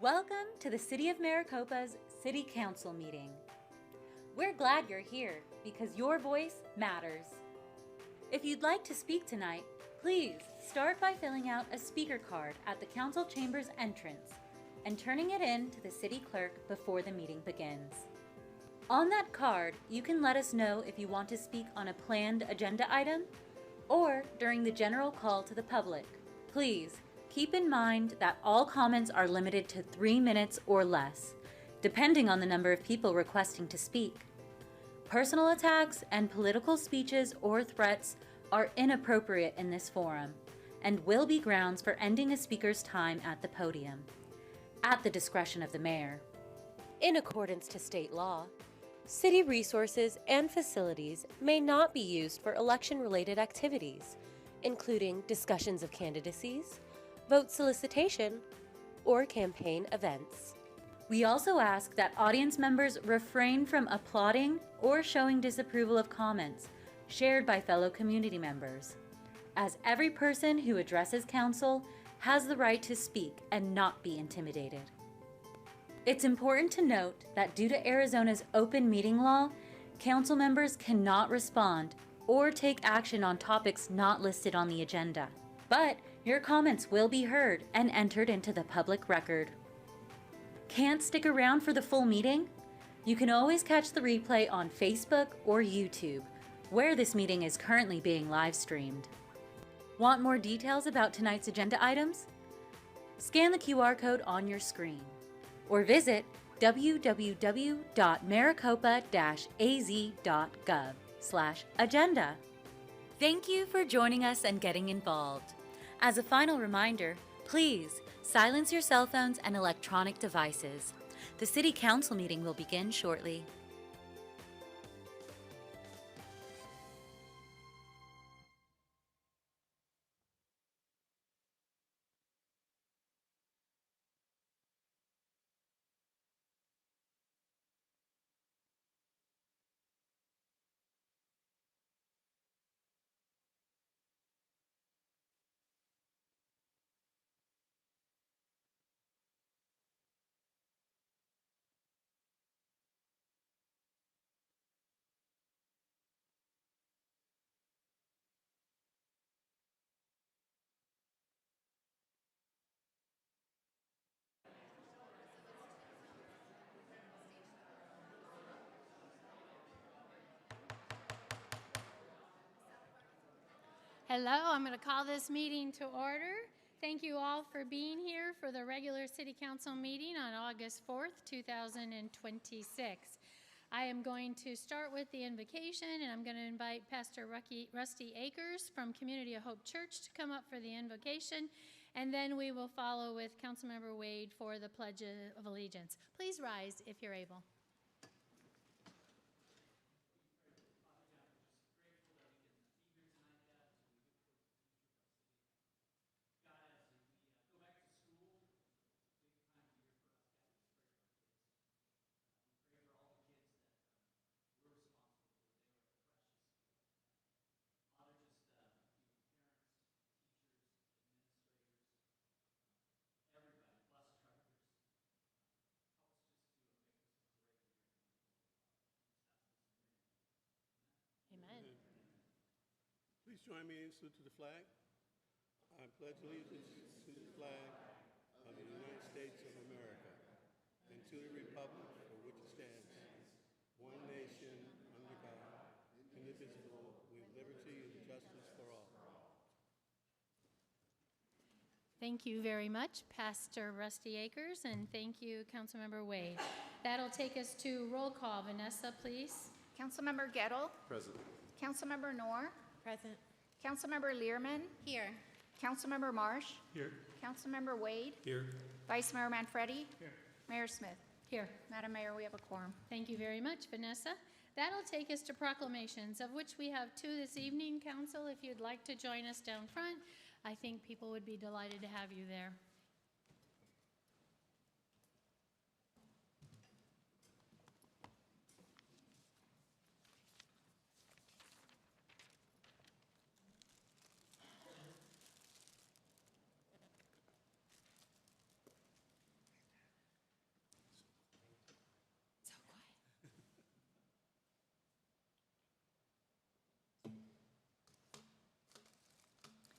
Welcome to the City of Maricopa's City Council meeting. We're glad you're here because your voice matters. If you'd like to speak tonight, please start by filling out a speaker card at the council chamber's entrance and turning it in to the city clerk before the meeting begins. On that card, you can let us know if you want to speak on a planned agenda item or during the general call to the public. Please keep in mind that all comments are limited to 3 minutes or less, depending on the number of people requesting to speak. Personal attacks and political speeches or threats are inappropriate in this forum and will be grounds for ending a speaker's time at the podium, at the discretion of the mayor. In accordance to state law, city resources and facilities may not be used for election-related activities, including discussions of candidacies, vote solicitation, or campaign events. We also ask that audience members refrain from applauding or showing disapproval of comments shared by fellow community members, as every person who addresses council has the right to speak and not be intimidated. It's important to note that due to Arizona's open meeting law, council members cannot respond or take action on topics not listed on the agenda. But your comments will be heard and entered into the public record. Can't stick around for the full meeting? You can always catch the replay on Facebook or YouTube, where this meeting is currently being live streamed. Want more details about tonight's agenda items? Scan the QR code on your screen or visit www.maricopa-az.gov/agenda. Thank you for joining us and getting involved. As a final reminder, please silence your cell phones and electronic devices. The City Council meeting will begin shortly. Hello, I'm going to call this meeting to order. Thank you all for being here for the regular City Council meeting on August 4th, 2026. I am going to start with the invocation, and I'm going to invite Pastor Rusty Akers from Community of Hope Church to come up for the invocation, and then we will follow with Councilmember Wade for the Pledge of Allegiance. Please rise if you're able. Amen. Please join me in salute to the flag. I pledge allegiance to the flag of the United States of America and to the republic for which it stands, one nation, under God, indivisible, with liberty and justice for all. Thank you very much, Pastor Rusty Akers, and thank you, Councilmember Wade. That'll take us to roll call. Vanessa, please. Councilmember Gettle. Present. Councilmember Knorr. Present. Councilmember Learman. Here. Councilmember Marsh. Here. Councilmember Wade. Here. Vice Mayor Manfredi. Here. Mayor Smith. Here. Madam Mayor, we have a quorum. Thank you very much, Vanessa. That'll take us to proclamations, of which we have 2 this evening. Council, if you'd like to join us down front, I think people would be delighted to have you there.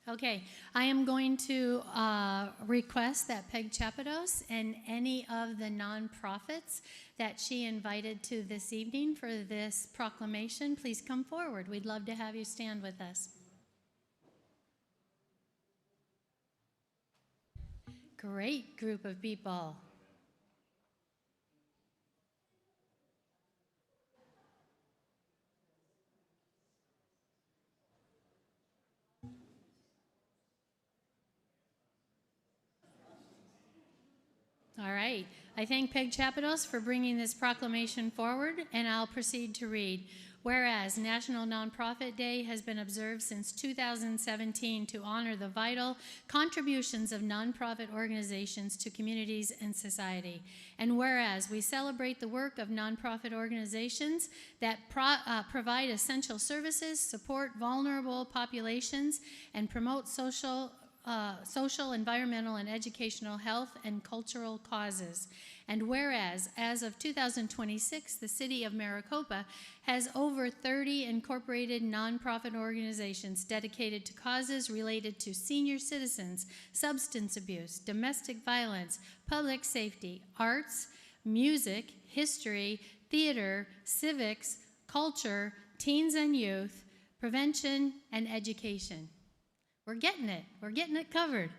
Okay, I am going to request that Peg Chapados and any of the nonprofits that she invited to this evening for this proclamation, please come forward. We'd love to have you stand with us. Great group of people. All right. I thank Peg Chapados for bringing this proclamation forward, and I'll proceed to read. Whereas National Nonprofit Day has been observed since 2017 to honor the vital contributions of nonprofit organizations to communities and society. And whereas we celebrate the work of nonprofit organizations that provide essential services, support vulnerable populations, and promote social, environmental, and educational health and cultural causes. And whereas, as of 2026, the city of Maricopa has over 30 incorporated nonprofit organizations dedicated to causes related to senior citizens, substance abuse, domestic violence, public safety, arts, music, history, theater, civics, culture, teens and youth, prevention, and education. We're getting it covered.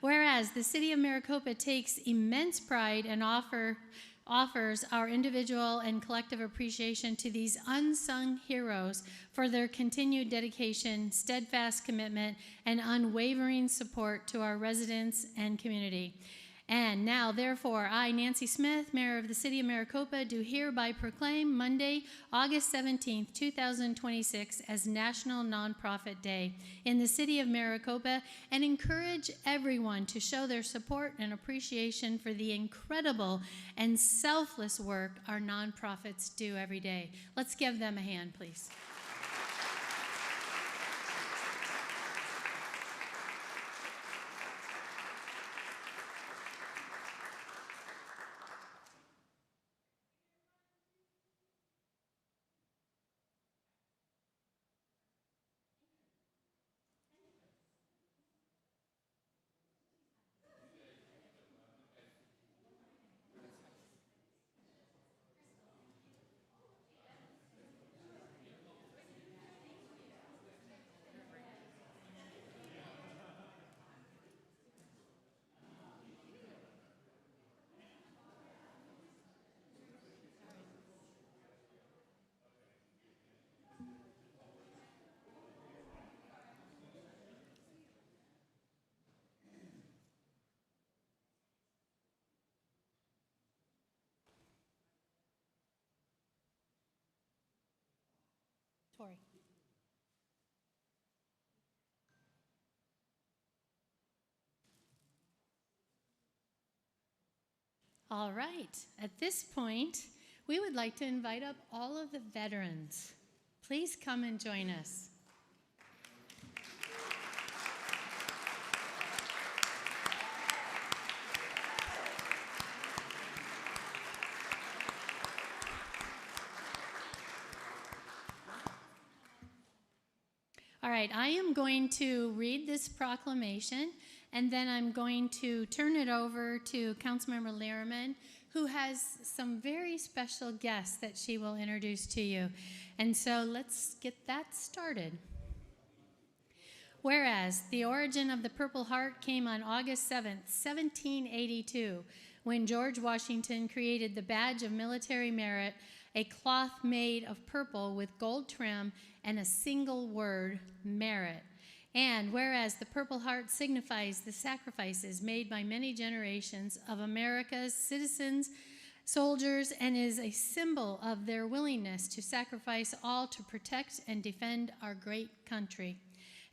Whereas the city of Maricopa takes immense pride and offers our individual and collective appreciation to these unsung heroes for their continued dedication, steadfast commitment, and unwavering support to our residents and community. And now, therefore, I, Nancy Smith, Mayor of the City of Maricopa, do hereby proclaim Monday, August 17th, 2026 as National Nonprofit Day in the City of Maricopa and encourage everyone to show their support and appreciation for the incredible and selfless work our nonprofits do every day. Let's give them a hand, please. Tori. All right, at this point, we would like to invite up all of the veterans. Please come and join us. All right, I am going to read this proclamation, and then I'm going to turn it over to Councilmember Lehrman, who has some very special guests that she will introduce to you. And so let's get that started. Whereas the origin of the Purple Heart came on August 7th, 1782, when George Washington created the Badge of Military Merit, a cloth made of purple with gold trim and a single word, merit. And whereas the Purple Heart signifies the sacrifices made by many generations of America's citizens, soldiers, and is a symbol of their willingness to sacrifice all to protect and defend our great country.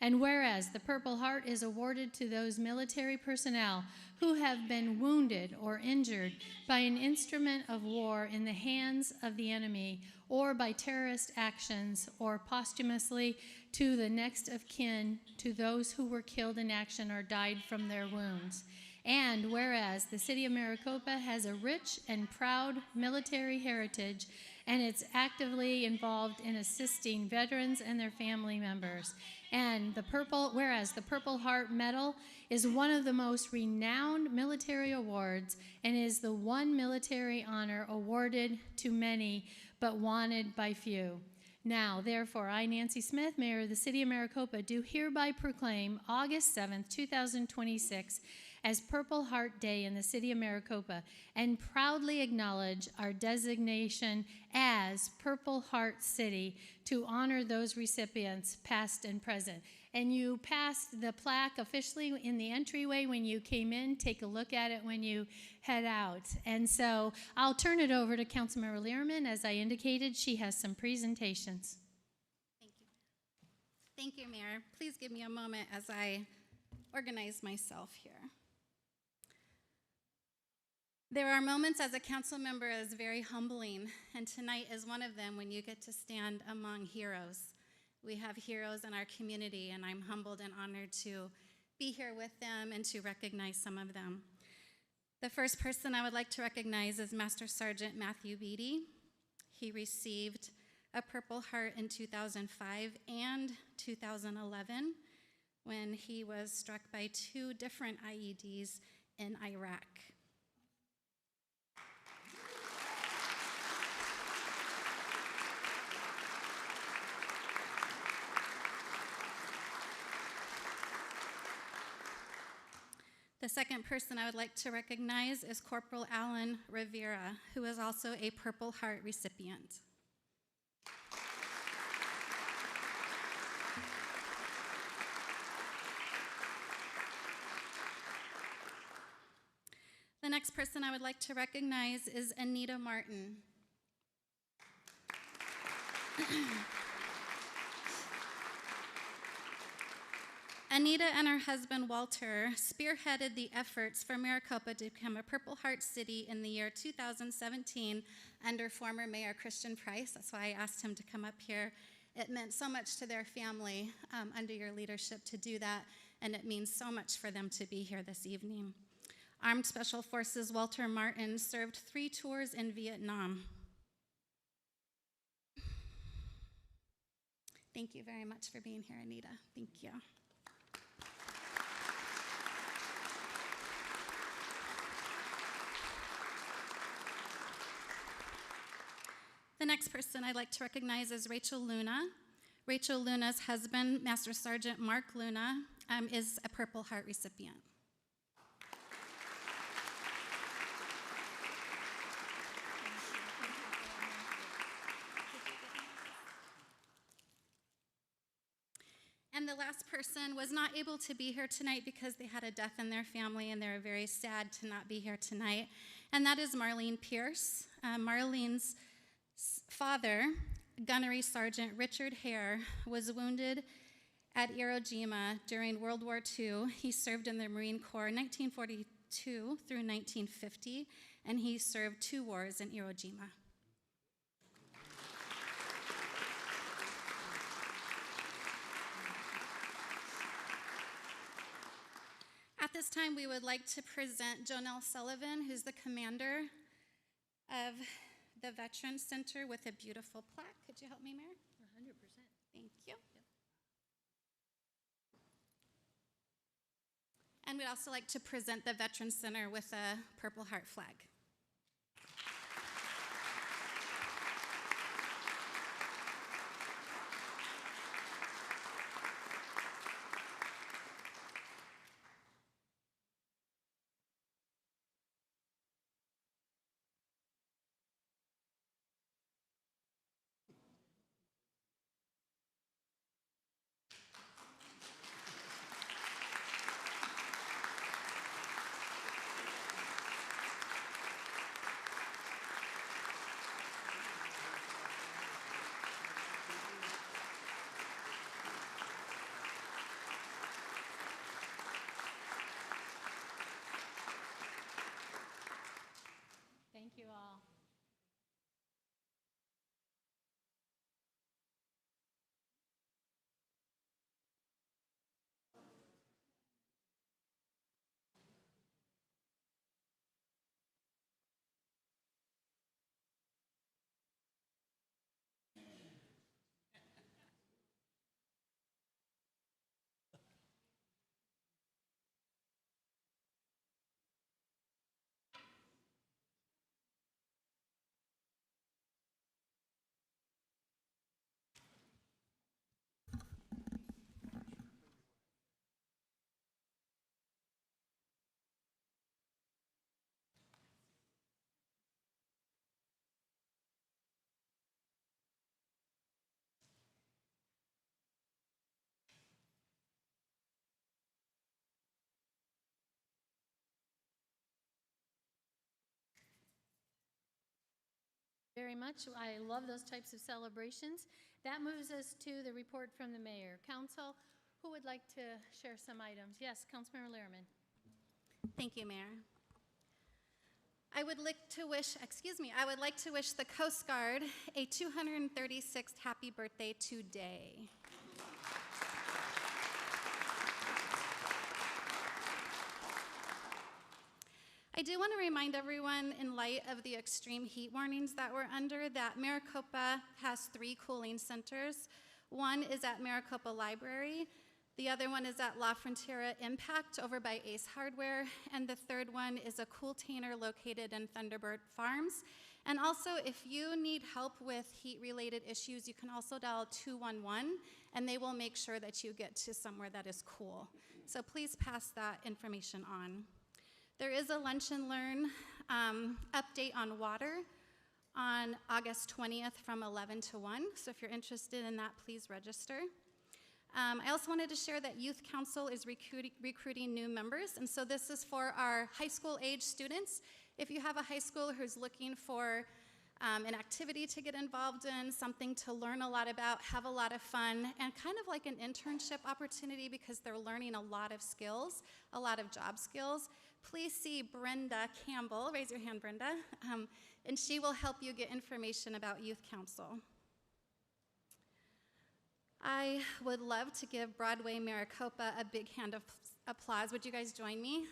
And whereas the Purple Heart is awarded to those military personnel who have been wounded or injured by an instrument of war in the hands of the enemy, or by terrorist actions, or posthumously to the next of kin to those who were killed in action or died from their wounds. And whereas the City of Maricopa has a rich and proud military heritage, and it's actively involved in assisting veterans and their family members. And whereas the Purple Heart Medal is one of the most renowned military awards and is the one military honor awarded to many but wanted by few. Now, therefore, I, Nancy Smith, Mayor of the City of Maricopa, do hereby proclaim August 7th, 2026 as Purple Heart Day in the City of Maricopa and proudly acknowledge our designation as Purple Heart City to honor those recipients past and present. And you passed the plaque officially in the entryway when you came in. Take a look at it when you head out. And so I'll turn it over to Councilmember Learman. As I indicated, she has some presentations. Thank you. Thank you, Mayor. Please give me a moment as I organize myself here. There are moments as a council member that is very humbling, and tonight is one of them when you get to stand among heroes. We have heroes in our community, and I'm humbled and honored to be here with them and to recognize some of them. The first person I would like to recognize is Master Sergeant Matthew Beatty. He received a Purple Heart in 2005 and 2011 when he was struck by 2 different IEDs in Iraq. The second person I would like to recognize is Corporal Alan Rivera, who is also a Purple Heart recipient. The next person I would like to recognize is Anita Martin. Anita and her husband, Walter, spearheaded the efforts for Maricopa to become a Purple Heart City in the year 2017 under former Mayor Christian Price. That's why I asked him to come up here. It meant so much to their family under your leadership to do that, and it means so much for them to be here this evening. Armed Special Forces Walter Martin served 3 tours in Vietnam. Thank you very much for being here, Anita. Thank you. The next person I'd like to recognize is Rachel Luna. Rachel Luna's husband, Master Sergeant Mark Luna, is a Purple Heart recipient. And the last person was not able to be here tonight because they had a death in their family and they were very sad to not be here tonight. And that is Marlene Pierce. Marlene's father, Gunnery Sergeant Richard Hare, was wounded at Iwo Jima during World War II. He served in the Marine Corps 1942 through 1950, and he served 2 wars in Iwo Jima. At this time, we would like to present Jonelle Sullivan, who's the commander of the Veterans Center, with a beautiful plaque. Could you help me, Mayor? 100%. Thank you. And we'd also like to present the Veterans Center with a Purple Heart flag. Very much. I love those types of celebrations. That moves us to the report from the mayor. Council, who would like to share some items? Yes, Councilmember Lehrman. Thank you, Mayor. I would like to wish the Coast Guard a 236th happy birthday today. I do want to remind everyone, in light of the extreme heat warnings that we're under, that Maricopa has 3 cooling centers. One is at Maricopa Library, the other one is at La Frontera Impact over by Ace Hardware, and the third one is a cooltainer located in Thunderbird Farms. And also, if you need help with heat-related issues, you can also dial 211, and they will make sure that you get to somewhere that is cool. So please pass that information on. There is a Lunch and Learn update on water on August 20th from 11 to 1. So if you're interested in that, please register. I also wanted to share that Youth Council is recruiting new members. And so this is for our high school age students. If you have a high schooler who's looking for an activity to get involved in, something to learn a lot about, have a lot of fun, and kind of like an internship opportunity because they're learning a lot of skills, a lot of job skills, please see Brenda Campbell. Raise your hand, Brenda. And she will help you get information about Youth Council. I would love to give Broadway Maricopa a big hand of applause. Would you guys join me?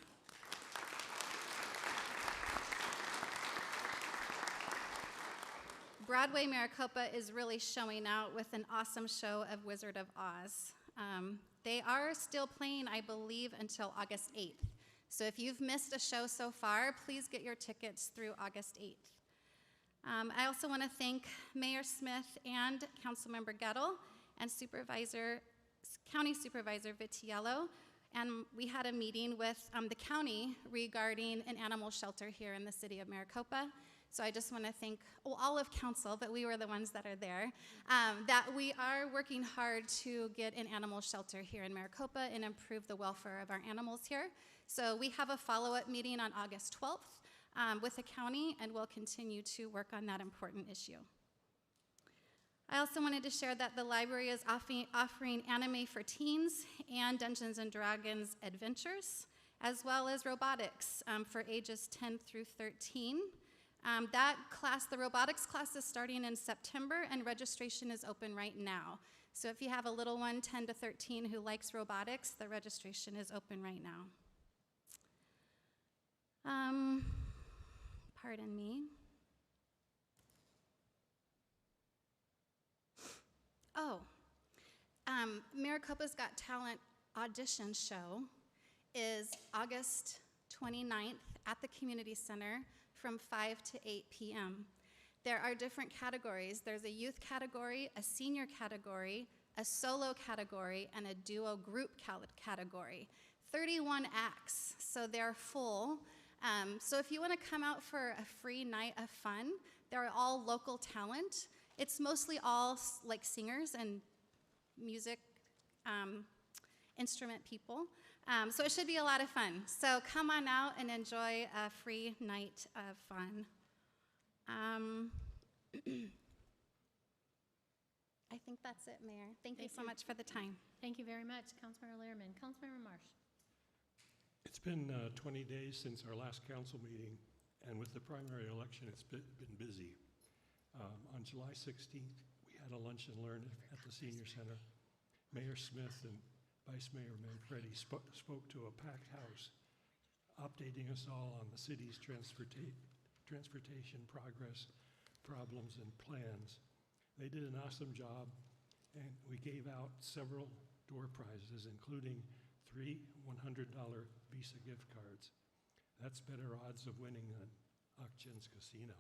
Broadway Maricopa is really showing out with an awesome show of Wizard of Oz. They are still playing, I believe, until August 8th. So if you've missed a show so far, please get your tickets through August 8th. I also want to thank Mayor Smith and Councilmember Gettle and County Supervisor Vitiello. And we had a meeting with the county regarding an animal shelter here in the city of Maricopa. So I just want to thank all of council, but we were the ones that are there, that we are working hard to get an animal shelter here in Maricopa and improve the welfare of our animals here. So we have a follow-up meeting on August 12th with the county, and we'll continue to work on that important issue. I also wanted to share that the library is offering anime for teens and Dungeons & Dragons adventures, as well as robotics for ages 10 through 13. That class, the robotics class, is starting in September, and registration is open right now. So if you have a little one, 10 to 13, who likes robotics, the registration is open right now. Pardon me. Maricopa's Got Talent audition show is August 29th at the Community Center from 5 to 8 p.m. There are different categories. There's a youth category, a senior category, a solo category, and a duo group category. 31 acts, so they're full. So if you want to come out for a free night of fun, they're all local talent. It's mostly all like singers and music instrument people. So it should be a lot of fun. So come on out and enjoy a free night of fun. I think that's it, Mayor. Thank you so much for the time. Thank you very much, Councilmember Lehrman. Councilmember Marsh. It's been 20 days since our last council meeting, and with the primary election, it's been busy. On July 16th, we had a lunch and learn at the Senior Center. Mayor Smith and Vice Mayor Manfredi spoke to a packed house, updating us all on the city's transportation progress, problems, and plans. They did an awesome job, and we gave out several door prizes, including 3 $100 Visa gift cards. That's better odds of winning than Auctions Casino.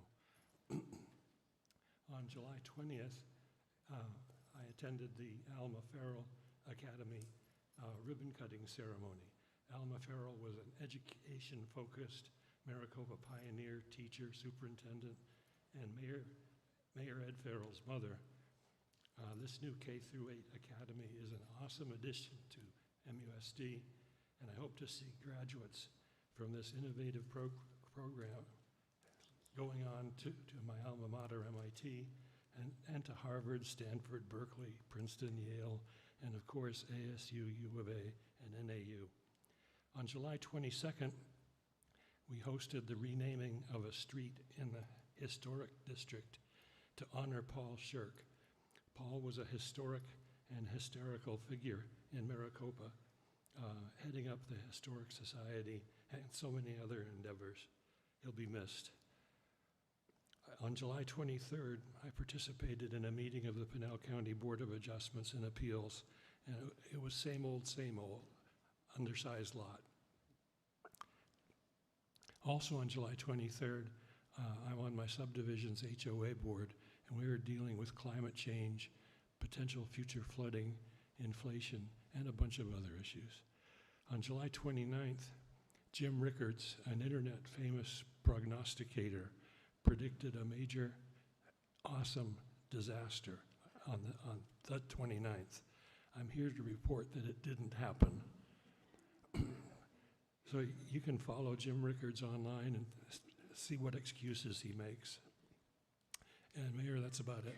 On July 20th, I attended the Alma Farrell Academy ribbon cutting ceremony. Alma Farrell was an education-focused Maricopa pioneer, teacher, superintendent, and Mayor Ed Farrell's mother. This new K-8 academy is an awesome addition to MUSD, and I hope to see graduates from this innovative program going on to my alma mater, MIT, and to Harvard, Stanford, Berkeley, Princeton, Yale, and of course ASU, U of A, and NAU. On July 22nd, we hosted the renaming of a street in the historic district to honor Paul Shirk. Paul was a historic and hysterical figure in Maricopa, heading up the Historic Society and so many other endeavors. He'll be missed. On July 23rd, I participated in a meeting of the Pinal County Board of Adjustments and Appeals, and it was same old, undersized lot. Also on July 23rd, I'm on my subdivision's HOA board, and we are dealing with climate change, potential future flooding, inflation, and a bunch of other issues. On July 29th, Jim Rickards, an internet famous prognosticator, predicted a major, awesome disaster on the 29th. I'm here to report that it didn't happen. So you can follow Jim Rickards online and see what excuses he makes. And Mayor, that's about it.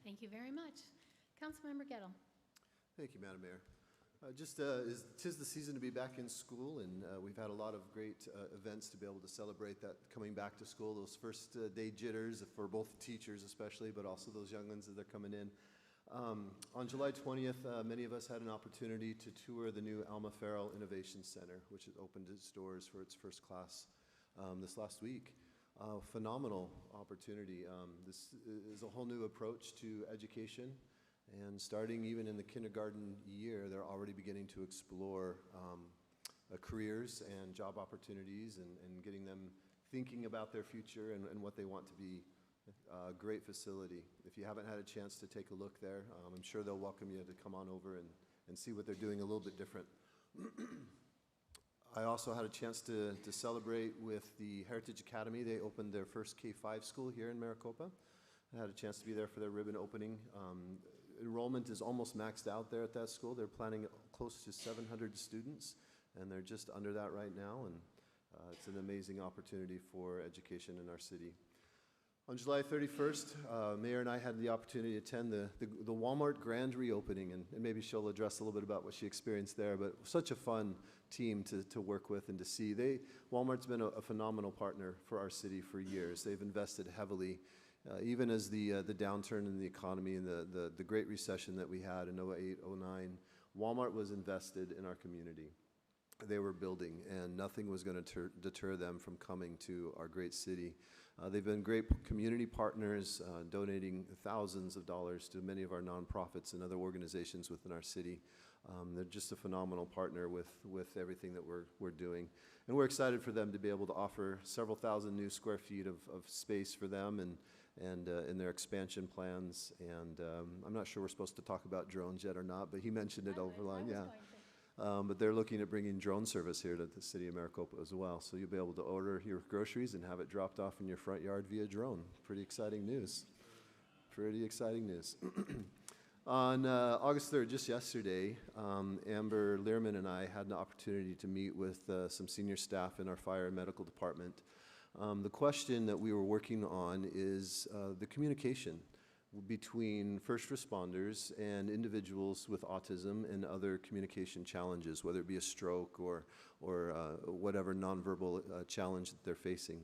Thank you very much. Councilmember Gettle. Thank you, Madam Mayor. Tis the season to be back in school, and we've had a lot of great events to be able to celebrate that coming back to school, those first day jitters for both teachers especially, but also those young ones that are coming in. On July 20th, many of us had an opportunity to tour the new Alma Farrell Innovation Center, which has opened its doors for its first class this last week. Phenomenal opportunity. This is a whole new approach to education, and starting even in the kindergarten year, they're already beginning to explore careers and job opportunities and getting them thinking about their future and what they want to be. A great facility. If you haven't had a chance to take a look there, I'm sure they'll welcome you to come on over and see what they're doing a little bit different. I also had a chance to celebrate with the Heritage Academy. They opened their first K-5 school here in Maricopa. I had a chance to be there for their ribbon opening. Enrollment is almost maxed out there at that school. They're planning close to 700 students, and they're just under that right now, and it's an amazing opportunity for education in our city. On July 31st, Mayor and I had the opportunity to attend the Walmart grand reopening, and maybe she'll address a little bit about what she experienced there, but such a fun team to work with and to see. Walmart's been a phenomenal partner for our city for years. They've invested heavily, even as the downturn in the economy and the Great Recession that we had in 08, 09, Walmart was invested in our community. They were building, and nothing was going to deter them from coming to our great city. They've been great community partners, donating thousands of dollars to many of our nonprofits and other organizations within our city. They're just a phenomenal partner with everything that we're doing. And we're excited for them to be able to offer several thousand new square feet of space for them and in their expansion plans. And I'm not sure we're supposed to talk about drones yet or not, but he mentioned it overline, yeah. But they're looking at bringing drone service here to the city of Maricopa as well. So you'll be able to order your groceries and have it dropped off in your front yard via drone. Pretty exciting news. Pretty exciting news. On August 3rd, just yesterday, Amber Learman and I had an opportunity to meet with some senior staff in our fire and medical department. The question that we were working on is the communication between first responders and individuals with autism and other communication challenges, whether it be a stroke or whatever nonverbal challenge that they're facing.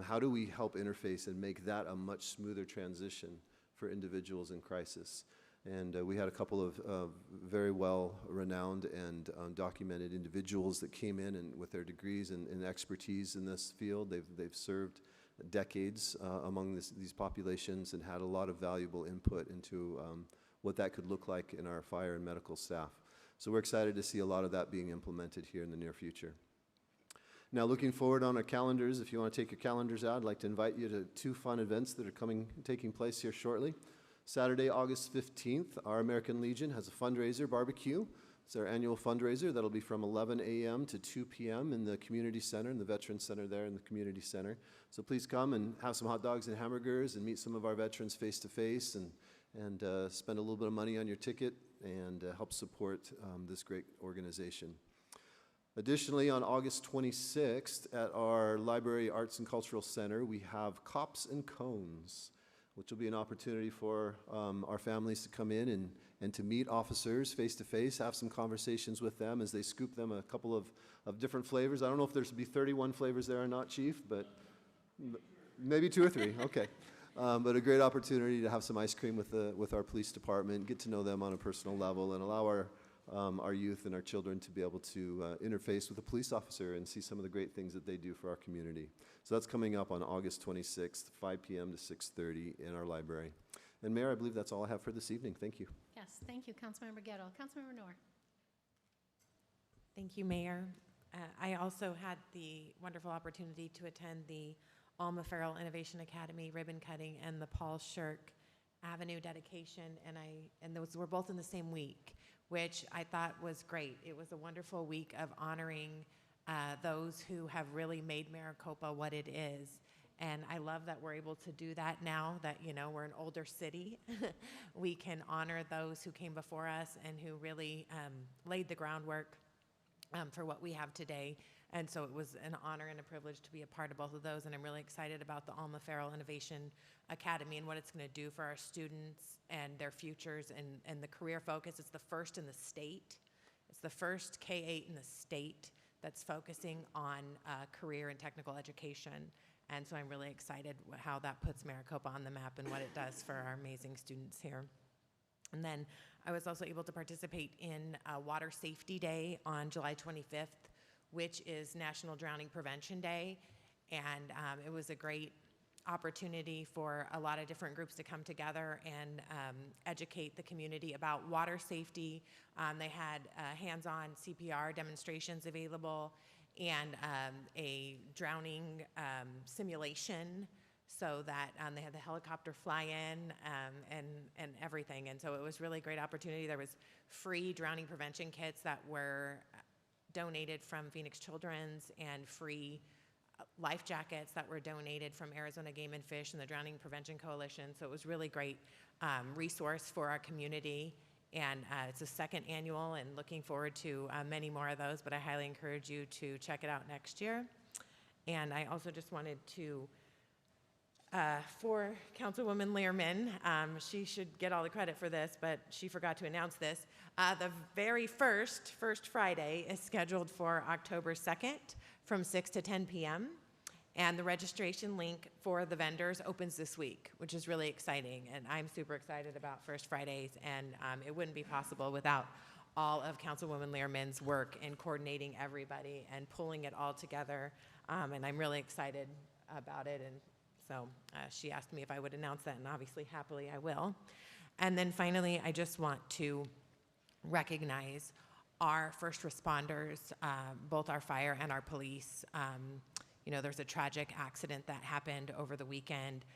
How do we help interface and make that a much smoother transition for individuals in crisis? And we had a couple of very well-renowned and documented individuals that came in and with their degrees and expertise in this field. They've served decades among these populations and had a lot of valuable input into what that could look like in our fire and medical staff. So we're excited to see a lot of that being implemented here in the near future. Now, looking forward on our calendars, if you want to take your calendars out, I'd like to invite you to two fun events that are taking place here shortly. Saturday, August 15th, our American Legion has a fundraiser barbecue. It's our annual fundraiser that'll be from 11 a.m. to 2 p.m. in the community center, in the Veterans Center there in the community center. So please come and have some hot dogs and hamburgers and meet some of our veterans face to face and spend a little bit of money on your ticket and help support this great organization. Additionally, on August 26th at our Library Arts and Cultural Center, we have Cops and Cones, which will be an opportunity for our families to come in and to meet officers face-to-face, have some conversations with them as they scoop them a couple of different flavors. I don't know if there's to be 31 flavors there or not, Chief, but maybe 2 or 3, okay. But a great opportunity to have some ice cream with our police department, get to know them on a personal level, and allow our youth and our children to be able to interface with a police officer and see some of the great things that they do for our community. So that's coming up on August 26th, 5 p.m. to 6:30 in our library. And Mayor, I believe that's all I have for this evening. Thank you. Yes, thank you, Councilmember Gettle. Councilmember Noor. Thank you, Mayor. I also had the wonderful opportunity to attend the Alma Farrell Innovation Academy ribbon cutting and the Paul Shirk Avenue dedication, and those were both in the same week, which I thought was great. It was a wonderful week of honoring those who have really made Maricopa what it is. And I love that we're able to do that now that, you know, we're an older city. We can honor those who came before us and who really laid the groundwork for what we have today. And so it was an honor and a privilege to be a part of both of those. And I'm really excited about the Alma Farrell Innovation Academy and what it's going to do for our students and their futures and the career focus. It's the first in the state. It's the first K-8 in the state that's focusing on career and technical education. And so I'm really excited how that puts Maricopa on the map and what it does for our amazing students here. And then I was also able to participate in Water Safety Day on July 25th, which is National Drowning Prevention Day. And it was a great opportunity for a lot of different groups to come together and educate the community about water safety. They had hands-on CPR demonstrations available and a drowning simulation, so that they had the helicopter fly in and everything. And so it was really a great opportunity. There was free drowning prevention kits that were donated from Phoenix Children's and free life jackets that were donated from Arizona Game and Fish and the Drowning Prevention Coalition. So it was really great resource for our community. And it's the second annual and looking forward to many more of those, but I highly encourage you to check it out next year. And I also just wanted to, for Councilwoman Learman, she should get all the credit for this, but she forgot to announce this. The very first Friday is scheduled for October 2nd from 6 to 10 p.m. And the registration link for the vendors opens this week, which is really exciting. And I'm super excited about First Fridays, and it wouldn't be possible without all of Councilwoman Learman's work in coordinating everybody and pulling it all together. And I'm really excited about it. And so she asked me if I would announce that, and obviously, happily, I will. And then finally, I just want to recognize our first responders, both our fire and our police. You know, there's a tragic accident that happened over the weekend.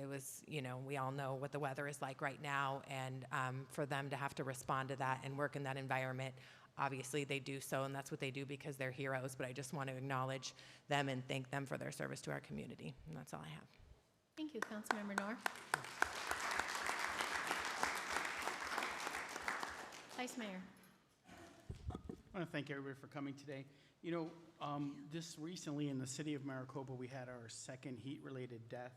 It was, you know, we all know what the weather is like right now, and for them to have to respond to that and work in that environment, obviously they do so, and that's what they do because they're heroes, but I just want to acknowledge them and thank them for their service to our community, and that's all I have. Thank you, Councilmember Noor. Vice Mayor. I want to thank everybody for coming today. You know, just recently in the city of Maricopa, we had our second heat-related death.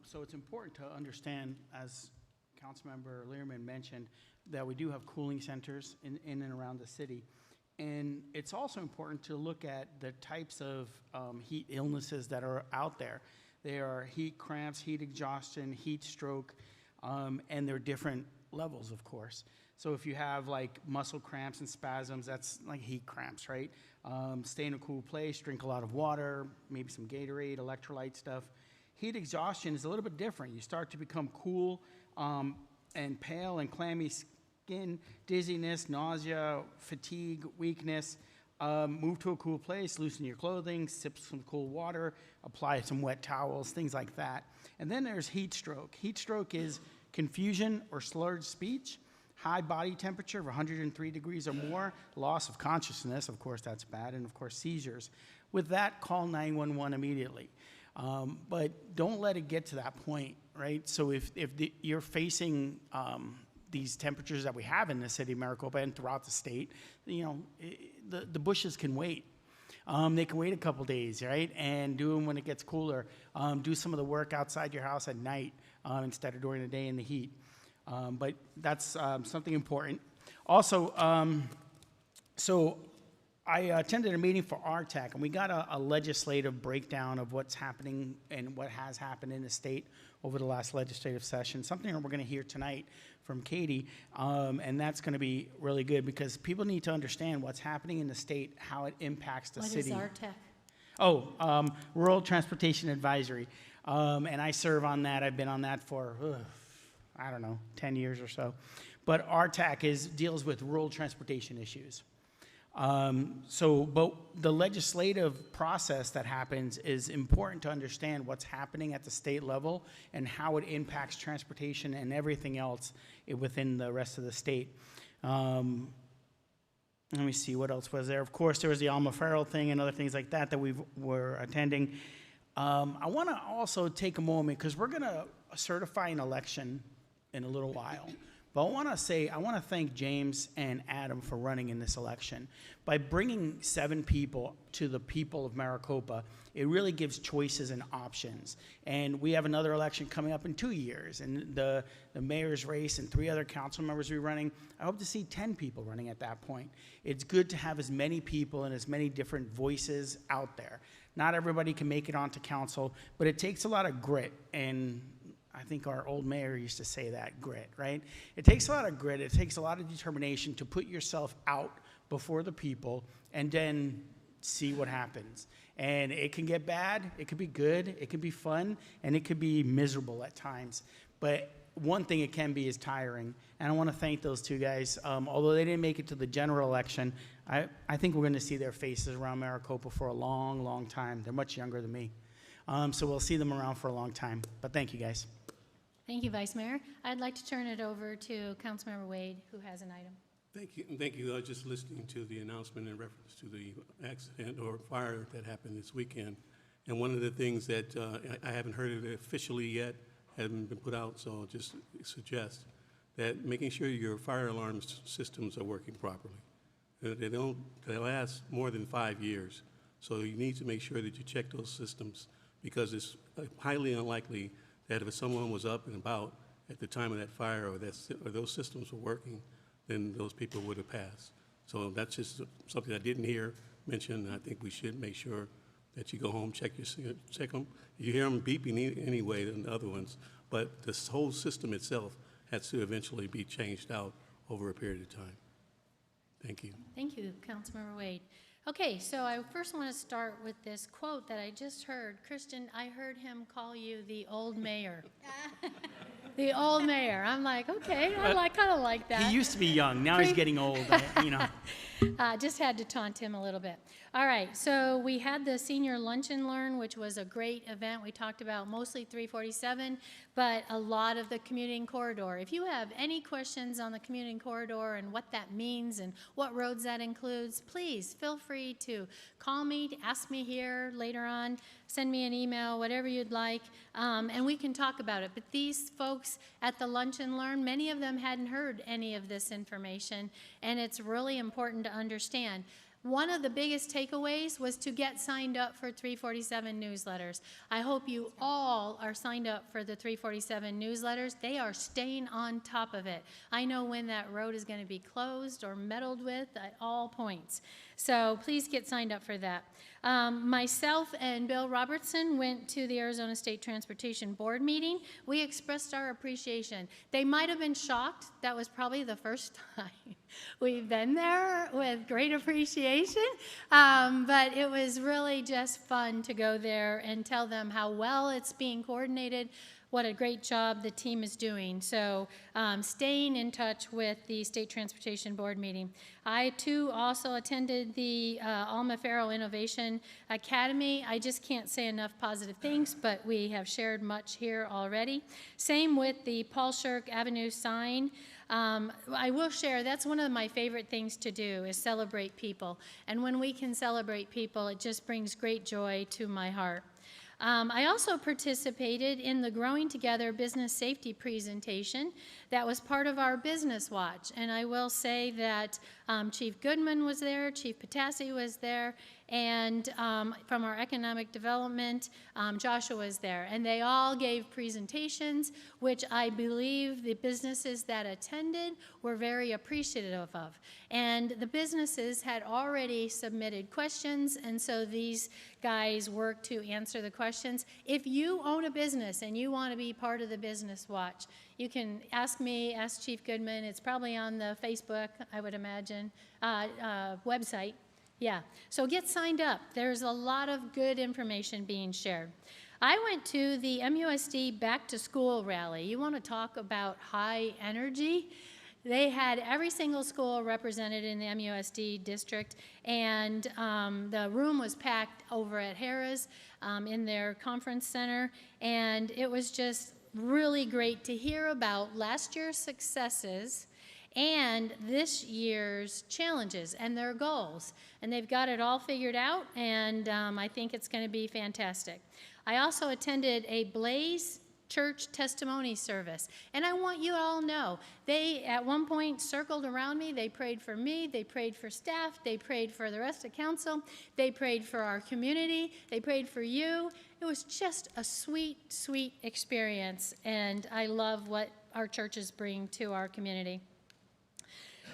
So it's important to understand, as Councilmember Learman mentioned, that we do have cooling centers in and around the city. And it's also important to look at the types of heat illnesses that are out there. There are heat cramps, heat exhaustion, heat stroke, and there are different levels, of course. So if you have like muscle cramps and spasms, that's like heat cramps, right? Stay in a cool place, drink a lot of water, maybe some Gatorade, electrolyte stuff. Heat exhaustion is a little bit different. You start to become cool and pale and clammy skin, dizziness, nausea, fatigue, weakness. Move to a cool place, loosen your clothing, sip some cool water, apply some wet towels, things like that. And then there's heat stroke. Heat stroke is confusion or slurred speech, high body temperature of 103 degrees or more, loss of consciousness, of course that's bad, and of course seizures. With that, call 911 immediately. But don't let it get to that point, right? So if you're facing these temperatures that we have in the city of Maricopa and throughout the state, you know, the bushes can wait. They can wait a couple days, right? And do them when it gets cooler. Do some of the work outside your house at night instead of during the day in the heat. But that's something important. Also, so I attended a meeting for RTAC, and we got a legislative breakdown of what's happening and what has happened in the state over the last legislative session, something that we're going to hear tonight from Katie, and that's going to be really good because people need to understand what's happening in the state, how it impacts the city. What is RTEC? Oh, Rural Transportation Advisory, and I serve on that. I've been on that for, I don't know, 10 years or so. But RTAC deals with rural transportation issues. But the legislative process that happens is important to understand what's happening at the state level and how it impacts transportation and everything else within the rest of the state. Let me see, what else was there? Of course, there was the Alma Farrell thing and other things like that we were attending. I want to also take a moment because we're going to certify an election in a little while. But I want to thank James and Adam for running in this election. By bringing 7 people to the people of Maricopa, it really gives choices and options. And we have another election coming up in 2 years, and the mayor's race and 3 other council members will be running. I hope to see 10 people running at that point. It's good to have as many people and as many different voices out there. Not everybody can make it onto council, but it takes a lot of grit, and I think our old mayor used to say that, grit, right? It takes a lot of grit. It takes a lot of determination to put yourself out before the people and then see what happens. And it can get bad, it could be good, it could be fun, and it could be miserable at times. But one thing it can be is tiring. And I want to thank those 2 guys. Although they didn't make it to the general election, I think we're going to see their faces around Maricopa for a long, long time. They're much younger than me. So we'll see them around for a long time. But thank you, guys. Thank you, Vice Mayor. I'd like to turn it over to Councilmember Wade, who has an item. Thank you. I was just listening to the announcement in reference to the accident or fire that happened this weekend. And one of the things that I haven't heard of it officially yet, hasn't been put out, so I'll just suggest that making sure your fire alarm systems are working properly. They last more than 5 years. So you need to make sure that you check those systems because it's highly unlikely that if someone was up and about at the time of that fire or those systems were working, then those people would have passed. So that's just something I didn't hear mentioned. I think we should make sure that you go home, check them. You hear them beeping anyway than the other ones, but this whole system itself has to eventually be changed out over a period of time. Thank you. Thank you, Councilmember Wade. Okay, so I first want to start with this quote that I just heard. Kristen, I heard him call you the old mayor. The old mayor. I'm like, okay, I kind of like that. He used to be young. Now he's getting old, you know. Just had to taunt him a little bit. All right, so we had the Senior Lunch and Learn, which was a great event. We talked about mostly 347, but a lot of the commuting corridor. If you have any questions on the commuting corridor and what that means and what roads that includes, please feel free to call me, ask me here later on, send me an email, whatever you'd like, and we can talk about it. But these folks at the Lunch and Learn, many of them hadn't heard any of this information, and it's really important to understand. One of the biggest takeaways was to get signed up for 347 newsletters. I hope you all are signed up for the 347 newsletters. They are staying on top of it. I know when that road is going to be closed or meddled with at all points. So please get signed up for that. Myself and Bill Robertson went to the Arizona State Transportation Board meeting. We expressed our appreciation. They might have been shocked. That was probably the first time we've been there with great appreciation. But it was really just fun to go there and tell them how well it's being coordinated, what a great job the team is doing. So staying in touch with the State Transportation Board meeting. I, too, also attended the Alma Farrell Innovation Academy. I just can't say enough positive things, but we have shared much here already. Same with the Paul Shirk Avenue sign. I will share, that's one of my favorite things to do is celebrate people. And when we can celebrate people, it just brings great joy to my heart. I also participated in the Growing Together Business Safety presentation that was part of our Business Watch. And I will say that Chief Goodman was there, Chief Patassi was there, and from our economic development, Joshua was there. And they all gave presentations, which I believe the businesses that attended were very appreciative of. And the businesses had already submitted questions, and so these guys worked to answer the questions. If you own a business and you want to be part of the Business Watch, you can ask me, ask Chief Goodman. It's probably on the Facebook, I would imagine, website. Yeah, so get signed up. There's a lot of good information being shared. I went to the MUSD Back to School rally. You want to talk about high energy? They had every single school represented in the MUSD district, and the room was packed over at Harrah's in their conference center, and it was just really great to hear about last year's successes and this year's challenges and their goals. And they've got it all figured out, and I think it's going to be fantastic. I also attended a Blaze Church testimony service, and I want you all to know, they at one point circled around me. They prayed for me, they prayed for staff, they prayed for the rest of council, they prayed for our community, they prayed for you. It was just a sweet, sweet experience, and I love what our churches bring to our community.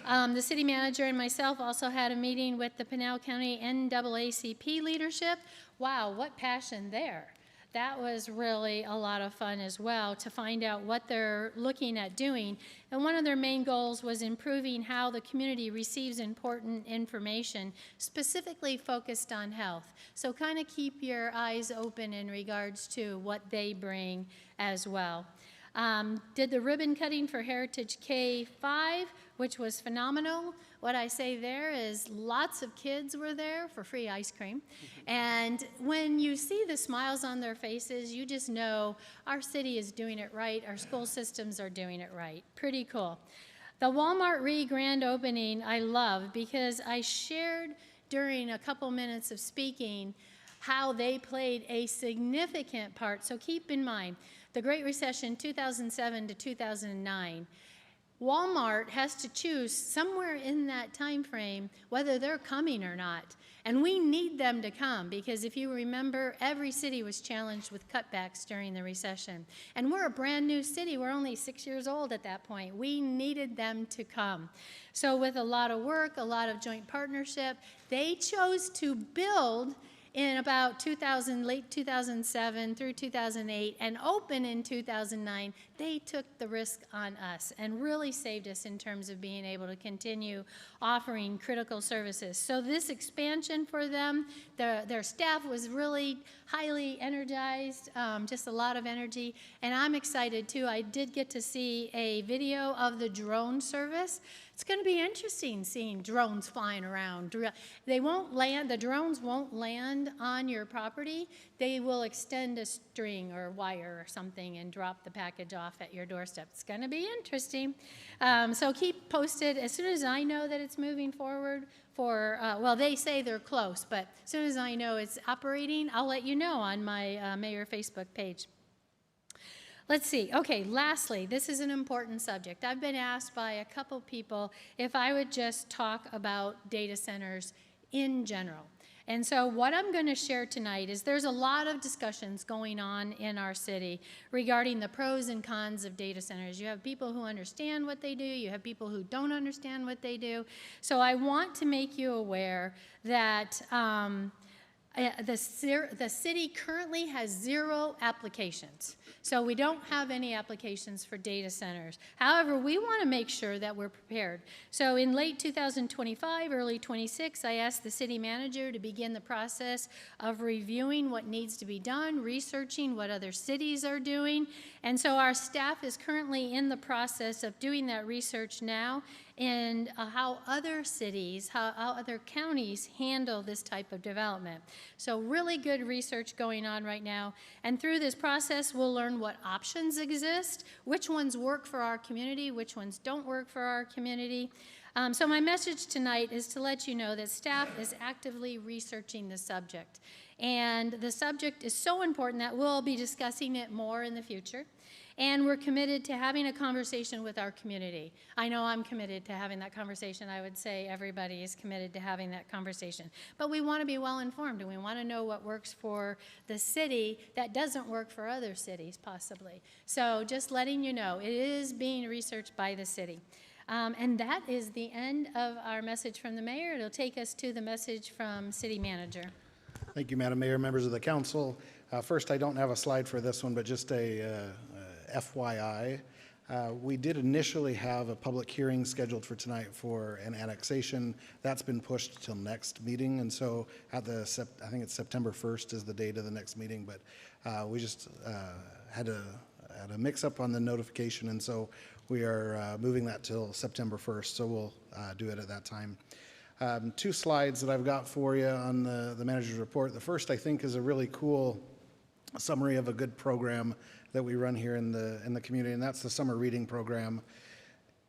The city manager and myself also had a meeting with the Pinal County NAACP leadership. Wow, what passion there. That was really a lot of fun as well to find out what they're looking at doing. And one of their main goals was improving how the community receives important information, specifically focused on health. So kind of keep your eyes open in regards to what they bring as well. Did the ribbon cutting for Heritage K-5, which was phenomenal. What I say there is lots of kids were there for free ice cream. And when you see the smiles on their faces, you just know our city is doing it right, our school systems are doing it right. Pretty cool. The Walmart re-grand opening I love because I shared during a couple minutes of speaking how they played a significant part. So keep in mind, the Great Recession, 2007 to 2009, Walmart has to choose somewhere in that time frame whether they're coming or not. And we need them to come because if you remember, every city was challenged with cutbacks during the recession. And we're a brand new city. We're only 6 years old at that point. We needed them to come. So with a lot of work, a lot of joint partnership, they chose to build in about late 2007 through 2008 and open in 2009. They took the risk on us and really saved us in terms of being able to continue offering critical services. So this expansion for them, their staff was really highly energized, just a lot of energy, and I'm excited too. I did get to see a video of the drone service. It's going to be interesting seeing drones flying around. They won't land, the drones won't land on your property. They will extend a string or wire or something and drop the package off at your doorstep. It's going to be interesting. So keep posted. As soon as I know that it's moving forward for, well, they say they're close, but as soon as I know it's operating, I'll let you know on my Mayor Facebook page. Let's see. Okay, lastly, this is an important subject. I've been asked by a couple people if I would just talk about data centers in general. And so what I'm going to share tonight is there's a lot of discussions going on in our city regarding the pros and cons of data centers. You have people who understand what they do. You have people who don't understand what they do. So I want to make you aware that the city currently has 0 applications. So we don't have any applications for data centers. However, we want to make sure that we're prepared. So in late 2025, early 26, I asked the city manager to begin the process of reviewing what needs to be done, researching what other cities are doing. And so our staff is currently in the process of doing that research now and how other cities, how other counties handle this type of development. So really good research going on right now. And through this process, we'll learn what options exist, which ones work for our community, which ones don't work for our community. So my message tonight is to let you know that staff is actively researching the subject. And the subject is so important that we'll be discussing it more in the future. And we're committed to having a conversation with our community. I know I'm committed to having that conversation. I would say everybody is committed to having that conversation. But we want to be well informed, and we want to know what works for the city that doesn't work for other cities, possibly. So just letting you know, it is being researched by the city. And that is the end of our message from the mayor. It'll take us to the message from city manager. Thank you, Madam Mayor, members of the council. First, I don't have a slide for this one, but just a FYI. We did initially have a public hearing scheduled for tonight for an annexation. That's been pushed till next meeting, and so at the, I think it's September 1st is the date of the next meeting, but we just had a mix-up on the notification, and so we are moving that till September 1st, so we'll do it at that time. Two slides that I've got for you on the manager's report. The first, I think, is a really cool summary of a good program that we run here in the community, and that's the summer reading program.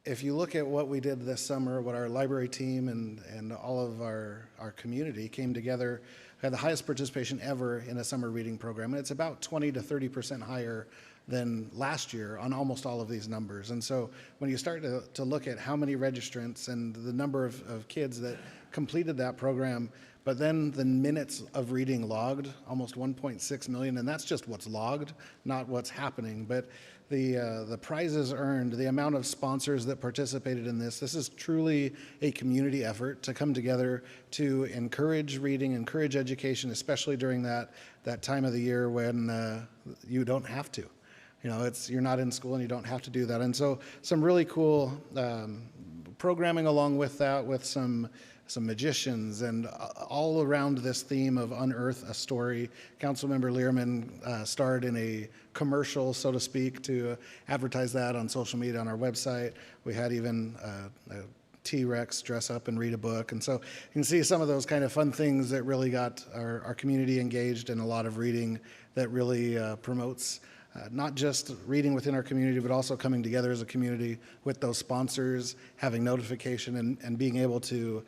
If you look at what we did this summer, what our library team and all of our community came together, had the highest participation ever in a summer reading program, and it's about 20 to 30% higher than last year on almost all of these numbers. And so when you start to look at how many registrants and the number of kids that completed that program, but then the minutes of reading logged, almost 1.6 million, and that's just what's logged, not what's happening. But the prizes earned, the amount of sponsors that participated in this is truly a community effort to come together to encourage reading, encourage education, especially during that time of the year when you don't have to. You know, you're not in school and you don't have to do that. And so some really cool programming along with that, with some magicians and all around this theme of unearth a story. Councilmember Learman starred in a commercial, so to speak, to advertise that on social media, on our website. We had even a T-Rex dress up and read a book. And so you can see some of those kind of fun things that really got our community engaged in a lot of reading that really promotes not just reading within our community, but also coming together as a community with those sponsors, having notification and being able to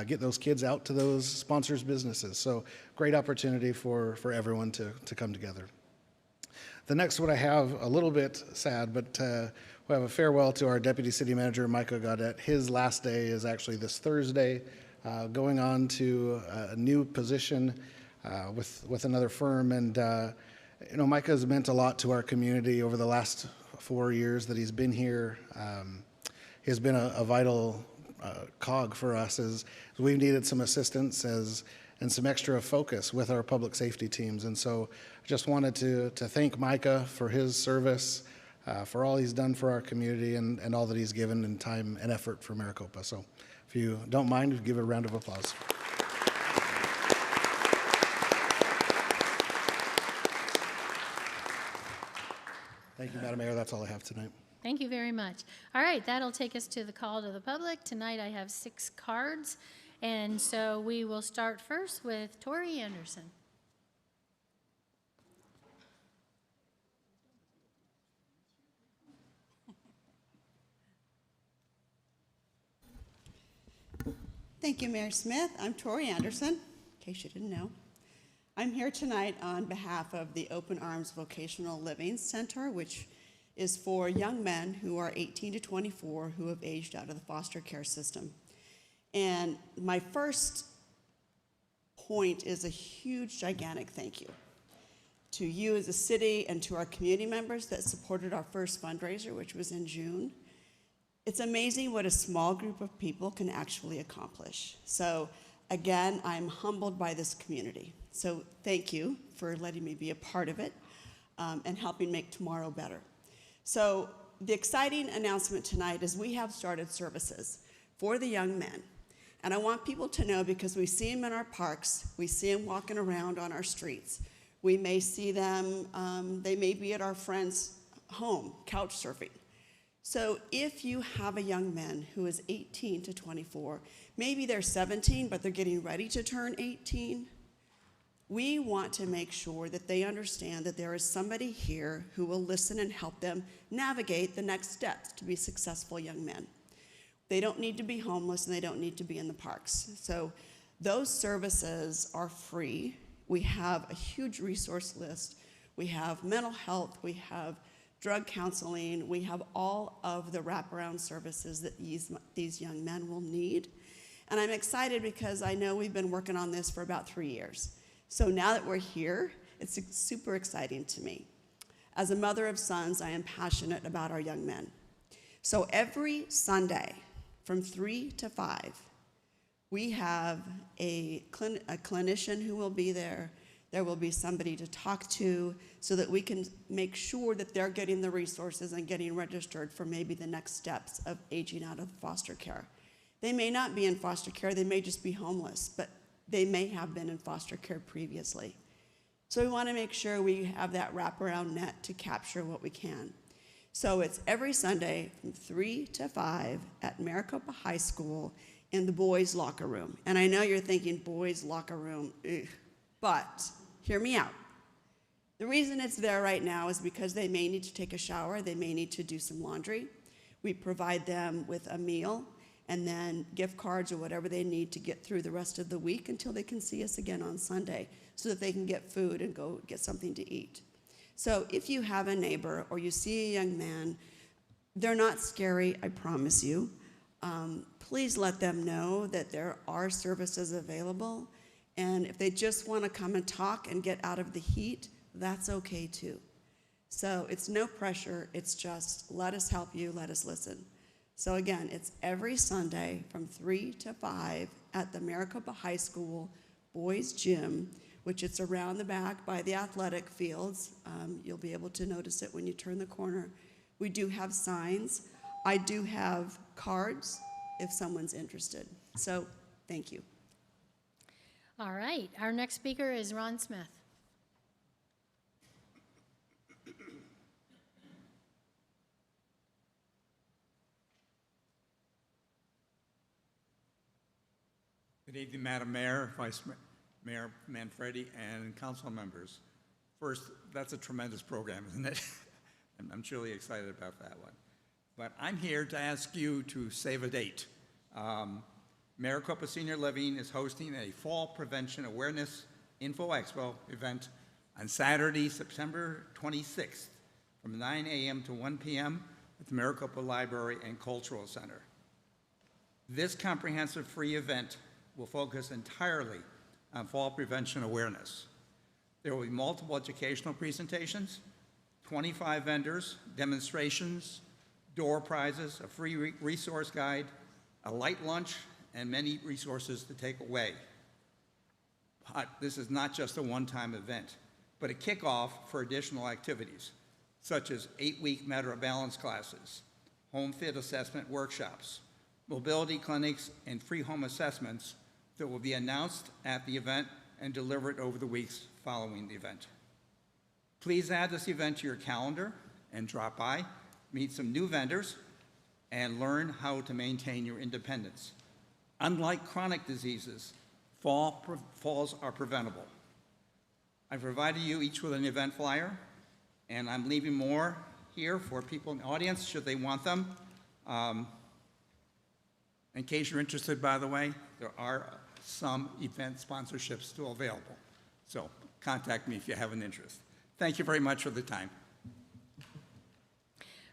get those kids out to those sponsors' businesses. So great opportunity for everyone to come together. The next one I have, a little bit sad, but we have a farewell to our Deputy City Manager, Micah Gaudette. His last day is actually this Thursday, going on to a new position with another firm. And you know, Micah has meant a lot to our community over the last 4 years that he's been here. He has been a vital cog for us as we've needed some assistance and some extra focus with our public safety teams. And so I just wanted to thank Micah for his service, for all he's done for our community and all that he's given in time and effort for Maricopa. So if you don't mind, give a round of applause. Thank you, Madam Mayor. That's all I have tonight. Thank you very much. All right, that'll take us to the call to the public. Tonight I have 6 cards, and so we will start first with Tori Anderson. Thank you, Mayor Smith. I'm Tori Anderson, in case you didn't know. I'm here tonight on behalf of the Open Arms Vocational Living Center, which is for young men who are 18 to 24 who have aged out of the foster care system. And my first point is a huge, gigantic thank you to you as a city and to our community members that supported our first fundraiser, which was in June. It's amazing what a small group of people can actually accomplish. So again, I'm humbled by this community. So thank you for letting me be a part of it and helping make tomorrow better. So the exciting announcement tonight is we have started services for the young men. And I want people to know, because we see them in our parks, we see them walking around on our streets. We may see them, they may be at our friend's home, couch surfing. So if you have a young man who is 18 to 24, maybe they're 17, but they're getting ready to turn 18, we want to make sure that they understand that there is somebody here who will listen and help them navigate the next steps to be successful young men. They don't need to be homeless and they don't need to be in the parks. So those services are free. We have a huge resource list. We have mental health, we have drug counseling. We have all of the wraparound services that these young men will need. And I'm excited because I know we've been working on this for about 3 years. So now that we're here, it's super exciting to me. As a mother of sons, I am passionate about our young men. So every Sunday from 3 to 5, we have a clinician who will be there. There will be somebody to talk to so that we can make sure that they're getting the resources and getting registered for maybe the next steps of aging out of foster care. They may not be in foster care, they may just be homeless, but they may have been in foster care previously. So we want to make sure we have that wraparound net to capture what we can. So it's every Sunday from 3 to 5 at Maricopa High School in the boys' locker room. And I know you're thinking, boys' locker room, ugh. But hear me out. The reason it's there right now is because they may need to take a shower, they may need to do some laundry. We provide them with a meal and then gift cards or whatever they need to get through the rest of the week until they can see us again on Sunday so that they can get food and go get something to eat. So if you have a neighbor or you see a young man, they're not scary, I promise you. Please let them know that there are services available. And if they just want to come and talk and get out of the heat, that's okay too. So it's no pressure, it's just let us help you, let us listen. So again, it's every Sunday from 3 to 5 at the Maricopa High School Boys Gym, which it's around the back by the athletic fields. You'll be able to notice it when you turn the corner. We do have signs. I do have cards if someone's interested. So thank you. All right, our next speaker is Ron Smith. Good evening, Madam Mayor, Vice Mayor Manfredi, and council members. First, that's a tremendous program, isn't it? I'm truly excited about that one. But I'm here to ask you to save a date. Maricopa Senior Living is hosting a Fall Prevention Awareness Info Expo event on Saturday, September 26th from 9 a.m. to 1 p.m. at the Maricopa Library and Cultural Center. This comprehensive free event will focus entirely on fall prevention awareness. There will be multiple educational presentations, 25 vendors, demonstrations, door prizes, a free resource guide, a light lunch, and many resources to take away. But this is not just a one-time event, but a kickoff for additional activities, such as 8-week Matter of Balance classes, home fit assessment workshops, mobility clinics, and free home assessments that will be announced at the event and delivered over the weeks following the event. Please add this event to your calendar and drop by, meet some new vendors, and learn how to maintain your independence. Unlike chronic diseases, falls are preventable. I've provided you each with an event flyer, and I'm leaving more here for people in the audience should they want them. In case you're interested, by the way, there are some event sponsorships still available. So contact me if you have an interest. Thank you very much for the time.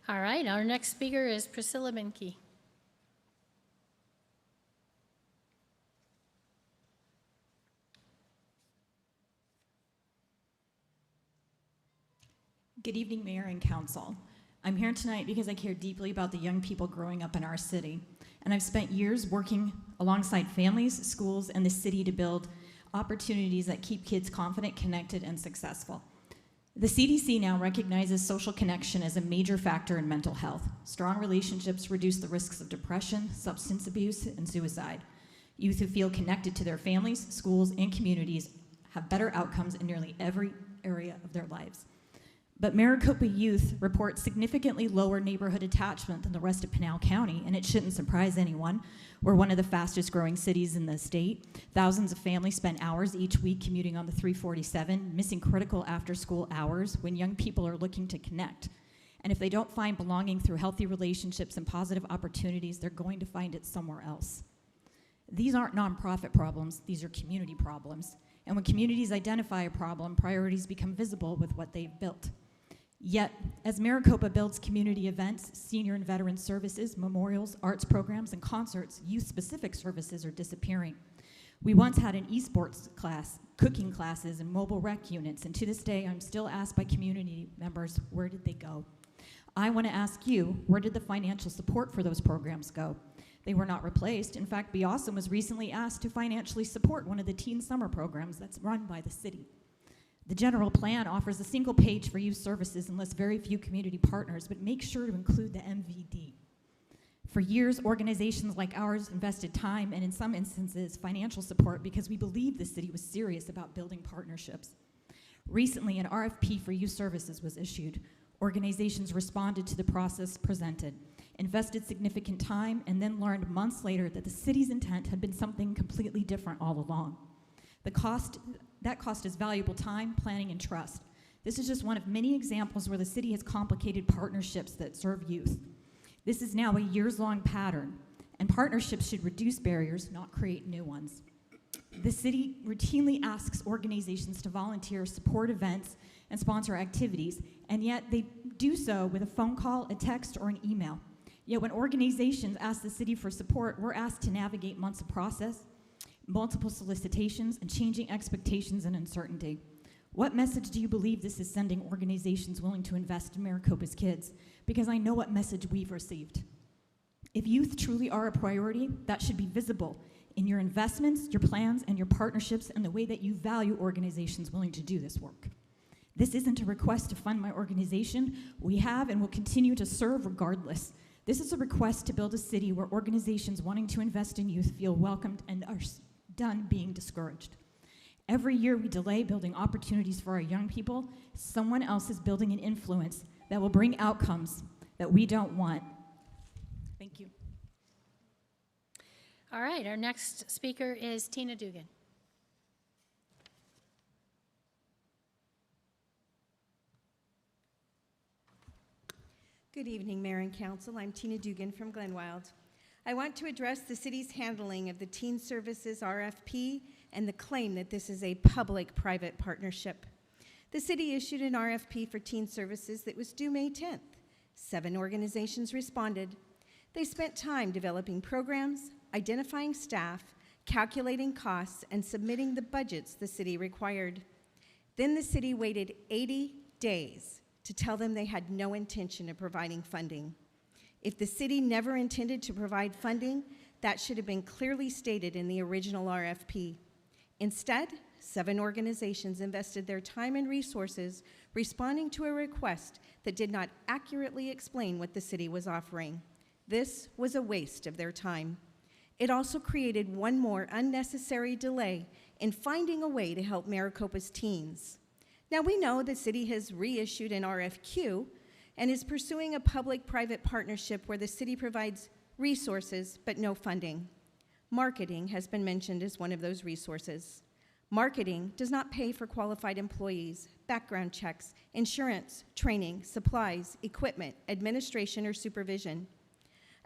All right, our next speaker is Priscilla Binke. Good evening, Mayor and Council. I'm here tonight because I care deeply about the young people growing up in our city. And I've spent years working alongside families, schools, and the city to build opportunities that keep kids confident, connected, and successful. The CDC now recognizes social connection as a major factor in mental health. Strong relationships reduce the risks of depression, substance abuse, and suicide. Youth who feel connected to their families, schools, and communities have better outcomes in nearly every area of their lives. But Maricopa youth report significantly lower neighborhood attachment than the rest of Pinal County, and it shouldn't surprise anyone. We're one of the fastest growing cities in the state. Thousands of families spend hours each week commuting on the 347, missing critical after-school hours when young people are looking to connect. And if they don't find belonging through healthy relationships and positive opportunities, they're going to find it somewhere else. These aren't nonprofit problems, these are community problems. And when communities identify a problem, priorities become visible with what they've built. Yet, as Maricopa builds community events, senior and veteran services, memorials, arts programs, and concerts, youth-specific services are disappearing. We once had an esports class, cooking classes, and mobile rec units, and to this day, I'm still asked by community members, where did they go? I want to ask you, where did the financial support for those programs go? They were not replaced. In fact, Be Awesome was recently asked to financially support one of the teen summer programs that's run by the city. The general plan offers a single page for youth services and lists very few community partners, but make sure to include the MVD. For years, organizations like ours invested time and, in some instances, financial support because we believed the city was serious about building partnerships. Recently, an RFP for youth services was issued. Organizations responded to the process presented, invested significant time, and then learned months later that the city's intent had been something completely different all along. That cost is valuable time, planning, and trust. This is just one of many examples where the city has complicated partnerships that serve youth. This is now a years-long pattern, and partnerships should reduce barriers, not create new ones. The city routinely asks organizations to volunteer, support events, and sponsor activities, and yet they do so with a phone call, a text, or an email. Yet when organizations ask the city for support, we're asked to navigate months of process, multiple solicitations, and changing expectations and uncertainty. What message do you believe this is sending organizations willing to invest in Maricopa's kids? Because I know what message we've received. If youth truly are a priority, that should be visible in your investments, your plans, and your partnerships, and the way that you value organizations willing to do this work. This isn't a request to fund my organization. We have and will continue to serve regardless. This is a request to build a city where organizations wanting to invest in youth feel welcomed and are done being discouraged. Every year we delay building opportunities for our young people, someone else is building an influence that will bring outcomes that we don't want. Thank you. All right, our next speaker is Tina Dugan. Good evening, Mayor and Council. I'm Tina Dugan from Glenwild. I want to address the city's handling of the Teen Services RFP and the claim that this is a public-private partnership. The city issued an RFP for teen services that was due May 10th. 7 organizations responded. They spent time developing programs, identifying staff, calculating costs, and submitting the budgets the city required. Then the city waited 80 days to tell them they had no intention of providing funding. If the city never intended to provide funding, that should have been clearly stated in the original RFP. Instead, 7 organizations invested their time and resources responding to a request that did not accurately explain what the city was offering. This was a waste of their time. It also created one more unnecessary delay in finding a way to help Maricopa's teens. Now, we know the city has reissued an RFQ and is pursuing a public-private partnership where the city provides resources but no funding. Marketing has been mentioned as one of those resources. Marketing does not pay for qualified employees, background checks, insurance, training, supplies, equipment, administration, or supervision.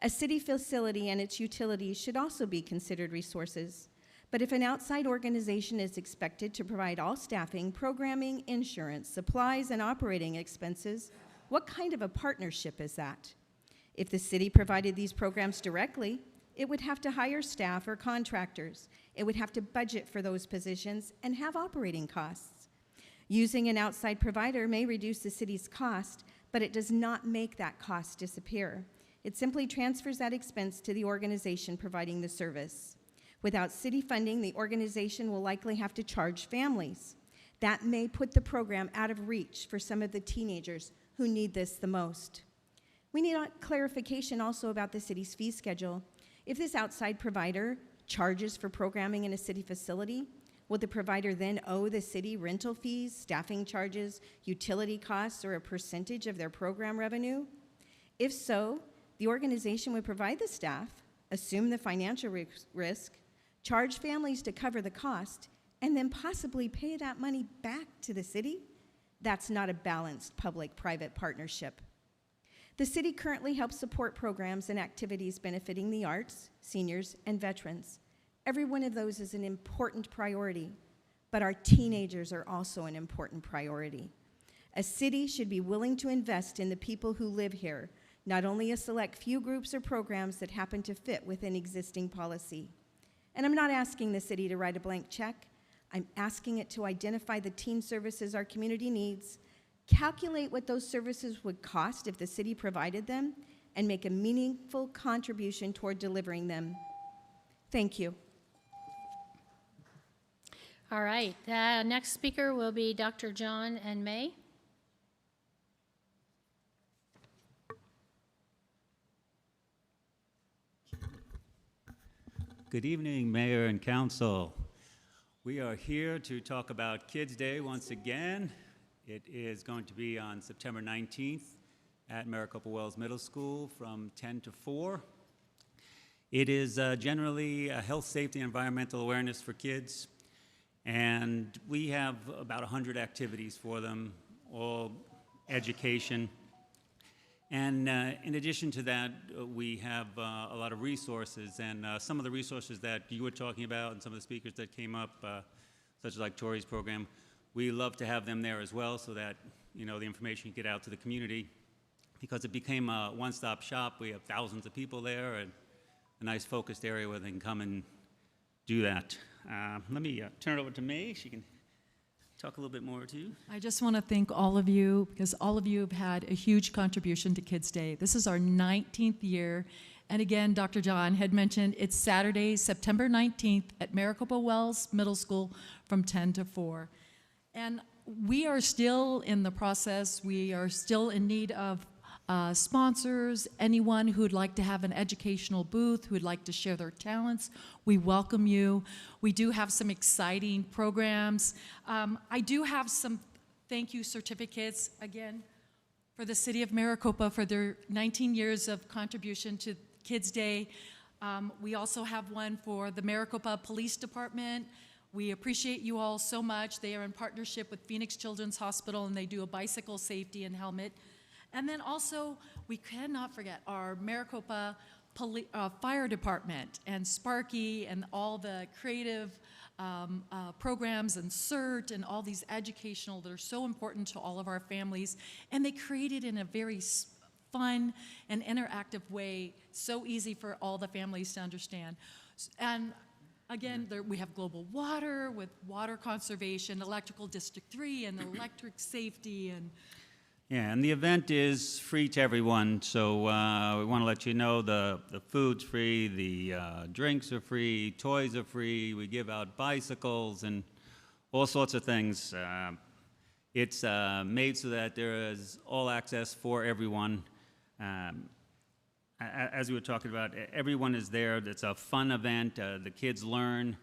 A city facility and its utilities should also be considered resources. But if an outside organization is expected to provide all staffing, programming, insurance, supplies, and operating expenses, what kind of a partnership is that? If the city provided these programs directly, it would have to hire staff or contractors. It would have to budget for those positions and have operating costs. Using an outside provider may reduce the city's cost, but it does not make that cost disappear. It simply transfers that expense to the organization providing the service. Without city funding, the organization will likely have to charge families. That may put the program out of reach for some of the teenagers who need this the most. We need clarification also about the city's fee schedule. If this outside provider charges for programming in a city facility, will the provider then owe the city rental fees, staffing charges, utility costs, or a percentage of their program revenue? If so, the organization would provide the staff, assume the financial risk, charge families to cover the cost, and then possibly pay that money back to the city? That's not a balanced public-private partnership. The city currently helps support programs and activities benefiting the arts, seniors, and veterans. Every one of those is an important priority, but our teenagers are also an important priority. A city should be willing to invest in the people who live here, not only a select few groups or programs that happen to fit within existing policy. And I'm not asking the city to write a blank check. I'm asking it to identify the teen services our community needs, calculate what those services would cost if the city provided them, and make a meaningful contribution toward delivering them. Thank you. All right, the next speaker will be Dr. John and May. Good evening, Mayor and Council. We are here to talk about Kids Day once again. It is going to be on September 19th at Maricopa Wells Middle School from 10 to 4. It is generally a health, safety, and environmental awareness for kids. And we have about 100 activities for them, all education. And in addition to that, we have a lot of resources. And some of the resources that you were talking about and some of the speakers that came up, such as like Tori's program, we love to have them there as well so that, you know, the information can get out to the community. Because it became a one-stop shop. We have thousands of people there and a nice focused area where they can come and do that. Let me turn it over to May. She can talk a little bit more to you. I just want to thank all of you because all of you have had a huge contribution to Kids Day. This is our 19th year. And again, Dr. John had mentioned it's Saturday, September 19th at Maricopa Wells Middle School from 10 to 4. And we are still in the process. We are still in need of sponsors, anyone who'd like to have an educational booth, who'd like to share their talents, we welcome you. We do have some exciting programs. I do have some thank you certificates, again, for the City of Maricopa for their 19 years of contribution to Kids Day. We also have one for the Maricopa Police Department. We appreciate you all so much. They are in partnership with Phoenix Children's Hospital, and they do a bicycle safety and helmet. And then also, we cannot forget our Maricopa Fire Department and Sparky and all the creative programs and CERT and all these educational that are so important to all of our families. And they create it in a very fun and interactive way, so easy for all the families to understand. And again, we have global water with water conservation, electrical District 3 and electric safety and Yeah, and the event is free to everyone, so we want to let you know the food's free, the drinks are free, toys are free, we give out bicycles and all sorts of things. It's made so that there is all access for everyone. As we were talking about, everyone is there. It's a fun event. The kids learn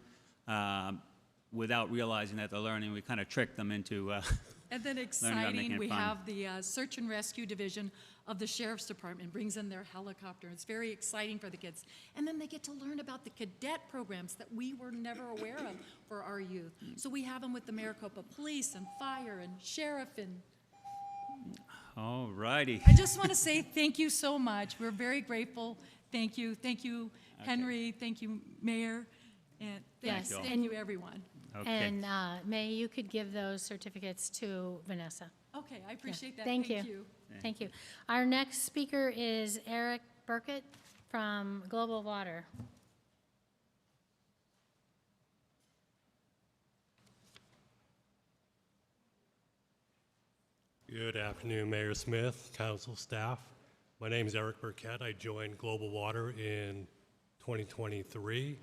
without realizing that they're learning. We kind of trick them into and then exciting, we have the Search and Rescue Division of the Sheriff's Department brings in their helicopter. It's very exciting for the kids. And then they get to learn about the cadet programs that we were never aware of for our youth. So we have them with the Maricopa Police and Fire and Sheriff and... All righty. I just want to say thank you so much. We're very grateful. Thank you. Thank you, Henry. Thank you, Mayor. And thank you, everyone. Okay. And May, you could give those certificates to Vanessa. Okay, I appreciate that. Thank you. Thank you. Our next speaker is Eric Burkett from Global Water. Good afternoon, Mayor Smith, council staff. My name is Eric Burkett. I joined Global Water in 2023.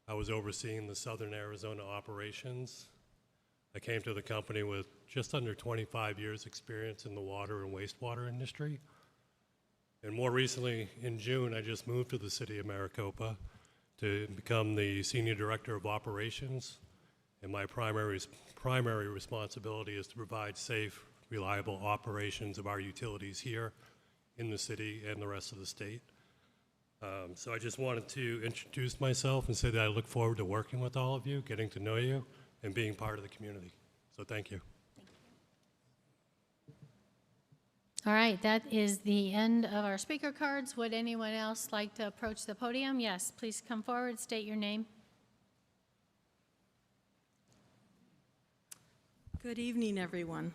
I was overseeing the Southern Arizona operations. I came to the company with just under 25 years experience in the water and wastewater industry. And more recently, in June, I just moved to the city of Maricopa to become the Senior Director of Operations. And my primary responsibility is to provide safe, reliable operations of our utilities here in the city and the rest of the state. So I just wanted to introduce myself and say that I look forward to working with all of you, getting to know you, and being part of the community. So thank you. All right, that is the end of our speaker cards. Would anyone else like to approach the podium? Yes, please come forward, state your name. Good evening, everyone.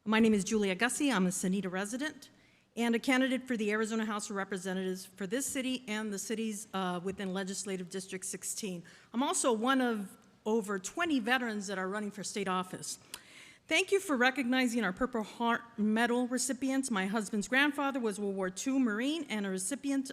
My name is Julia Gussie. I'm a Sonita resident and a candidate for the Arizona House of Representatives for this city and the cities within Legislative District 16. I'm also one of over 20 veterans that are running for state office. Thank you for recognizing our Purple Heart Medal recipients. My husband's grandfather was a World War II Marine and a recipient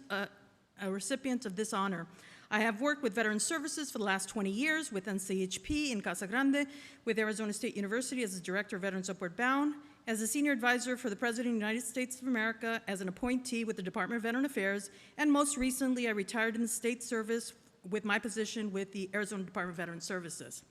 of this honor. I have worked with Veteran Services for the last 20 years with NCHP in Casa Grande, with Arizona State University as the Director of Veterans Upward Bound, as a Senior Advisor for the President of the United States of America, as an appointee with the Department of Veteran Affairs, and most recently I retired in the state service with my position with the Arizona Department of Veteran Services.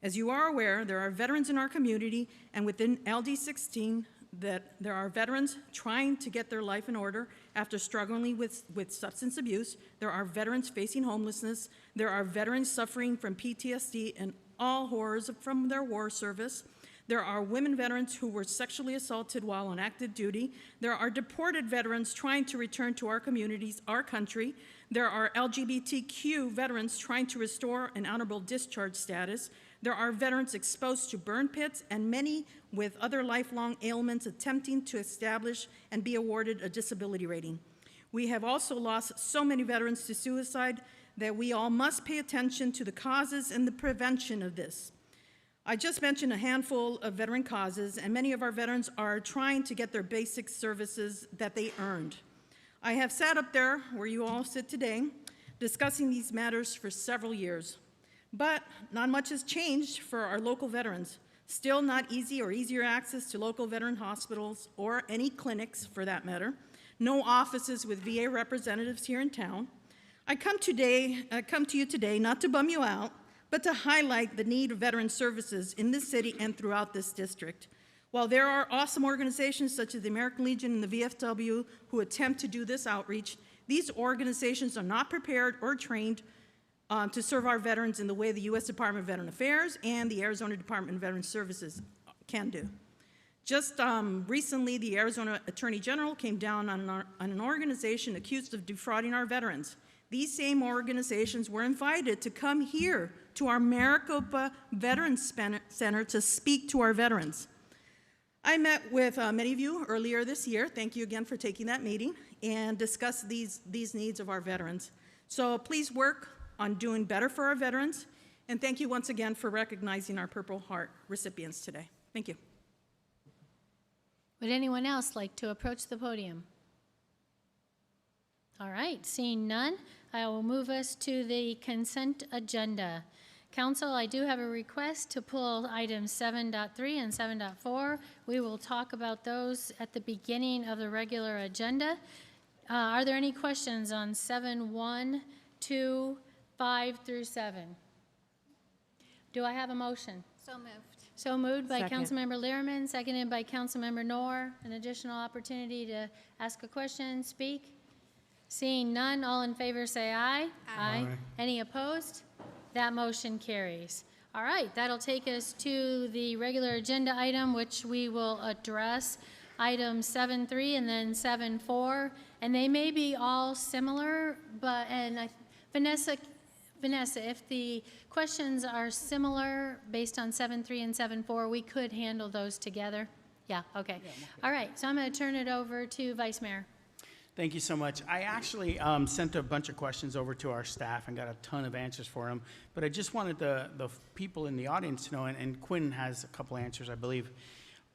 As you are aware, there are veterans in our community and within LD16 that there are veterans trying to get their life in order after struggling with substance abuse. There are veterans facing homelessness. There are veterans suffering from PTSD and all horrors from their war service. There are women veterans who were sexually assaulted while on active duty. There are deported veterans trying to return to our communities, our country. There are LGBTQ veterans trying to restore an honorable discharge status. There are veterans exposed to burn pits and many with other lifelong ailments attempting to establish and be awarded a disability rating. We have also lost so many veterans to suicide that we all must pay attention to the causes and the prevention of this. I just mentioned a handful of veteran causes, and many of our veterans are trying to get their basic services that they earned. I have sat up there, where you all sit today, discussing these matters for several years. But not much has changed for our local veterans. Still not easy or easier access to local veteran hospitals or any clinics for that matter. No offices with VA representatives here in town. I come to you today not to bum you out, but to highlight the need of veteran services in this city and throughout this district. While there are awesome organizations such as the American Legion and the VFW who attempt to do this outreach, these organizations are not prepared or trained to serve our veterans in the way the U.S. Department of Veteran Affairs and the Arizona Department of Veteran Services can do. Just recently, the Arizona Attorney General came down on an organization accused of defrauding our veterans. These same organizations were invited to come here to our Maricopa Veterans Center to speak to our veterans. I met with many of you earlier this year, thank you again for taking that meeting, and discussed these needs of our veterans. So please work on doing better for our veterans, and thank you once again for recognizing our Purple Heart recipients today. Thank you. Would anyone else like to approach the podium? All right, seeing none, I will move us to the consent agenda. Council, I do have a request to pull items 7.3 and 7.4. We will talk about those at the beginning of the regular agenda. Are there any questions on 7.1, 2, 5 through 7? Do I have a motion? So moved. So moved by Second. Councilmember Lehrman, seconded by Councilmember Knorr. An additional opportunity to ask a question, speak. Seeing none, all in favor say aye. Aye. Any opposed? That motion carries. All right, that'll take us to the regular agenda item, which we will address items 7.3 and then 7.4. And they may be all similar, but, Vanessa, if the questions are similar based on 7.3 and 7.4, we could handle those together. Yeah, okay. All right, so I'm going to turn it over to Vice Mayor. Thank you so much. I actually sent a bunch of questions over to our staff and got a ton of answers for them, but I just wanted the people in the audience to know, and Quinn has a couple answers, I believe.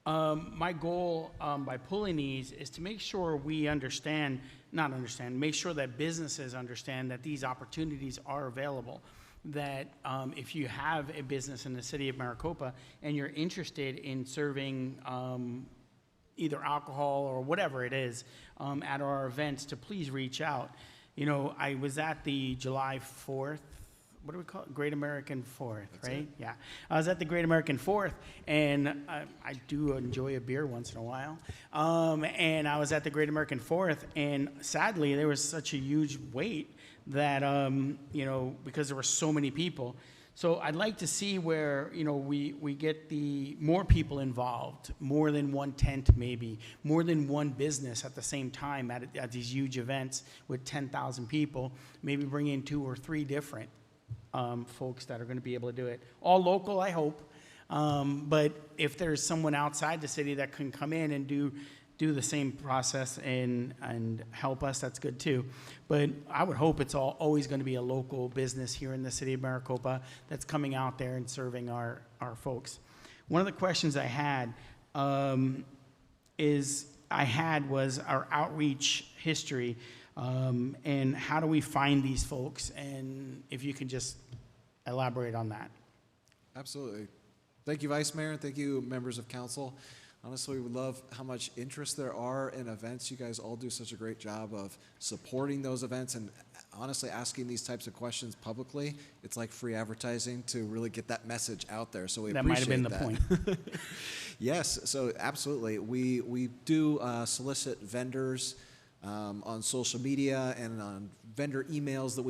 My goal by pulling these is to make sure we make sure that businesses understand that these opportunities are available. That if you have a business in the city of Maricopa and you're interested in serving either alcohol or whatever it is at our events, to please reach out. You know, I was at the July 4th, what do we call it? Great American 4th, right? Yeah. I was at the Great American 4th, and I do enjoy a beer once in a while. And I was at the Great American 4th, and sadly, there was such a huge wait that, you know, because there were so many people. So I'd like to see where, you know, we get the more people involved, more than one tent maybe, more than one business at the same time at these huge events with 10,000 people, maybe bring in 2 or 3 different folks that are going to be able to do it. All local, I hope, But if there's someone outside the city that can come in and do the same process and help us, that's good too. But I would hope it's always going to be a local business here in the city of Maricopa that's coming out there and serving our folks. One of the questions I had was our outreach history, and how do we find these folks? And if you can just elaborate on that. Absolutely. Thank you, Vice Mayor, and thank you, members of council. Honestly, we love how much interest there are in events. You guys all do such a great job of supporting those events and honestly asking these types of questions publicly. It's like free advertising to really get that message out there. So we appreciate that. That might have been the point. Yes, so absolutely. We do solicit vendors on social media and on vendor emails that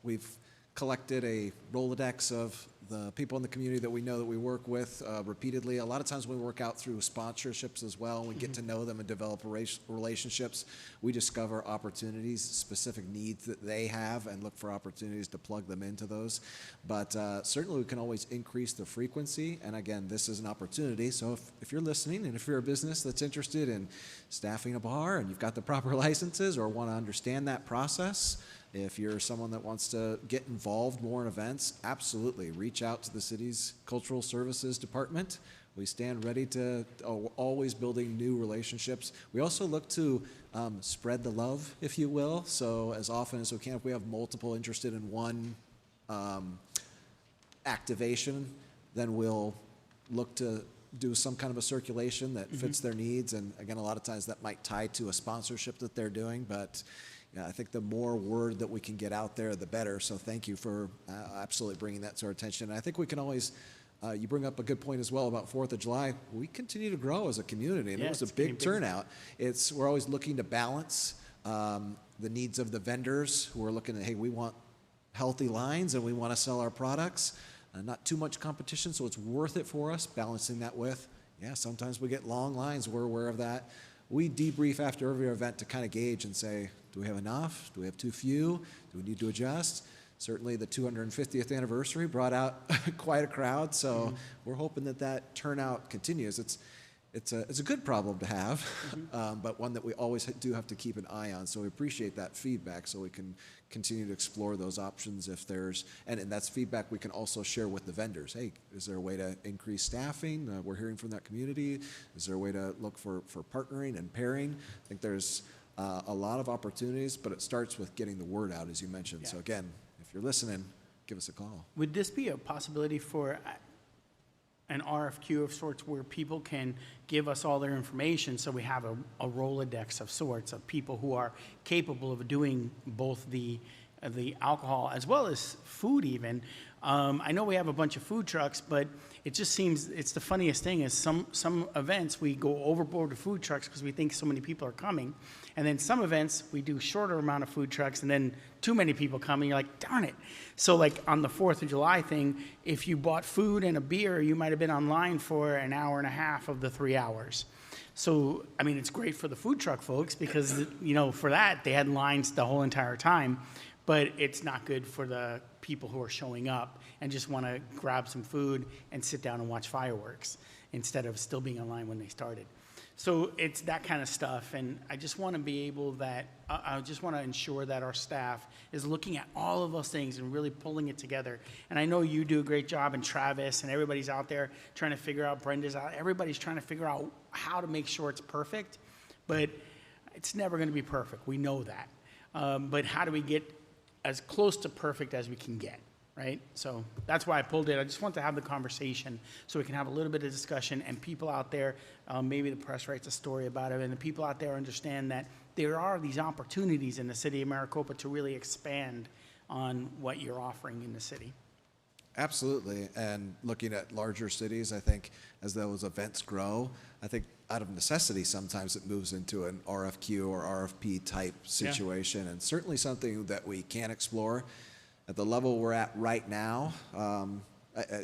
we've collected a Rolodex of the people in the community that we know that we work with repeatedly. A lot of times we work out through sponsorships as well. We get to know them and develop relationships. We discover opportunities, specific needs that they have, and look for opportunities to plug them into those. But certainly we can always increase the frequency. And again, this is an opportunity. So if you're listening and if you're a business that's interested in staffing a bar and you've got the proper licenses or want to understand that process, if you're someone that wants to get involved more in events, absolutely reach out to the city's Cultural Services Department. We stand ready to always building new relationships. We also look to spread the love, if you will. So as often as we can, if we have multiple interested in one activation, then we'll look to do some kind of a circulation that fits their needs. And again, a lot of times that might tie to a sponsorship that they're doing, but yeah, I think the more word that we can get out there, the better. So thank you for absolutely bringing that to our attention. And I think we can always, you bring up a good point as well about 4th of July. We continue to grow as a community, and it was a big turnout. We're always looking to balance the needs of the vendors who are looking at, hey, we want healthy lines and we want to sell our products. Not too much competition, so it's worth it for us, balancing that with, yeah, sometimes we get long lines. We're aware of that. We debrief after every event to kind of gauge and say, do we have enough? Do we have too few? Do we need to adjust? Certainly the 250th anniversary brought out quite a crowd, so we're hoping that turnout continues. It's a good problem to have, but one that we always do have to keep an eye on. So we appreciate that feedback so we can continue to explore those options if there's, and that's feedback we can also share with the vendors. Hey, is there a way to increase staffing? We're hearing from that community. Is there a way to look for partnering and pairing? I think there's a lot of opportunities, but it starts with getting the word out, as you mentioned. Yeah. So again, if you're listening, give us a call. Would this be a possibility for an RFQ of sorts where people can give us all their information so we have a Rolodex of sorts of people who are capable of doing both the alcohol as well as food even? I know we have a bunch of food trucks, but it just seems it's the funniest thing is some events we go overboard with food trucks because we think so many people are coming. And then some events we do shorter amount of food trucks and then too many people come and you're like, darn it. So like on the 4th of July thing, if you bought food and a beer, you might have been online for an hour and a half of the 3 hours. So, I mean, it's great for the food truck folks because, you know, for that, they had lines the whole entire time. But it's not good for the people who are showing up and just want to grab some food and sit down and watch fireworks instead of still being online when they started. So it's that kind of stuff, and I just want to be able that, I just want to ensure that our staff is looking at all of those things and really pulling it together. And I know you do a great job, and Travis, and everybody's out there trying to figure out, Brenda's out, everybody's trying to figure out how to make sure it's perfect, but it's never going to be perfect. We know that. But how do we get as close to perfect as we can get? Right? So that's why I pulled it. I just want to have the conversation so we can have a little bit of discussion and people out there, maybe the press writes a story about it, and the people out there understand that there are these opportunities in the city of Maricopa to really expand on what you're offering in the city. Absolutely. And looking at larger cities, I think as those events grow, I think out of necessity, sometimes it moves into an RFQ or RFP type situation, and certainly something that we can explore. At the level we're at right now,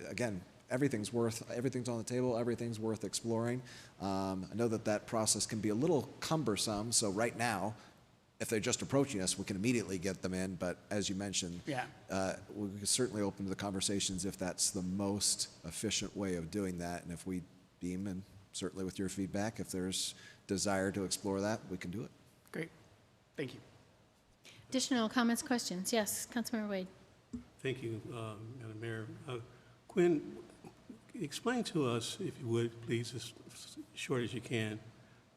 again, everything's on the table, everything's worth exploring. I know that process can be a little cumbersome, so right now, if they're just approaching us, we can immediately get them in, but as you mentioned, Yeah. we're certainly open to the conversations if that's the most efficient way of doing that, and if we deem, and certainly with your feedback, if there's desire to explore that, we can do it. Great. Thank you. Additional comments, questions? Yes, Councilmember Wade. Thank you, Madam Mayor. Quinn, explain to us, if you would, please, as short as you can,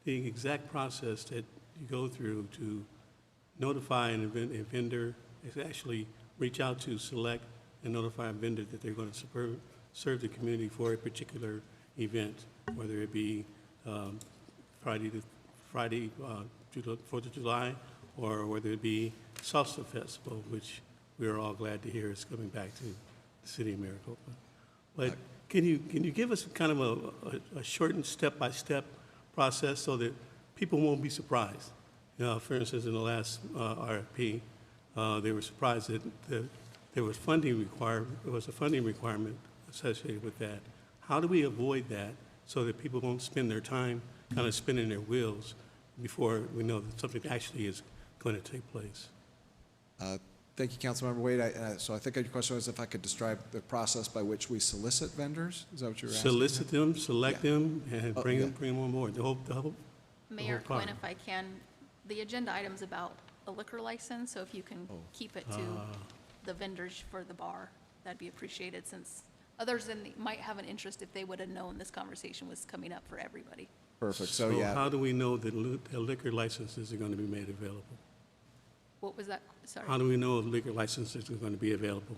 the exact process that you go through to notify a vendor, is actually reach out to, select, and notify a vendor that they're going to serve the community for a particular event, whether it be Friday, 4th of July, or whether it be Salsa Festival, which we are all glad to hear is coming back to the city of Maricopa. But can you give us kind of a shortened step-by-step process so that people won't be surprised? You know, for instance, in the last RFP, they were surprised that there was a funding requirement associated with that. How do we avoid that so that people won't spend their time kind of spinning their wheels before we know that something actually is going to take place? Thank you, Councilmember Wade. So I think your question was if I could describe the process by which we solicit vendors? Is that what you were asking? Solicit them, select them, and bring them on board. The whole Mayor part. Quinn, if I can, the agenda item's about a liquor license, so if you can keep it to the vendors for the bar, that'd be appreciated, since others might have an interest if they would have known this conversation was coming up for everybody. Perfect. So yeah. How do we know that the liquor licenses are going to be made available? What was that? Sorry. How do we know liquor licenses are going to be available?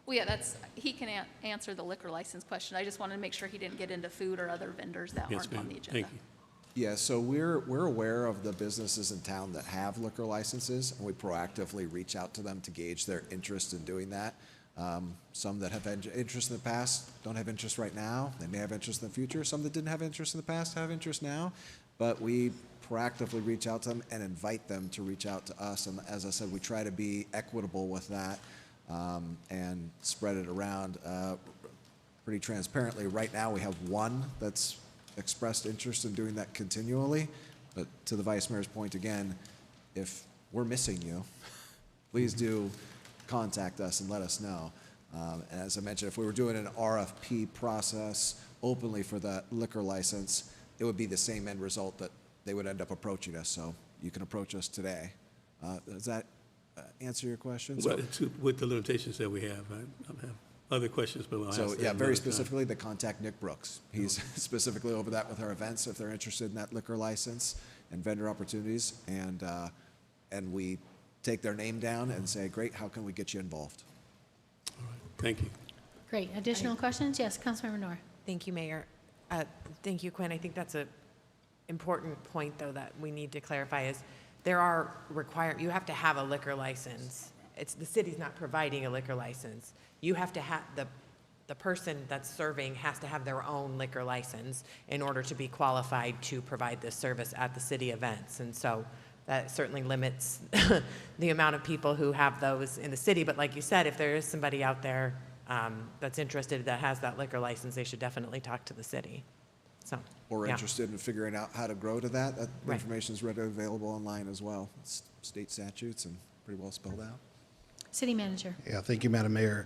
Well, yeah, he can answer the liquor license question. I just wanted to make sure he didn't get into food or other vendors that Yes, aren't on ma'am. the agenda. Thank you. Yeah, so we're aware of the businesses in town that have liquor licenses, and we proactively reach out to them to gauge their interest in doing that. Some that have interest in the past don't have interest right now. They may have interest in the future. Some that didn't have interest in the past have interest now. But we proactively reach out to them and invite them to reach out to us. And as I said, we try to be equitable with that and spread it around pretty transparently. Right now, we have one that's expressed interest in doing that continually. But to the Vice Mayor's point again, if we're missing you, please do contact us and let us know. And as I mentioned, if we were doing an RFP process openly for that liquor license, it would be the same end result that they would end up approaching us. So you can approach us today. Does that answer your question? Well, with the limitations that we have, I have other questions, but we'll ask So that yeah, very another specifically, they contact Nick Brooks. He's specifically over that with our events if they're interested in that liquor license and vendor opportunities. And we take their name down and say, great, how can we get you involved? All right. Thank you. Great. Additional questions? Yes, Councilmember Nora. Thank you, Mayor. Thank you, Quinn. I think that's an important point, though, that we need to clarify is there are you have to have a liquor license. The city's not providing a liquor license. You have to have, the person that's serving has to have their own liquor license in order to be qualified to provide this service at the city events. And so that certainly limits the amount of people who have those in the city. But like you said, if there is somebody out there that's interested that has that liquor license, they should definitely talk to the city. So, Or yeah. interested in figuring out how to grow to that. That Right. information is readily available online as well. It's state statutes and pretty well spelled out. City Manager. Yeah, thank you, Madam Mayor.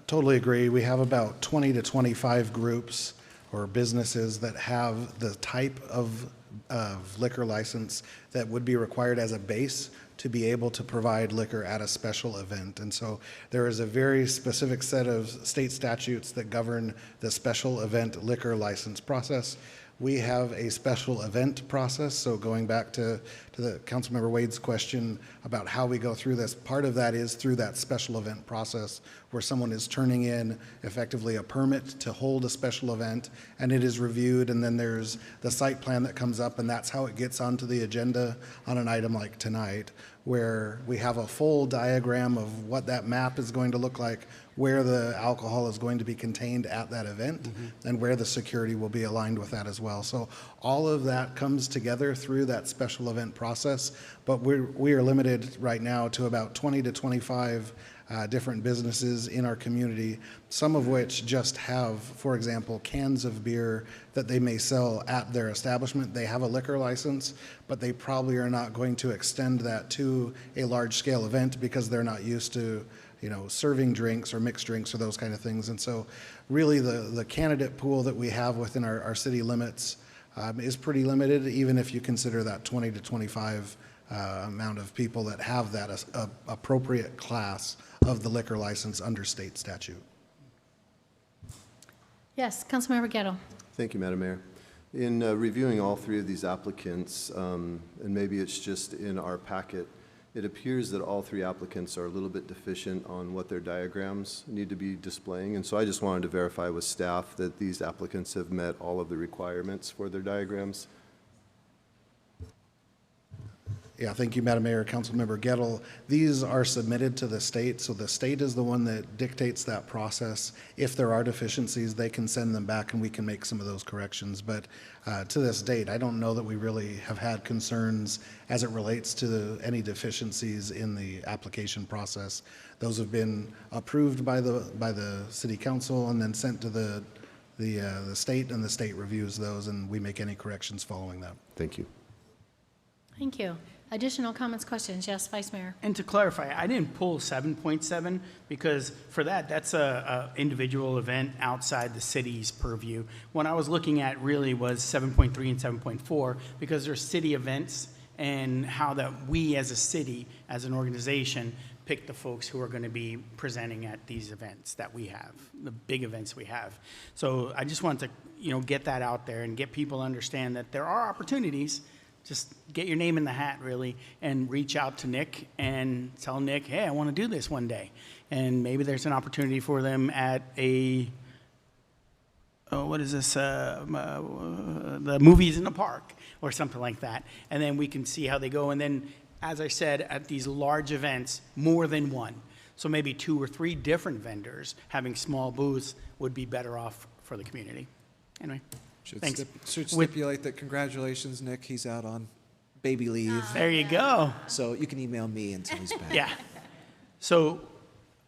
Totally agree. We have about 20 to 25 groups or businesses that have the type of liquor license that would be required as a base to be able to provide liquor at a special event. And so there is a very specific set of state statutes that govern the special event liquor license process. We have a special event process, so going back to the Councilmember Wade's question about how we go through this, part of that is through that special event process where someone is turning in effectively a permit to hold a special event, and it is reviewed, and then there's the site plan that comes up, and that's how it gets onto the agenda on an item like tonight, where we have a full diagram of what that map is going to look like, where the alcohol is going to be contained at that event, and where the security will be aligned with that as well. So all of that comes together through that special event process, but we are limited right now to about 20 to 25 different businesses in our community, some of which just have, for example, cans of beer that they may sell at their establishment. They have a liquor license, but they probably are not going to extend that to a large-scale event because they're not used to, serving drinks or mixed drinks or those kind of things. And so really the candidate pool that we have within our city limits is pretty limited, even if you consider that 20 to 25 amount of people that have that appropriate class of the liquor license under state statute. Yes, Councilmember Gettle. Thank you, Madam Mayor. In reviewing all three of these applicants, and maybe it's just in our packet, it appears that all three applicants are a little bit deficient on what their diagrams need to be displaying. And so I just wanted to verify with staff that these applicants have met all of the requirements for their diagrams. Yeah, thank you, Madam Mayor, Councilmember Gettle. These are submitted to the state, so the state is the one that dictates that process. If there are deficiencies, they can send them back and we can make some of those corrections. But to this date, I don't know that we really have had concerns as it relates to any deficiencies in the application process. Those have been approved by the city council and then sent to the state, and the state reviews those, and we make any corrections following that. Thank you. Thank you. Additional comments, questions? Yes, Vice Mayor. And to clarify, I didn't pull 7.7 because for that's a individual event outside the city's purview. What I was looking at really was 7.3 and 7.4 because they're city events and how that we as a city, as an organization, pick the folks who are going to be presenting at these events that we have, the big events we have. So I just wanted to, get that out there and get people to understand that there are opportunities. Just get your name in the hat, really, and reach out to Nick and tell Nick, hey, I want to do this one day. And maybe there's an opportunity for them at the movies in the park or something like that. And then we can see how they go. And then, as I said, at these large events, more than one. So maybe 2 or 3 different vendors having small booths would be better off for the community. Anyway. Should stipulate that congratulations, Nick. He's out on baby leave. There you go. So you can email me until he's back. Yeah. So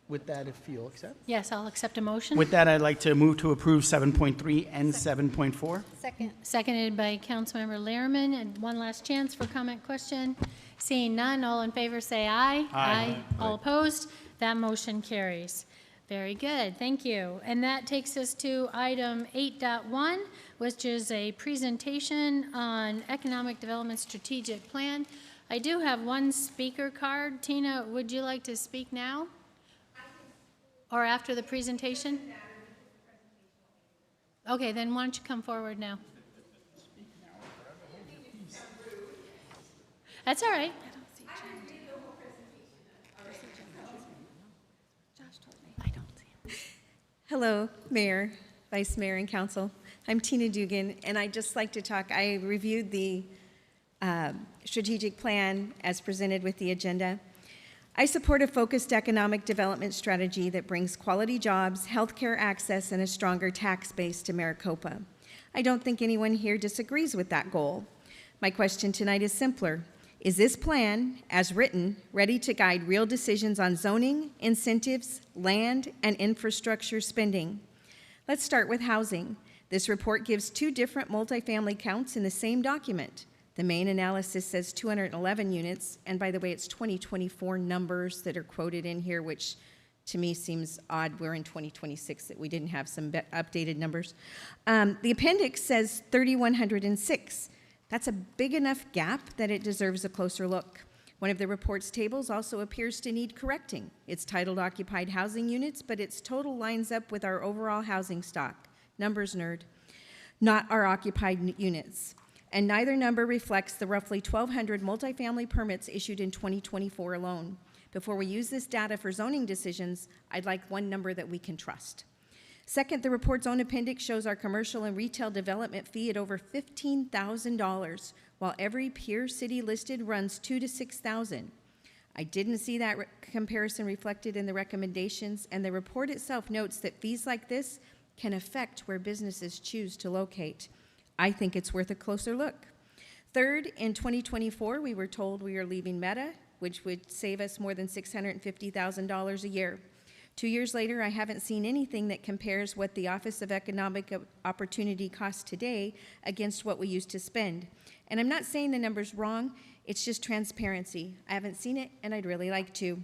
with that, if you'll accept. Yes, I'll accept a motion. With that, I'd like to move to approve 7.3 and 7.4. Second. Seconded by Councilmember Lehrman. And one last chance for comment, question. Seeing none, all in favor say aye. Aye. All opposed? That motion carries. Very good, thank you. And that takes us to item 8.1, which is a presentation on Economic Development Strategic Plan. I do have one speaker card. Tina, would you like to speak now? Or after the presentation? Okay, then why don't you come forward now? That's all right. Hello, Mayor, Vice Mayor, and Council. I'm Tina Dugan, and I'd just like to talk. I reviewed the strategic plan as presented with the agenda. I support a focused economic development strategy that brings quality jobs, healthcare access, and a stronger tax base to Maricopa. I don't think anyone here disagrees with that goal. My question tonight is simpler. Is this plan, as written, ready to guide real decisions on zoning, incentives, land, and infrastructure spending? Let's start with housing. This report gives 2 different multifamily counts in the same document. The main analysis says 211 units, and by the way, it's 2024 numbers that are quoted in here, which to me seems odd. We're in 2026 that we didn't have some updated numbers. The appendix says 3,106. That's a big enough gap that it deserves a closer look. One of the report's tables also appears to need correcting. It's titled Occupied Housing Units, but its total lines up with our overall housing stock. Numbers nerd. Not our occupied units. And neither number reflects the roughly 1,200 multifamily permits issued in 2024 alone. Before we use this data for zoning decisions, I'd like one number that we can trust. Second, the report's own appendix shows our commercial and retail development fee at over $15,000, while every peer city listed runs $2,000 to $6,000. I didn't see that comparison reflected in the recommendations, and the report itself notes that fees like this can affect where businesses choose to locate. I think it's worth a closer look. Third, in 2024, we were told we are leaving Meta, which would save us more than $650,000 a year. 2 years later, I haven't seen anything that compares what the Office of Economic Opportunity costs today against what we used to spend. And I'm not saying the number's wrong, it's just transparency. I haven't seen it, and I'd really like to.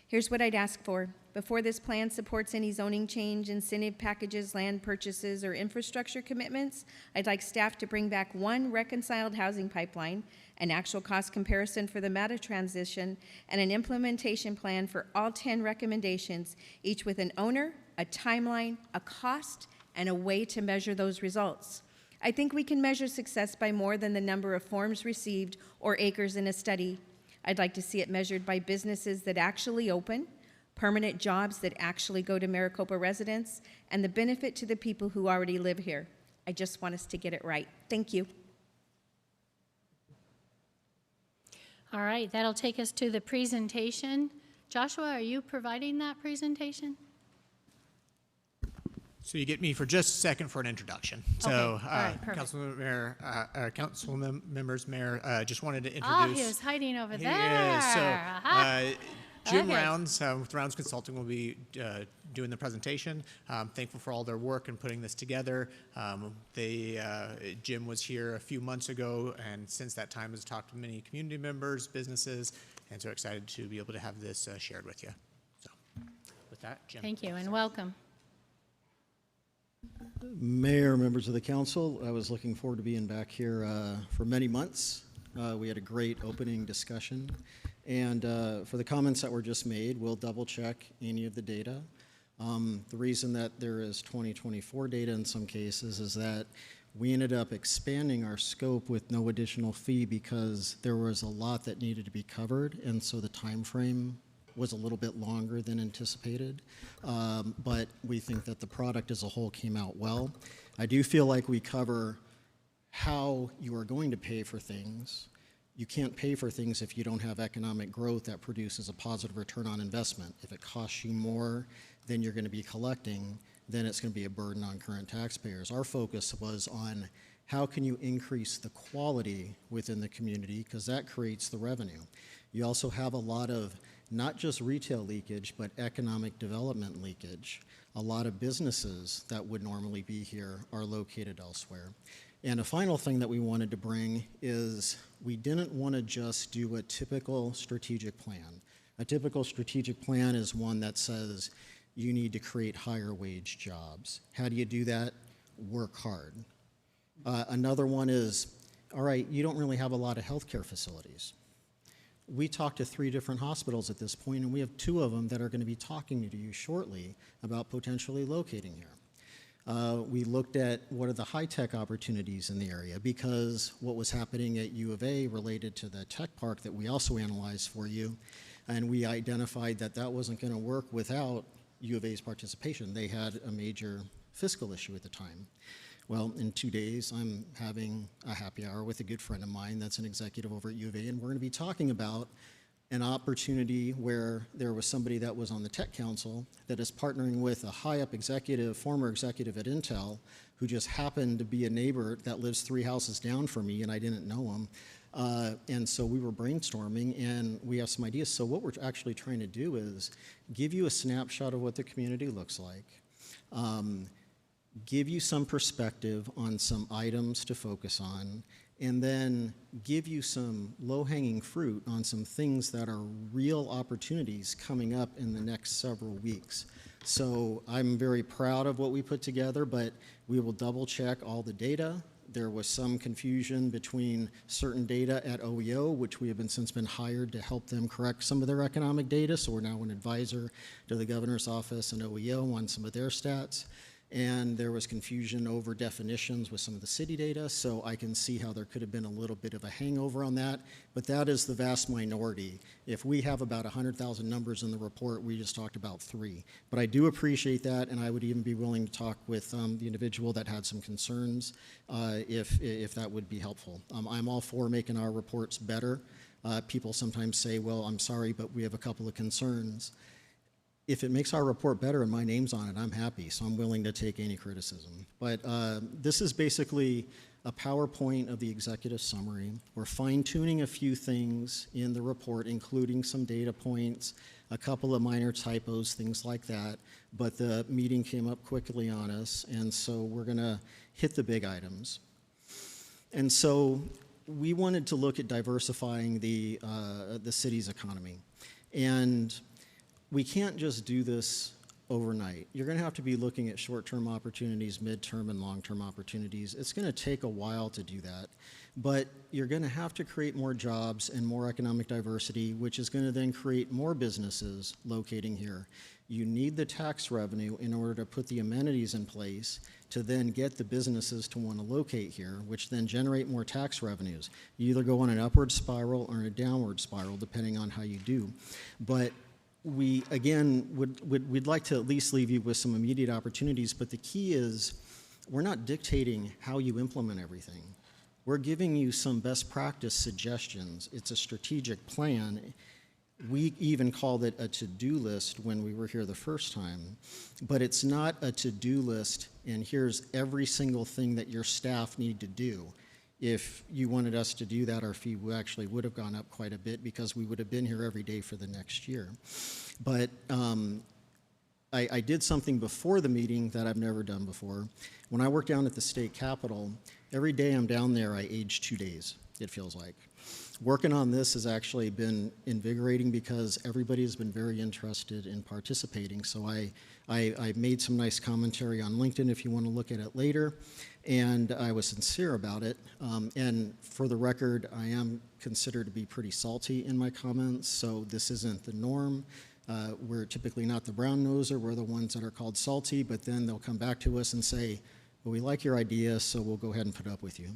Here's what I'd ask for. Before this plan supports any zoning change, incentive packages, land purchases, or infrastructure commitments, I'd like staff to bring back one reconciled housing pipeline, an actual cost comparison for the meta transition, and an implementation plan for all 10 recommendations, each with an owner, a timeline, a cost, and a way to measure those results. I think we can measure success by more than the number of forms received or acres in a study. I'd like to see it measured by businesses that actually open, permanent jobs that actually go to Maricopa residents, and the benefit to the people who already live here. I just want us to get it right. Thank you. All right, that'll take us to the presentation. Joshua, are you providing that presentation? So you get me for just a second for an introduction. Okay. So, All right, perfect. council members, Mayor, just wanted to introduce. Oh, he was hiding over there. Yeah, so Jim Okay. Rounds with Rounds Consulting will be doing the presentation. Thankful for all their work in putting this together. Jim was here a few months ago, and since that time has talked to many community members, businesses, and so excited to be able to have this shared with you. So, with that, Jim. Thank you, and welcome. Mayor, members of the council, I was looking forward to being back here for many months. We had a great opening discussion. And for the comments that were just made, we'll double check any of the data. The reason that there is 2024 data in some cases is that we ended up expanding our scope with no additional fee because there was a lot that needed to be covered, and so the time frame was a little bit longer than anticipated. But we think that the product as a whole came out well. I do feel like we cover how you are going to pay for things. You can't pay for things if you don't have economic growth that produces a positive return on investment. If it costs you more than you're going to be collecting, then it's going to be a burden on current taxpayers. Our focus was on how can you increase the quality within the community, because that creates the revenue. You also have a lot of not just retail leakage, but economic development leakage. A lot of businesses that would normally be here are located elsewhere. And a final thing that we wanted to bring is we didn't want to just do a typical strategic plan. A typical strategic plan is one that says you need to create higher wage jobs. How do you do that? Work hard. Another one is, all right, you don't really have a lot of healthcare facilities. We talked to 3 different hospitals at this point, and we have 2 of them that are going to be talking to you shortly about potentially locating here. We looked at what are the high-tech opportunities in the area, because what was happening at U of A related to the tech park that we also analyzed for you, and we identified that that wasn't going to work without U of A's participation. They had a major fiscal issue at the time. Well, in 2 days, I'm having a happy hour with a good friend of mine that's an executive over at U of A, and we're going to be talking about an opportunity where there was somebody that was on the tech council that is partnering with a high-up executive, former executive at Intel, who just happened to be a neighbor that lives 3 houses down from me, and I didn't know him. And so we were brainstorming, and we have some ideas. So what we're actually trying to do is give you a snapshot of what the community looks like, give you some perspective on some items to focus on, and then give you some low-hanging fruit on some things that are real opportunities coming up in the next several weeks. So I'm very proud of what we put together, but we will double-check all the data. There was some confusion between certain data at OEO, which we have since been hired to help them correct some of their economic data, so we're now an advisor to the governor's office and OEO on some of their stats. And there was confusion over definitions with some of the city data, so I can see how there could have been a little bit of a hangover on that, but that is the vast minority. If we have about 100,000 numbers in the report, we just talked about 3. But I do appreciate that, and I would even be willing to talk with the individual that had some concerns if that would be helpful. I'm all for making our reports better. People sometimes say, well, I'm sorry, but we have a couple of concerns. If it makes our report better and my name's on it, I'm happy, so I'm willing to take any criticism. But this is basically a PowerPoint of the executive summary. We're fine-tuning a few things in the report, including some data points, a couple of minor typos, things like that. But the meeting came up quickly on us, and so we're going to hit the big items. And so we wanted to look at diversifying the city's economy. And we can't just do this overnight. You're going to have to be looking at short-term opportunities, mid-term and long-term opportunities. It's going to take a while to do that, but you're going to have to create more jobs and more economic diversity, which is going to then create more businesses locating here. You need the tax revenue in order to put the amenities in place to then get the businesses to want to locate here, which then generate more tax revenues. You either go on an upward spiral or a downward spiral, depending on how you do. But we, again, we'd like to at least leave you with some immediate opportunities, but the key is we're not dictating how you implement everything. We're giving you some best practice suggestions. It's a strategic plan. We even called it a to-do list when we were here the first time, but it's not a to-do list and here's every single thing that your staff need to do. If you wanted us to do that, our fee actually would have gone up quite a bit because we would have been here every day for the next year. But I did something before the meeting that I've never done before. When I work down at the state capitol, every day I'm down there, I age 2 days, it feels like. Working on this has actually been invigorating because everybody has been very interested in participating. So I made some nice commentary on LinkedIn if you want to look at it later. And I was sincere about it. And for the record, I am considered to be pretty salty in my comments, so this isn't the norm. We're typically not the brown noser, we're the ones that are called salty, but then they'll come back to us and say, well, we like your idea, so we'll go ahead and put up with you.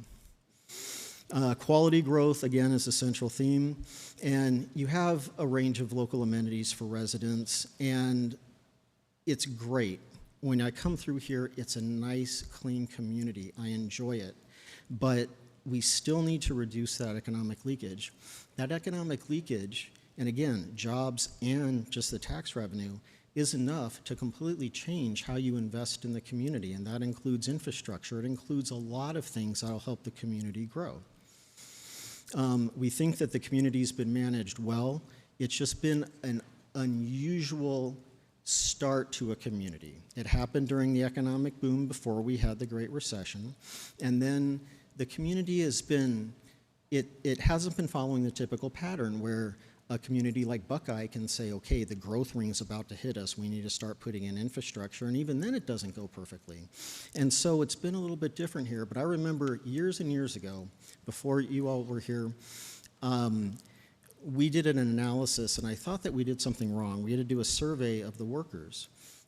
Quality growth, again, is a central theme. And you have a range of local amenities for residents, and it's great. When I come through here, it's a nice, clean community. I enjoy it. But we still need to reduce that economic leakage. That economic leakage, and again, jobs and just the tax revenue, is enough to completely change how you invest in the community, and that includes infrastructure. It includes a lot of things that will help the community grow. We think that the community's been managed well. It's just been an unusual start to a community. It happened during the economic boom before we had the Great Recession, and then the community has been, it hasn't been following the typical pattern where a community like Buckeye can say, okay, the growth ring's about to hit us, we need to start putting in infrastructure, and even then it doesn't go perfectly. And so it's been a little bit different here, but I remember years and years ago, before you all were here, we did an analysis, and I thought that we did something wrong. We had to do a survey of the workers,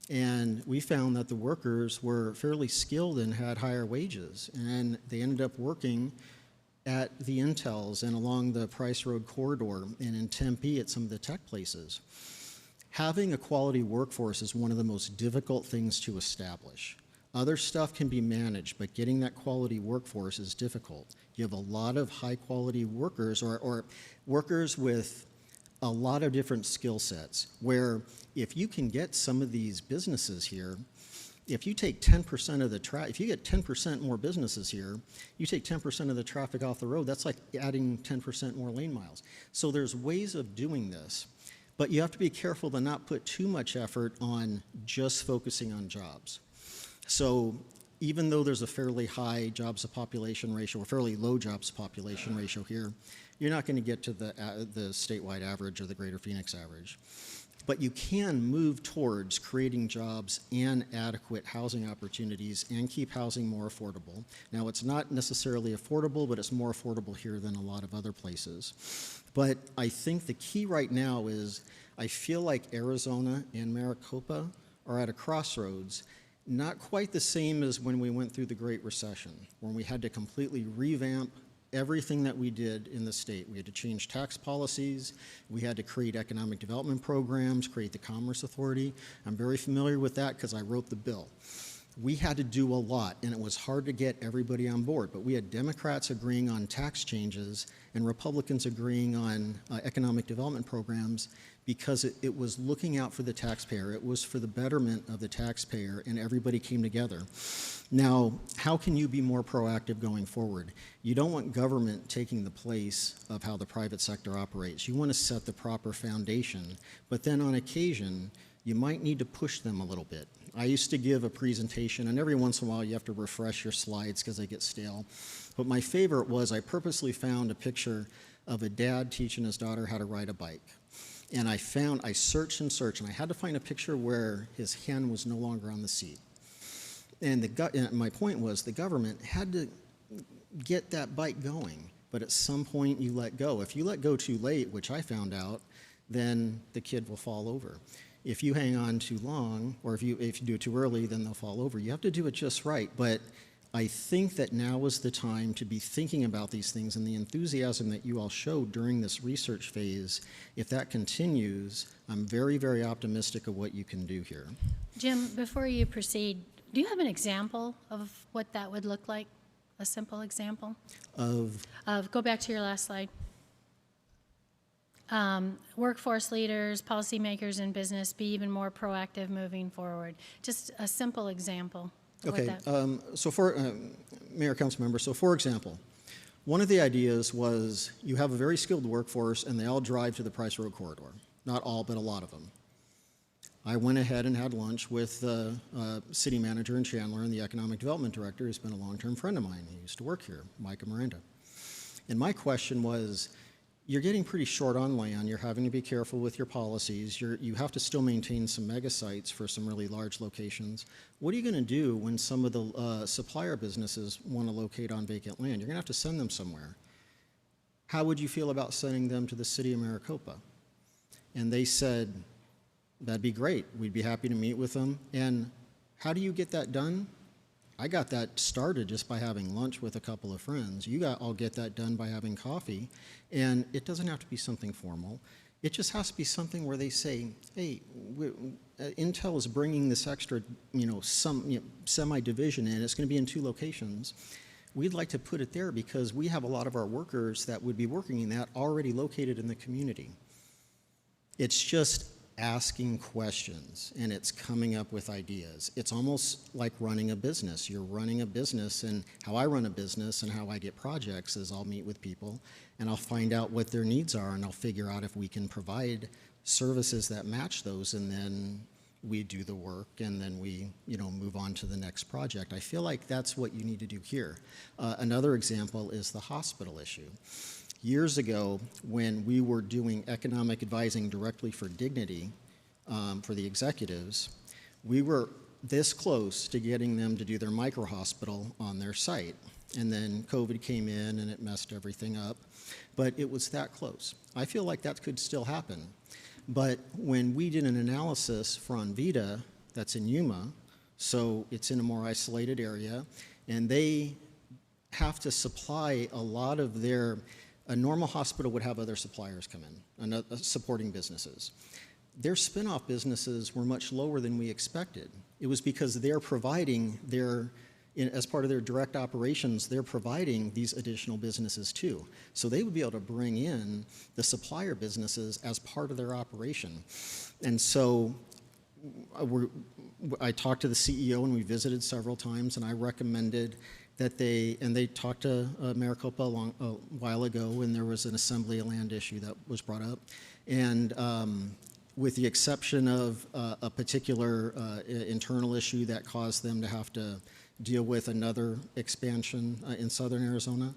and we found that the workers were fairly skilled and had higher wages, and they ended up working at the Intels and along the Price Road corridor and in Tempe at some of the tech places. Having a quality workforce is one of the most difficult things to establish. Other stuff can be managed, but getting that quality workforce is difficult. You have a lot of high quality workers or workers with a lot of different skill sets, where if you can get some of these businesses here, if you take 10% of the traffic, if you get 10% more businesses here, you take 10% of the traffic off the road, that's like adding 10% more lane miles. So there's ways of doing this, but you have to be careful to not put too much effort on just focusing on jobs. So even though there's a fairly high jobs to population ratio, or fairly low jobs to population ratio here, you're not going to get to the statewide average or the greater Phoenix average. But you can move towards creating jobs and adequate housing opportunities and keep housing more affordable. Now, it's not necessarily affordable, but it's more affordable here than a lot of other places. But I think the key right now is I feel like Arizona and Maricopa are at a crossroads, not quite the same as when we went through the Great Recession, when we had to completely revamp everything that we did in the state. We had to change tax policies, we had to create economic development programs, create the Commerce Authority. I'm very familiar with that because I wrote the bill. We had to do a lot, and it was hard to get everybody on board, but we had Democrats agreeing on tax changes and Republicans agreeing on economic development programs because it was looking out for the taxpayer. It was for the betterment of the taxpayer, and everybody came together. Now, how can you be more proactive going forward? You don't want government taking the place of how the private sector operates. You want to set the proper foundation, but then on occasion, you might need to push them a little bit. I used to give a presentation, and every once in a while you have to refresh your slides because they get stale. But my favorite was I purposely found a picture of a dad teaching his daughter how to ride a bike. And I searched and searched, and I had to find a picture where his hand was no longer on the seat. And my point was the government had to get that bike going, but at some point you let go. If you let go too late, which I found out, then the kid will fall over. If you hang on too long, or if you do it too early, then they'll fall over. You have to do it just right. But I think that now is the time to be thinking about these things, and the enthusiasm that you all showed during this research phase, if that continues, I'm very, very optimistic of what you can do here. Jim, before you proceed, do you have an example of what that would look like? A simple example? Go back to your last slide. Workforce leaders, policymakers in business be even more proactive moving forward. Just a simple example. Okay, so for, Mayor, Council Member, so for example, one of the ideas was you have a very skilled workforce and they all drive to the Price Road corridor. Not all, but a lot of them. I went ahead and had lunch with the city manager in Chandler and the economic development director, who's been a long-term friend of mine. He used to work here, Micah Miranda. And my question was, you're getting pretty short on land. You're having to be careful with your policies. You have to still maintain some mega sites for some really large locations. What are you going to do when some of the supplier businesses want to locate on vacant land? You're going to have to send them somewhere. How would you feel about sending them to the city of Maricopa? And they said, that'd be great. We'd be happy to meet with them. And how do you get that done? I got that started just by having lunch with a couple of friends. You all get that done by having coffee. And it doesn't have to be something formal. It just has to be something where they say, hey, Intel is bringing this extra, semi-division in. It's going to be in 2 locations. We'd like to put it there because we have a lot of our workers that would be working in that already located in the community. It's just asking questions, and it's coming up with ideas. It's almost like running a business. You're running a business, and how I run a business and how I get projects is I'll meet with people, and I'll find out what their needs are, and I'll figure out if we can provide services that match those, and then we do the work, and then we, move on to the next project. I feel like that's what you need to do here. Another example is the hospital issue. Years ago, when we were doing economic advising directly for Dignity, for the executives, we were this close to getting them to do their micro-hospital on their site. And then COVID came in and it messed everything up. But it was that close. I feel like that could still happen. But when we did an analysis for Onvita, that's in Yuma, so it's in a more isolated area, and they have to supply a lot of their. A normal hospital would have other suppliers come in, supporting businesses. Their spin-off businesses were much lower than we expected. It was because they're providing as part of their direct operations, they're providing these additional businesses too. So they would be able to bring in the supplier businesses as part of their operation. And so I talked to the CEO and we visited several times, and I recommended that they talked to Maricopa a while ago, and there was an assembly of land issue that was brought up. And with the exception of a particular internal issue that caused them to have to deal with another expansion in southern Arizona,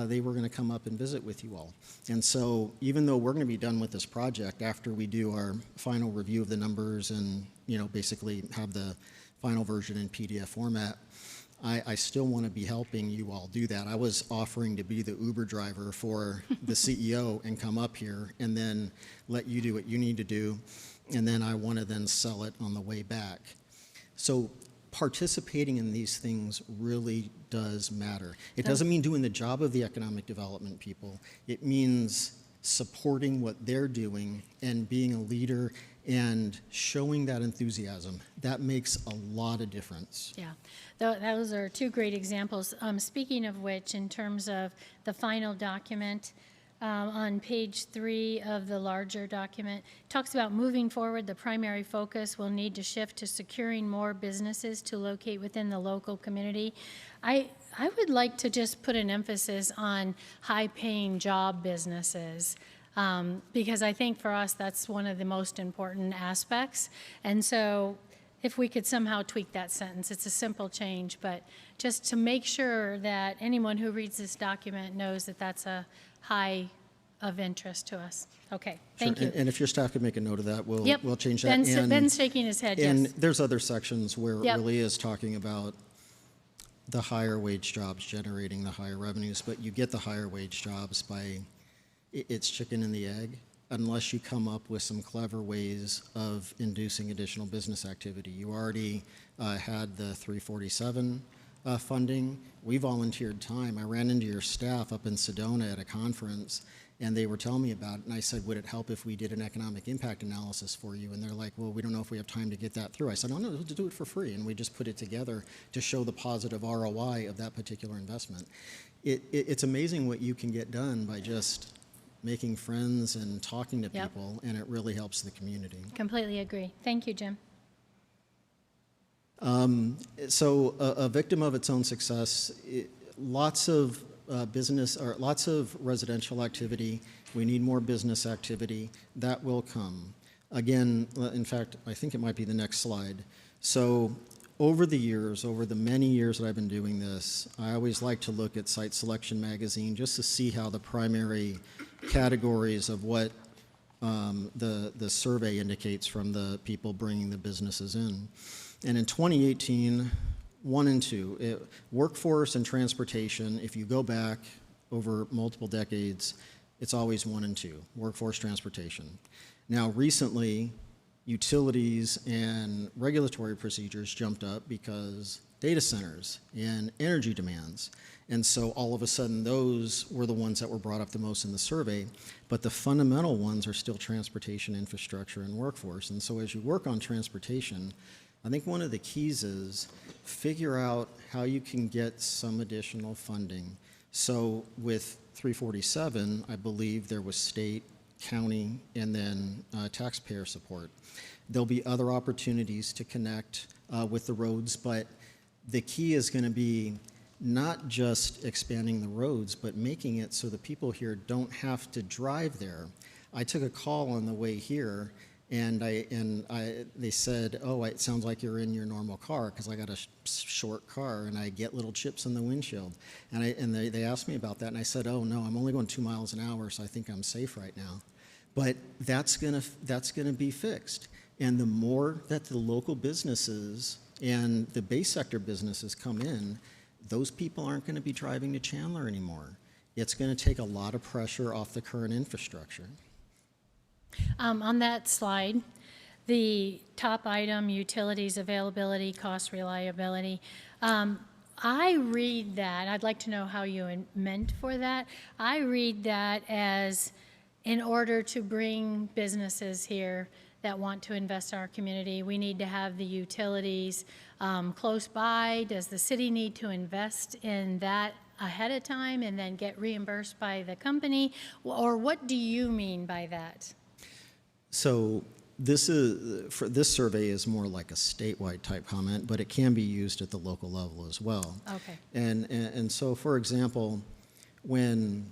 they were going to come up and visit with you all. And so even though we're going to be done with this project after we do our final review of the numbers and basically have the final version in PDF format, I still want to be helping you all do that. I was offering to be the Uber driver for the CEO and come up here and then let you do what you need to do, and then I want to then sell it on the way back. So participating in these things really does matter. It doesn't mean doing the job of the economic development people. It means supporting what they're doing and being a leader and showing that enthusiasm. That makes a lot of difference. Yeah, those are 2 great examples. Speaking of which, in terms of the final document, on page 3 of the larger document. It talks about moving forward, the primary focus will need to shift to securing more businesses to locate within the local community. I would like to just put an emphasis on high-paying job businesses, because I think for us, that's one of the most important aspects. And so if we could somehow tweak that sentence, it's a simple change, but just to make sure that anyone who reads this document knows that that's a high of interest to us. Okay, thank Sure. you. And if your staff could make a note of that, we'll Yep. change that. Ben's shaking his head, And yes. there's other sections where it Yep. really is talking about the higher wage jobs generating the higher revenues, but you get the higher wage jobs by, it's chicken and the egg, unless you come up with some clever ways of inducing additional business activity. You already had the 347 funding. We volunteered time. I ran into your staff up in Sedona at a conference, and they were telling me about it, and I said, would it help if we did an economic impact analysis for you? And they're like, well, we don't know if we have time to get that through. I said, oh, no, we'll do it for free, and we just put it together to show the positive ROI of that particular investment. It's amazing what you can get done by just making friends and talking to Yep. people, and it really helps the community. Completely agree. Thank you, Jim. So a victim of its own success, lots of business, or lots of residential activity. We need more business activity. That will come. Again, in fact, I think it might be the next slide. So over the years, over the many years that I've been doing this, I always like to look at Site Selection Magazine just to see how the primary categories of what the survey indicates from the people bringing the businesses in. And in 2018, 1 and 2, workforce and transportation, if you go back over multiple decades, it's always 1 and 2, workforce, transportation. Now, recently, utilities and regulatory procedures jumped up because data centers and energy demands. And so all of a sudden, those were the ones that were brought up the most in the survey. But the fundamental ones are still transportation, infrastructure, and workforce. And so as you work on transportation, I think one of the keys is figure out how you can get some additional funding. So with 347, I believe there was state, county, and then taxpayer support. There'll be other opportunities to connect with the roads, but the key is going to be not just expanding the roads, but making it so the people here don't have to drive there. I took a call on the way here, and they said, oh, it sounds like you're in your normal car, because I got a short car, and I get little chips in the windshield. And they asked me about that, and I said, oh, no, I'm only going 2 miles an hour, so I think I'm safe right now. But that's gonna be fixed. And the more that the local businesses and the base sector businesses come in, those people aren't going to be driving to Chandler anymore. It's going to take a lot of pressure off the current infrastructure. On that slide, the top item, utilities availability, cost reliability, I read that, I'd like to know how you meant for that. I read that as in order to bring businesses here that want to invest in our community, we need to have the utilities close by. Does the city need to invest in that ahead of time and then get reimbursed by the company? Or what do you mean by that? So this survey is more like a statewide type comment, but it can be used at the local level as well. Okay. And so, for example, when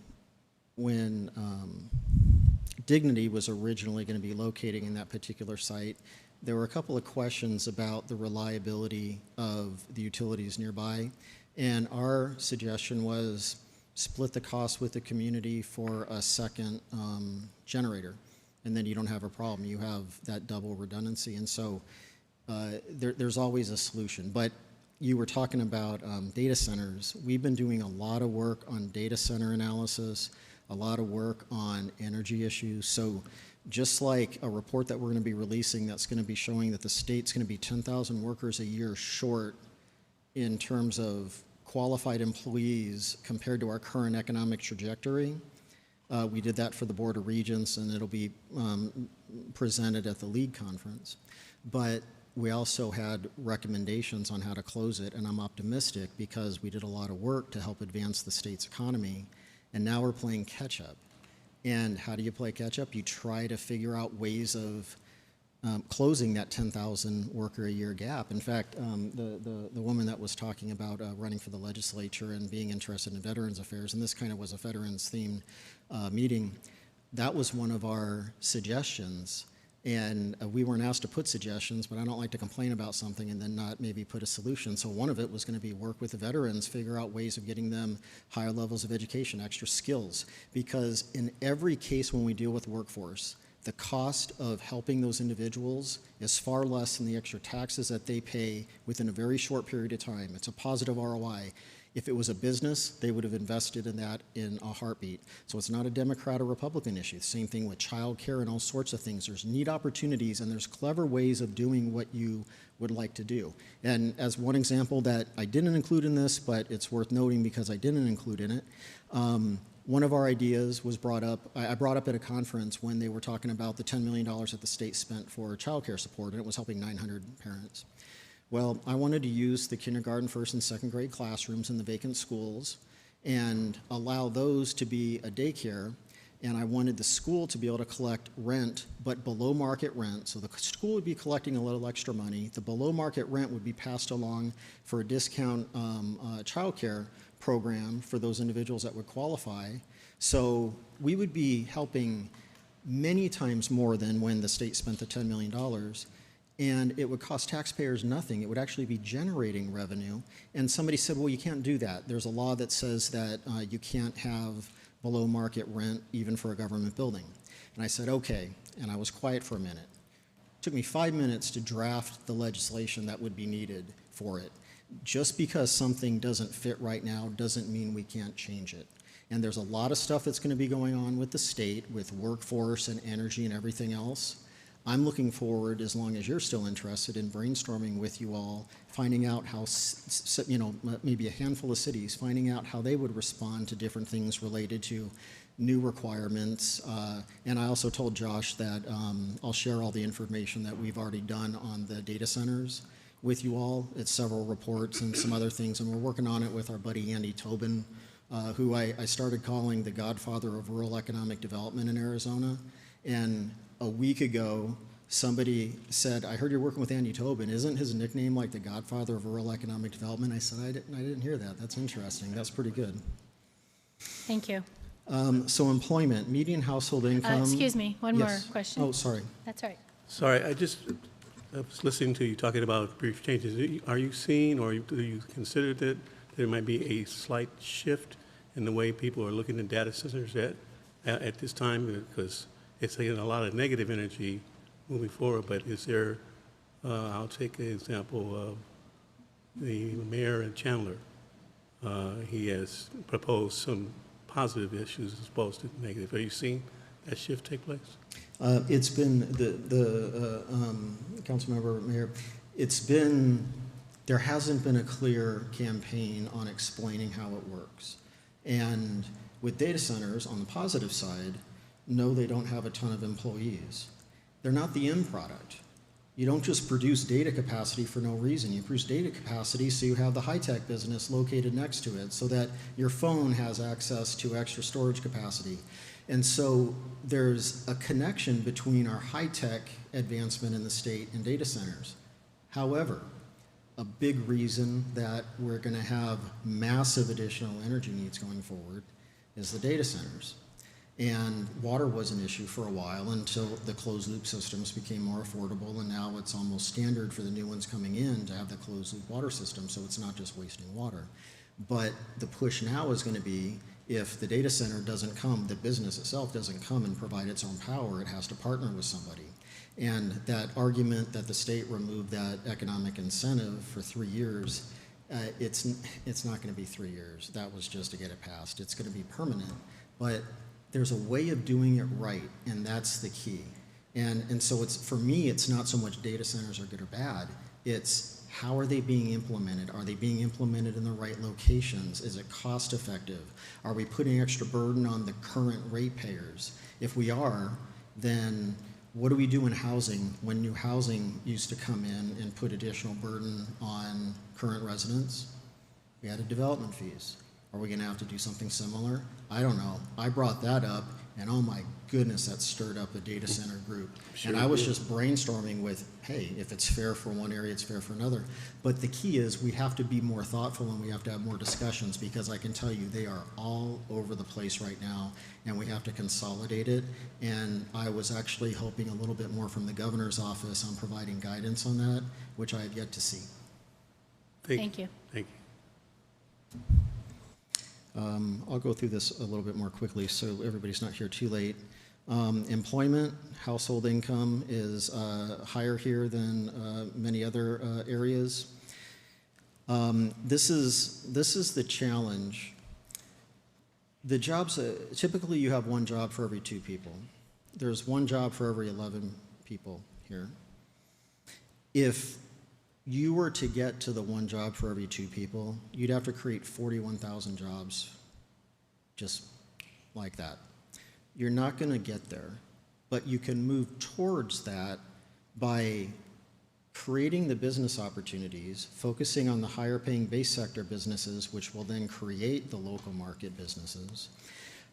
Dignity was originally going to be locating in that particular site, there were a couple of questions about the reliability of the utilities nearby, and our suggestion was split the cost with the community for a second generator, and then you don't have a problem. You have that double redundancy, and so there's always a solution. But you were talking about data centers. We've been doing a lot of work on data center analysis, a lot of work on energy issues. So just like a report that we're going to be releasing that's going to be showing that the state's going to be 10,000 workers a year short in terms of qualified employees compared to our current economic trajectory. We did that for the Board of Regents, and it'll be presented at the League Conference. But we also had recommendations on how to close it, and I'm optimistic because we did a lot of work to help advance the state's economy, and now we're playing catch-up. And how do you play catch up? You try to figure out ways of closing that 10,000 worker a year gap. In fact, the woman that was talking about running for the legislature and being interested in veterans affairs, and this kind of was a veterans themed meeting, that was one of our suggestions. And we weren't asked to put suggestions, but I don't like to complain about something and then not maybe put a solution. So one of it was going to be work with the veterans, figure out ways of getting them higher levels of education, extra skills. Because in every case when we deal with workforce, the cost of helping those individuals is far less than the extra taxes that they pay within a very short period of time. It's a positive ROI. If it was a business, they would have invested in that in a heartbeat. So it's not a Democrat or Republican issue. Same thing with childcare and all sorts of things. There's neat opportunities and there's clever ways of doing what you would like to do. And as one example that I didn't include in this, but it's worth noting because I didn't include in it, one of our ideas was brought up, I brought up at a conference when they were talking about the $10 million that the state spent for childcare support, and it was helping 900 parents. Well, I wanted to use the kindergarten, first and second grade classrooms in the vacant schools and allow those to be a daycare, and I wanted the school to be able to collect rent, but below market rent. So the school would be collecting a little extra money. The below market rent would be passed along for a discount childcare program for those individuals that would qualify. So we would be helping many times more than when the state spent the $10 million. And it would cost taxpayers nothing. It would actually be generating revenue. And somebody said, well, you can't do that. There's a law that says that you can't have below market rent even for a government building. And I said, okay. And I was quiet for a minute. It took me 5 minutes to draft the legislation that would be needed for it. Just because something doesn't fit right now doesn't mean we can't change it. And there's a lot of stuff that's going to be going on with the state, with workforce and energy and everything else. I'm looking forward, as long as you're still interested, in brainstorming with you all, finding out how, maybe a handful of cities, finding out how they would respond to different things related to new requirements. And I also told Josh that I'll share all the information that we've already done on the data centers with you all. It's several reports and some other things, and we're working on it with our buddy Andy Tobin, who I started calling the godfather of rural economic development in Arizona. And a week ago, somebody said, I heard you're working with Andy Tobin. Isn't his nickname like the godfather of rural economic development? I said, I didn't hear that. That's interesting. That's pretty good. Thank you. So employment, median household income. Excuse me, one more Yes. question. Oh, sorry. That's all right. Sorry, I was listening to you talking about brief changes. Are you seeing, or do you consider that there might be a slight shift in the way people are looking at data centers at this time? Because it's getting a lot of negative energy moving forward, but is there, I'll take an example of the mayor in Chandler. He has proposed some positive issues as opposed to negative. Are you seeing that shift take place? It's been, Councilmember Mayor, there hasn't been a clear campaign on explaining how it works. And with data centers, on the positive side, no, they don't have a ton of employees. They're not the end product. You don't just produce data capacity for no reason. You produce data capacity so you have the high-tech business located next to it so that your phone has access to extra storage capacity. And so there's a connection between our high-tech advancement in the state and data centers. However, a big reason that we're going to have massive additional energy needs going forward is the data centers. And water was an issue for a while until the closed-loop systems became more affordable, and now it's almost standard for the new ones coming in to have the closed-loop water system, so it's not just wasting water. But the push now is going to be, if the data center doesn't come, the business itself doesn't come and provide its own power, it has to partner with somebody. And that argument that the state removed that economic incentive for 3 years, it's not going to be 3 years. That was just to get it passed. It's going to be permanent. But there's a way of doing it right, and that's the key. And so it's, for me, it's not so much data centers are good or bad. It's how are they being implemented? Are they being implemented in the right locations? Is it cost effective? Are we putting extra burden on the current ratepayers? If we are, then what do we do in housing when new housing used to come in and put additional burden on current residents? We added development fees. Are we going to have to do something similar? I don't know. I brought that up And oh my goodness, that stirred up a data center group. And Sure I was did. just brainstorming with, hey, if it's fair for one area, it's fair for another. But the key is we have to be more thoughtful and we have to have more discussions, because I can tell you they are all over the place right now and we have to consolidate it. And I was actually hoping a little bit more from the governor's office on providing guidance on that, which I have yet to see. Thank you. Thank you. I'll go through this a little bit more quickly so everybody's not here too late. Employment, household income is higher here than many other areas. This is the challenge. The jobs, typically you have one job for every 2 people. There's one job for every 11 people here. If you were to get to the one job for every 2 people, you'd have to create 41,000 jobs just like that. You're not going to get there, but you can move towards that by creating the business opportunities, focusing on the higher paying base sector businesses, which will then create the local market businesses.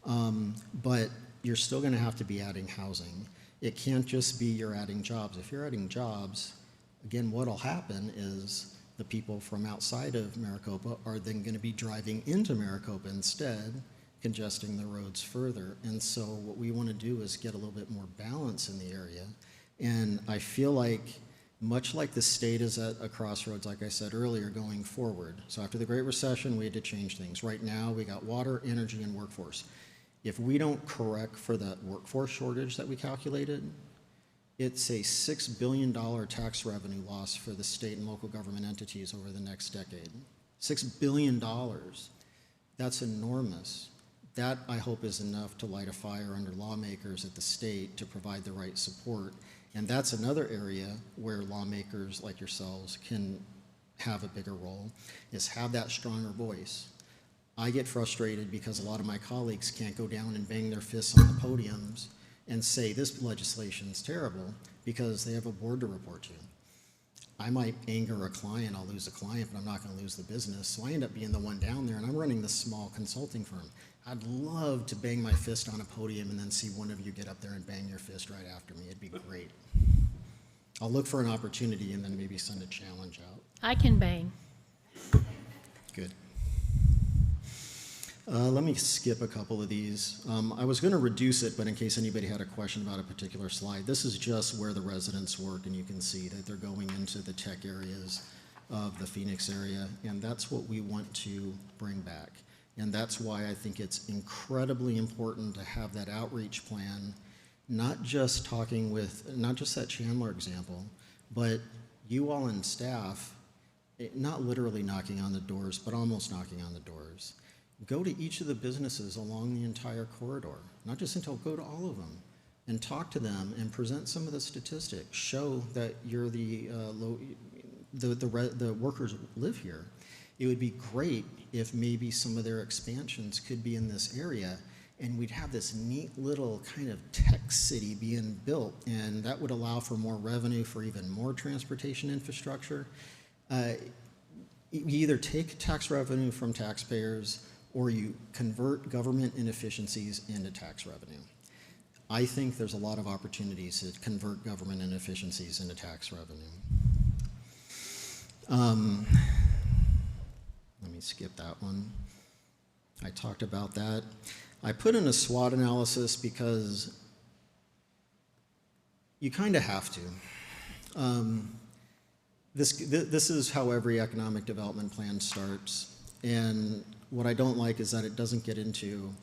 But you're still going to have to be adding housing. It can't just be you're adding jobs. If you're adding jobs, again, what'll happen is the people from outside of Maricopa are then going to be driving into Maricopa instead, congesting the roads further. And so what we want to do is get a little bit more balance in the area. And I feel like, much like the state is at a crossroads, like I said earlier, going forward. So after the Great Recession, we had to change things. Right now, we got water, energy, and workforce. If we don't correct for that workforce shortage that we calculated, it's a $6 billion tax revenue loss for the state and local government entities over the next decade. $6 billion. That's enormous. That, I hope, is enough to light a fire under lawmakers at the state to provide the right support. And that's another area where lawmakers like yourselves can have a bigger role, is have that stronger voice. I get frustrated because a lot of my colleagues can't go down and bang their fists on the podiums and say this legislation is terrible because they have a board to report to. I might anger a client, I'll lose a client, but I'm not going to lose the business. So I end up being the one down there, and I'm running this small consulting firm. I'd love to bang my fist on a podium and then see one of you get up there and bang your fist right after me. It'd be great. I'll look for an opportunity and then maybe send a challenge out. I can bang. Good. Let me skip a couple of these. I was going to reduce it, but in case anybody had a question about a particular slide, this is just where the residents work, and you can see that they're going into the tech areas of the Phoenix area, and that's what we want to bring back. And that's why I think it's incredibly important to have that outreach plan, not just talking with, not just that Chandler example, but you all and staff, not literally knocking on the doors, but almost knocking on the doors. Go to each of the businesses along the entire corridor, not just until, go to all of them and talk to them and present some of the statistics. Show that you're the workers live here. It would be great if maybe some of their expansions could be in this area, and we'd have this neat little kind of tech city being built, and that would allow for more revenue for even more transportation infrastructure. You either take tax revenue from taxpayers or you convert government inefficiencies into tax revenue. I think there's a lot of opportunities to convert government inefficiencies into tax revenue. Let me skip that one. I talked about that. I put in a SWOT analysis because you kind of have to. This is how every economic development plan starts. And what I don't like is that it doesn't get into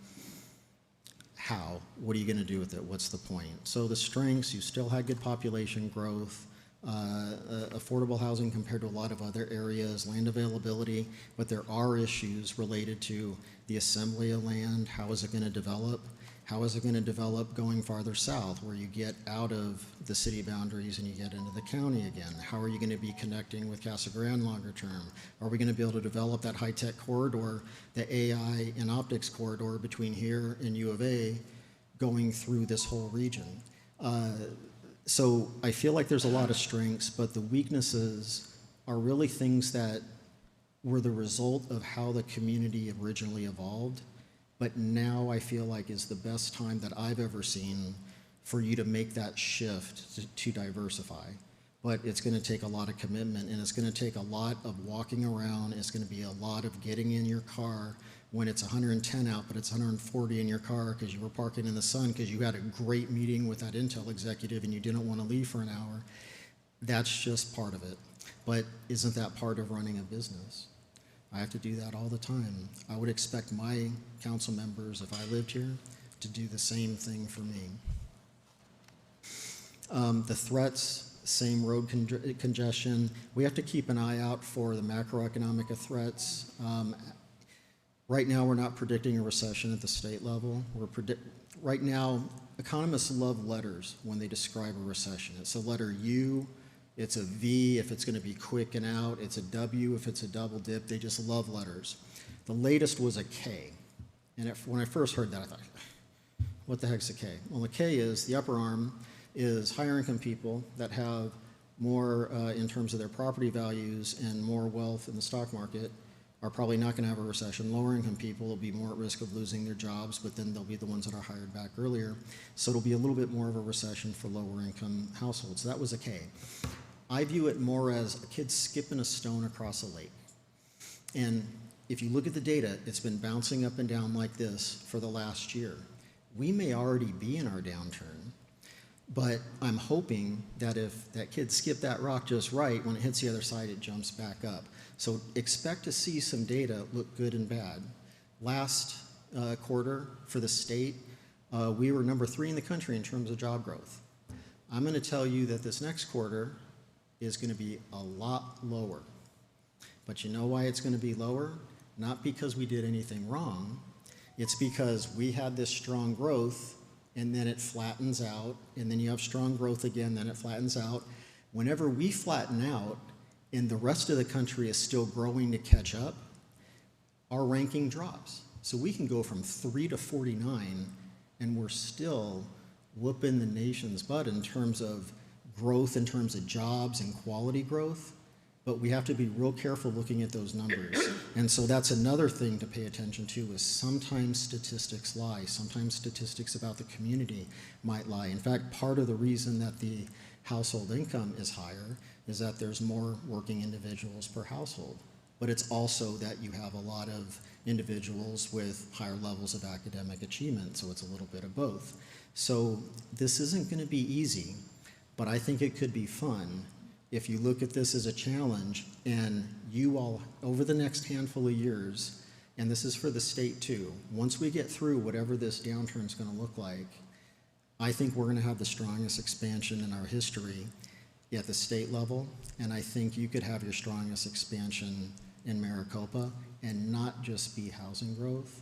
how. What are you going to do with it? What's the point? So the strengths, you still had good population growth, affordable housing compared to a lot of other areas, land availability, but there are issues related to the assembly of land. How is it going to develop? How is it going to develop going farther south, where you get out of the city boundaries and you get into the county again? How are you going to be connecting with Casa Grande longer term? Are we going to be able to develop that high-tech corridor, the AI and optics corridor between here and U of A, going through this whole region? So I feel like there's a lot of strengths, but the weaknesses are really things that were the result of how the community originally evolved. But now I feel like is the best time that I've ever seen for you to make that shift to diversify. But it's going to take a lot of commitment, and it's going to take a lot of walking around. It's going to be a lot of getting in your car when it's 110 out, but it's 140 in your car because you were parking in the sun because you had a great meeting with that Intel executive and you didn't want to leave for an hour. That's just part of it. But isn't that part of running a business? I have to do that all the time. I would expect my council members, if I lived here, to do the same thing for me. The threats, same road congestion. We have to keep an eye out for the macroeconomic threats. Right now, we're not predicting a recession at the state level. Right now, economists love letters when they describe a recession. It's a letter U, it's a V if it's going to be quick and out, it's a W if it's a double dip. They just love letters. The latest was a K. And when I first heard that, I thought, what the heck's a K? Well, the K is, the upper arm is higher income people that have more in terms of their property values and more wealth in the stock market are probably not going to have a recession. Lower income people will be more at risk of losing their jobs, but then they'll be the ones that are hired back earlier. So it'll be a little bit more of a recession for lower income households. That was a K. I view it more as a kid skipping a stone across a lake. And if you look at the data, it's been bouncing up and down like this for the last year. We may already be in our downturn, but I'm hoping that if that kid skipped that rock just right, when it hits the other side, it jumps back up. So expect to see some data look good and bad. Last quarter for the state, we were number 3 in the country in terms of job growth. I'm going to tell you that this next quarter is going to be a lot lower. But you know why it's going to be lower? Not because we did anything wrong. It's because we had this strong growth, and then it flattens out, and then you have strong growth again, then it flattens out. Whenever we flatten out, and the rest of the country is still growing to catch up, our ranking drops. So we can go from 3 to 49, and we're still whooping the nation's butt in terms of growth, in terms of jobs and quality growth, but we have to be real careful looking at those numbers. And so that's another thing to pay attention to is sometimes statistics lie. Sometimes statistics about the community might lie. In fact, part of the reason that the household income is higher is that there's more working individuals per household. But it's also that you have a lot of individuals with higher levels of academic achievement, so it's a little bit of both. So this isn't going to be easy, but I think it could be fun if you look at this as a challenge and you all, over the next handful of years, and this is for the state too, once we get through whatever this downturn is going to look like, I think we're going to have the strongest expansion in our history at the state level, and I think you could have your strongest expansion in Maricopa and not just be housing growth,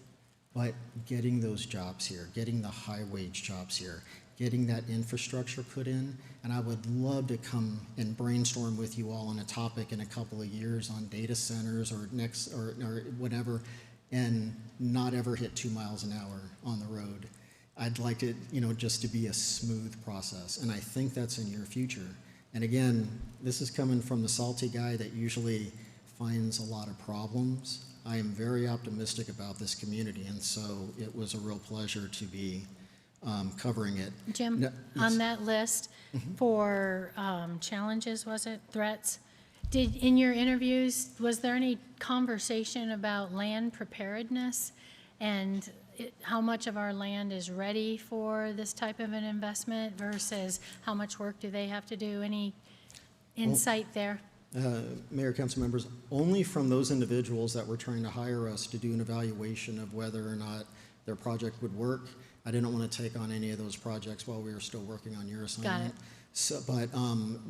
but getting those jobs here, getting the high wage jobs here, getting that infrastructure put in. And I would love to come and brainstorm with you all on a topic in a couple of years on data centers or whatever, and not ever hit 2 miles an hour on the road. I'd like it, just to be a smooth process, and I think that's in your future. And again, this is coming from the salty guy that usually finds a lot of problems. I am very optimistic about this community, and so it was a real pleasure to be covering it. Jim, No, on that list for challenges, was it, threats? In your interviews, was there any conversation about land preparedness and how much of our land is ready for this type of an investment versus how much work do they have to do? Any insight there? Mayor, council members, only from those individuals that were trying to hire us to do an evaluation of whether or not their project would work. I didn't want to take on any of those projects while we were still working on your assignment. Got it. So, but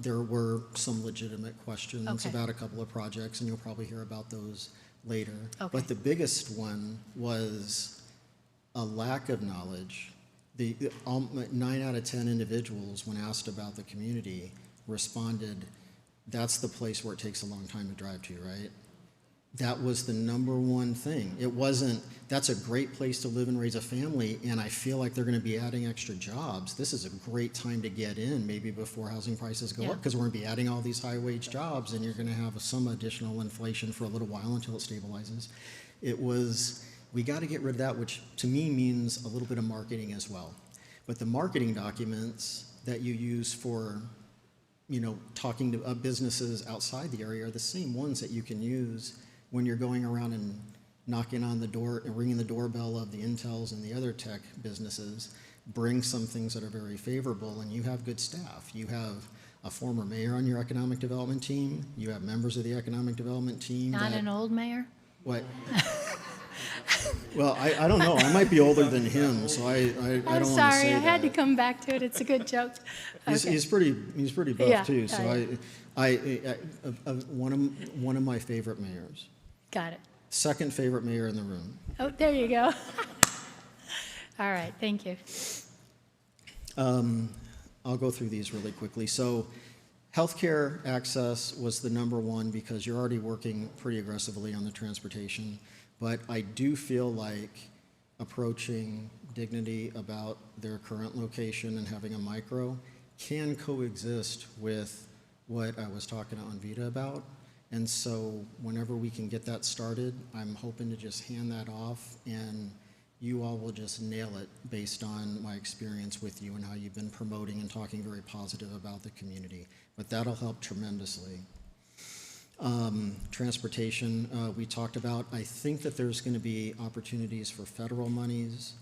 there were some legitimate questions Okay. about a couple of projects, and you'll probably hear about those later. Okay. But the biggest one was a lack of knowledge. 9 out of 10 individuals, when asked about the community, responded, that's the place where it takes a long time to drive to, right? That was the #1 thing. It wasn't, that's a great place to live and raise a family, and I feel like they're going to be adding extra jobs. This is a great time to get in, maybe before housing prices go up, because we're going to be adding all these high-wage jobs, and you're going to have some additional inflation for a little while until it stabilizes. It was We got to get rid of that, which to me means a little bit of marketing as well. But the marketing documents that you use for, talking to businesses outside the area are the same ones that you can use when you're going around and knocking on the door and ringing the doorbell of the Intels and the other tech businesses. Bring some things that are very favorable, and you have good staff. You have a former mayor on your economic development team. You have members of the economic development team. Not an old mayor? What? Well, I don't know. I might be older than him, so I don't want to say that. I'm sorry, I had to come back to it. It's a good joke. Okay. He's pretty buff Yeah, too. So got it. one of my favorite mayors. Got it. Second favorite mayor in the room. Oh, there you go. All right, thank you. I'll go through these really quickly. So healthcare access was the number one because you're already working pretty aggressively on the transportation. But I do feel like approaching Dignity about their current location and having a micro can coexist with what I was talking to Anvita about. And so whenever we can get that started, I'm hoping to just hand that off, and you all will just nail it based on my experience with you and how you've been promoting and talking very positive about the community. But that'll help tremendously. Transportation, we talked about. I think that there's going to be opportunities for federal monies.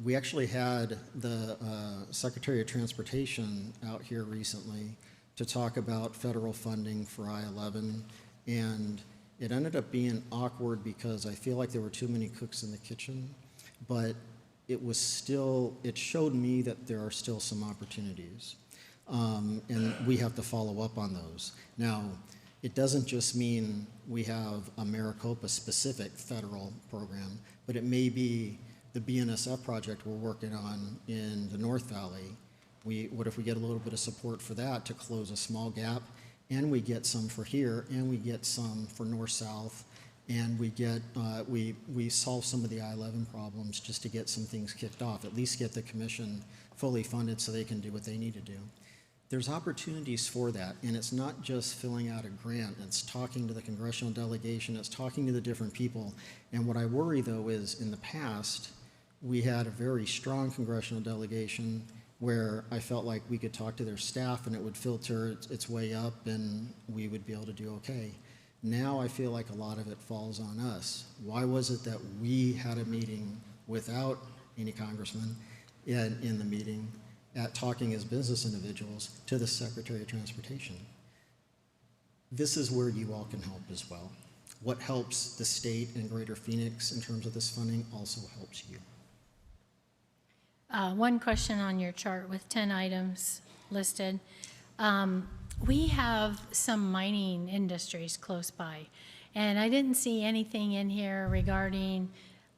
We actually had the Secretary of Transportation out here recently to talk about federal funding for I-11, and it ended up being awkward because I feel like there were too many cooks in the kitchen, but it showed me that there are still some opportunities, and we have to follow up on those. Now, it doesn't just mean we have a Maricopa-specific federal program, but it may be the BNSF project we're working on in the North Valley. What if we get a little bit of support for that to close a small gap, and we get some for here, and we get some for North-South, and we solve some of the I-11 problems just to get some things kicked off, at least get the commission fully funded so they can do what they need to do. There's opportunities for that, and it's not just filling out a grant. It's talking to the congressional delegation. It's talking to the different people. And what I worry, though, is in the past, we had a very strong congressional delegation where I felt like we could talk to their staff and it would filter its way up and we would be able to do okay. Now I feel like a lot of it falls on us. Why was it that we had a meeting without any congressman in the meeting talking as business individuals to the Secretary of Transportation? This is where you all can help as well. What helps the state and Greater Phoenix in terms of this funding also helps you. One question on your chart with 10 items listed. We have some mining industries close by, and I didn't see anything in here regarding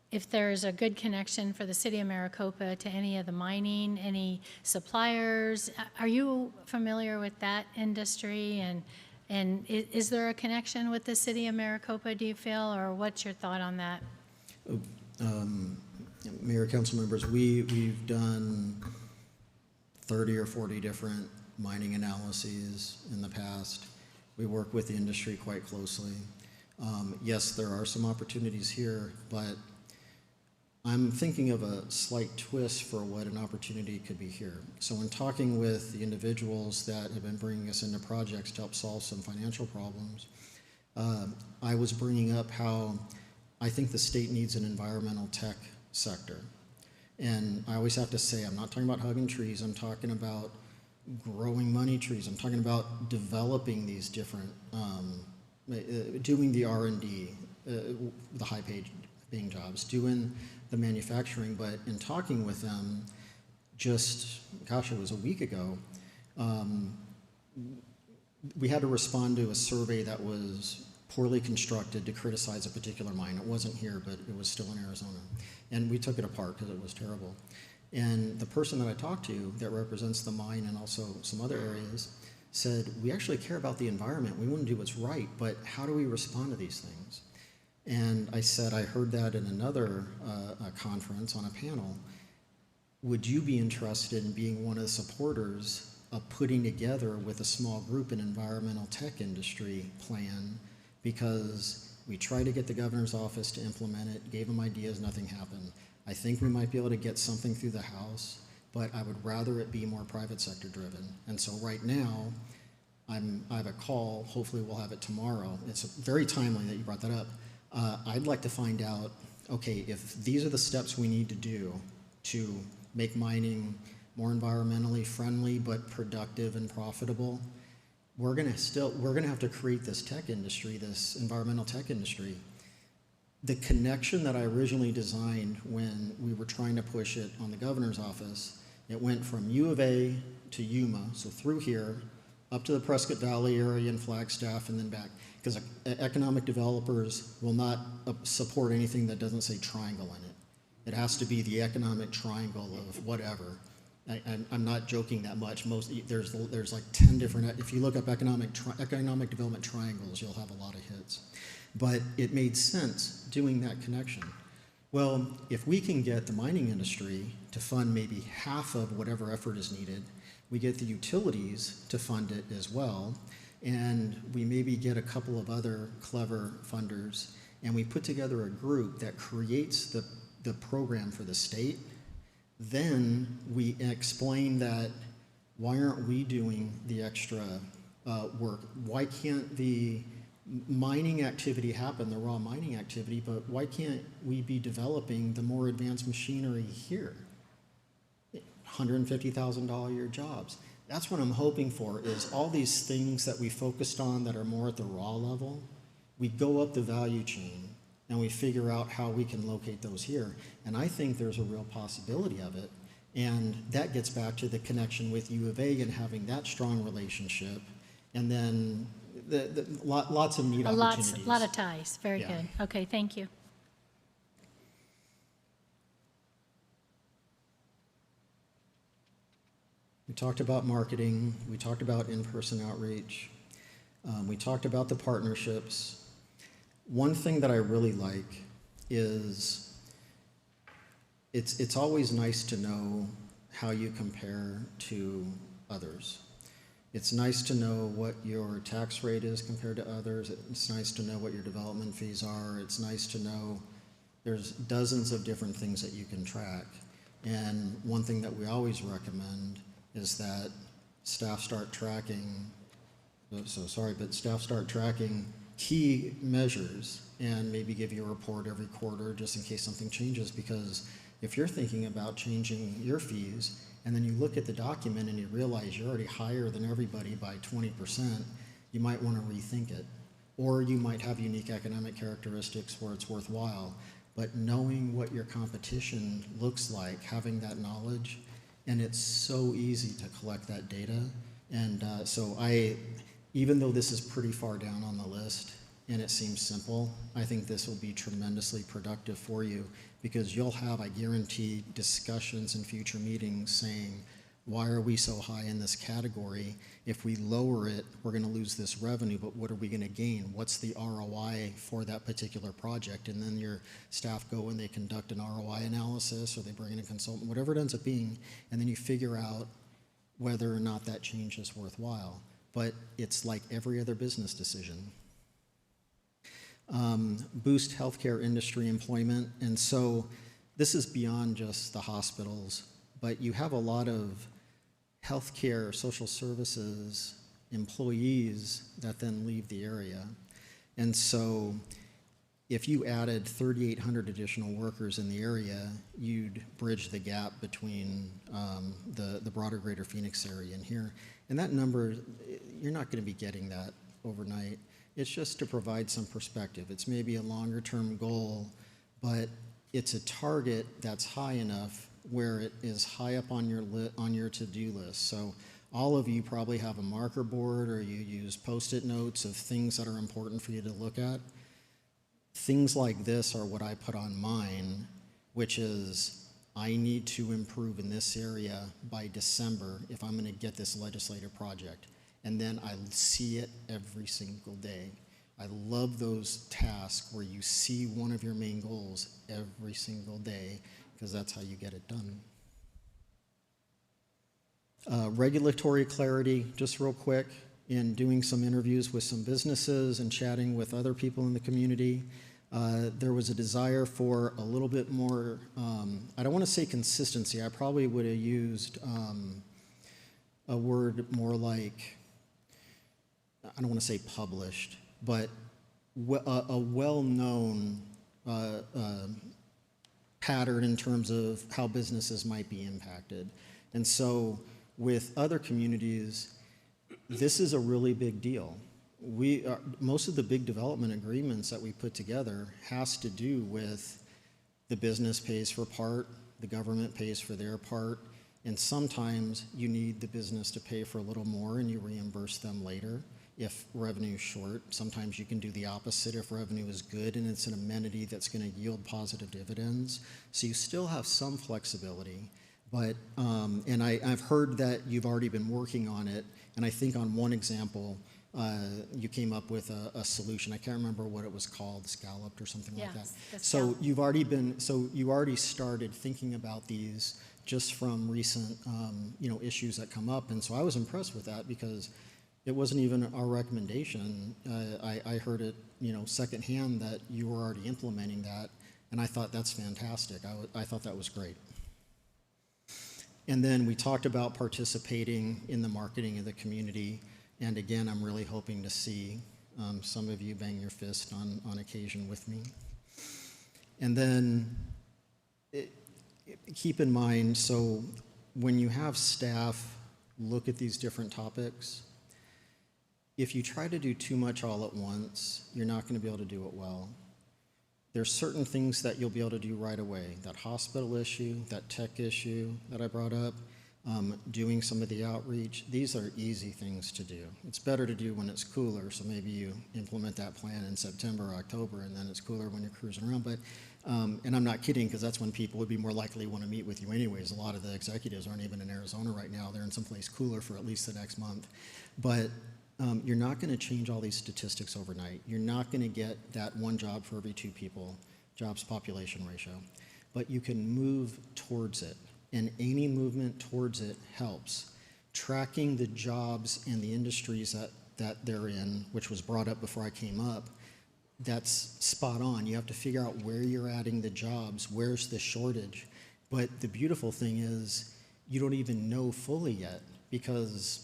if there's a good connection for the city of Maricopa to any of the mining, any suppliers. Are you familiar with that industry, and is there a connection with the city of Maricopa, do you feel, or what's your thought on that? Mayor, council members, we've done 30 or 40 different mining analyses in the past. We work with the industry quite closely. Yes, there are some opportunities here, but I'm thinking of a slight twist for what an opportunity could be here. So in talking with the individuals that have been bringing us into projects to help solve some financial problems, I was bringing up how I think the state needs an environmental tech sector. And I always have to say, I'm not talking about hugging trees, I'm talking about growing money trees. I'm talking about developing these different, doing the R&D, the high-paying jobs, doing the manufacturing. But in talking with them, just, gosh, it was a week ago, we had to respond to a survey that was poorly constructed to criticize a particular mine. It wasn't here, but it was still in Arizona. And we took it apart because it was terrible. And the person that I talked to that represents the mine and also some other areas said, we actually care about the environment. We want to do what's right, but how do we respond to these things? And I said, I heard that in another conference on a panel. Would you be interested in being one of the supporters of putting together with a small group an environmental tech industry plan? Because We tried to get the governor's office to implement it, gave them ideas, nothing happened. I think we might be able to get something through the House, but I would rather it be more private sector driven. And so right now, I have a call, hopefully we'll have it tomorrow. It's very timely that you brought that up. I'd like to find out, okay, if these are the steps we need to do to make mining more environmentally friendly but productive and profitable, we're gonna have to create this tech industry, this environmental tech industry. The connection that I originally designed when we were trying to push it on the governor's office, it went from U of A to Yuma, so through here, up to the Prescott Valley area and Flagstaff, and then back. Because economic developers will not support anything that doesn't say triangle in it. It has to be the economic triangle of whatever. I'm not joking that much. There's like 10 different, if you look up economic development triangles, you'll have a lot of hits. But it made sense doing that connection. Well, if we can get the mining industry to fund maybe half of whatever effort is needed, we get the utilities to fund it as well, and we maybe get a couple of other clever funders, and we put together a group that creates the program for the state. Then we explain that, why aren't we doing the extra work? Why can't the mining activity happen, the raw mining activity, but why can't we be developing the more advanced machinery here? $150,000 a year jobs. That's what I'm hoping for, is all these things that we focused on that are more at the raw level, we go up the value chain and we figure out how we can locate those here. And I think there's a real possibility of it. And that gets back to the connection with U of A and having that strong relationship. And then lots of neat opportunities. A lot of ties. Very Yeah. good. Okay, thank you. We talked about marketing. We talked about in-person outreach. We talked about the partnerships. One thing that I really like is it's always nice to know how you compare to others. It's nice to know what your tax rate is compared to others. It's nice to know what your development fees are. It's nice to know there's dozens of different things that you can track. And one thing that we always recommend is that staff start tracking, staff start tracking key measures and maybe give you a report every quarter just in case something changes, because if you're thinking about changing your fees and then you look at the document and you realize you're already higher than everybody by 20%, you might want to rethink it. Or you might have unique economic characteristics where it's worthwhile. But knowing what your competition looks like, having that knowledge, and it's so easy to collect that data. And even though this is pretty far down on the list and it seems simple, I think this will be tremendously productive for you, because you'll have, I guarantee, discussions in future meetings saying, why are we so high in this category? If we lower it, we're going to lose this revenue, but what are we going to gain? What's the ROI for that particular project? And then your staff go and they conduct an ROI analysis, or they bring in a consultant, whatever it ends up being, and then you figure out whether or not that change is worthwhile. But it's like every other business decision. Boost healthcare industry employment, and so this is beyond just the hospitals, but you have a lot of healthcare, social services employees that then leave the area. And so if you added 3,800 additional workers in the area, you'd bridge the gap between the broader greater Phoenix area and here. And that number, you're not going to be getting that overnight. It's just to provide some perspective. It's maybe a longer term goal, but it's a target that's high enough where it is high up on your to-do list. So all of you probably have a marker board, or you use Post-it notes of things that are important for you to look at. Things like this are what I put on mine, which is, I need to improve in this area by December if I'm going to get this legislative project. And then I see it every single day. I love those tasks where you see one of your main goals every single day, because that's how you get it done. Regulatory clarity, just real quick. in doing some interviews with some businesses and chatting with other people in the community, there was a desire for a little bit more, I don't want to say consistency, I probably would have used a word more like, I don't want to say published, but a well-known pattern in terms of how businesses might be impacted. And so with other communities, this is a really big deal. Most of the big development agreements that we put together has to do with the business pays for part, the government pays for their part, and sometimes you need the business to pay for a little more and you reimburse them later if revenue is short. Sometimes you can do the opposite if revenue is good and it's an amenity that's going to yield positive dividends. So you still have some flexibility. But, and I've heard that you've already been working on it, and I think on one example, you came up with a solution. I can't remember what it was called, scalloped or something like that. So you already started thinking about these just from recent, issues that come up, and so I was impressed with that because it wasn't even our recommendation. I heard it, secondhand that you were already implementing that, and I thought that's fantastic. I thought that was great. And then we talked about participating in the marketing of the community. And again, I'm really hoping to see some of you bang your fist on occasion with me. And then keep in mind, so when you have staff look at these different topics, if you try to do too much all at once, you're not going to be able to do it well. There's certain things that you'll be able to do right away. That hospital issue, that tech issue that I brought up, doing some of the outreach, these are easy things to do. It's better to do when it's cooler, so maybe you implement that plan in September or October, and then it's cooler when you're cruising around. But, and I'm not kidding, because that's when people would be more likely to want to meet with you anyways. A lot of the executives aren't even in Arizona right now. They're in someplace cooler for at least the next month. But you're not going to change all these statistics overnight. You're not going to get that one job for every 2 people, jobs population ratio. But you can move towards it, and any movement towards it helps. Tracking the jobs and the industries that they're in, which was brought up before I came up, that's spot on. You have to figure out where you're adding the jobs, where's the shortage. But the beautiful thing is you don't even know fully yet, because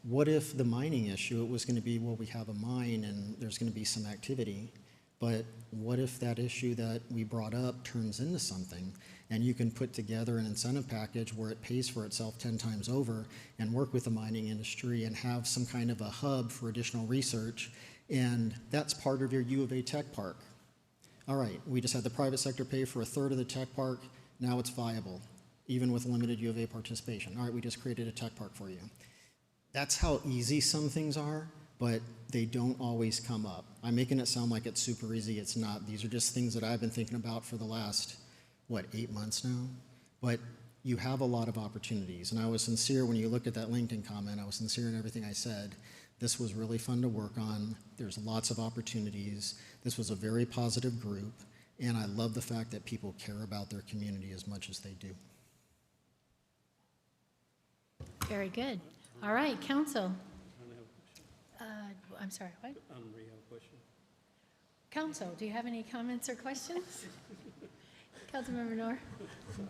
what if the mining issue, it was going to be, well, we have a mine and there's going to be some activity, but what if that issue that we brought up turns into something, and you can put together an incentive package where it pays for itself 10 times over and work with the mining industry and have some kind of a hub for additional research, and that's part of your U of A Tech Park. All right, we just had the private sector pay for 1/3 of the tech park, now it's viable, even with limited U of A participation. All right, we just created a tech park for you. That's how easy some things are, but they don't always come up. I'm making it sound like it's super easy. It's not. These are just things that I've been thinking about for the last, 8 months now? But you have a lot of opportunities. And I was sincere when you look at that LinkedIn comment. I was sincere in everything I said. This was really fun to work on. There's lots of opportunities. This was a very positive group. And I love the fact that people care about their community as much as they do. Very good. All right, council. I'm sorry, what? Marie, have a question. Council, do you have any comments or questions? Councilmember Noor.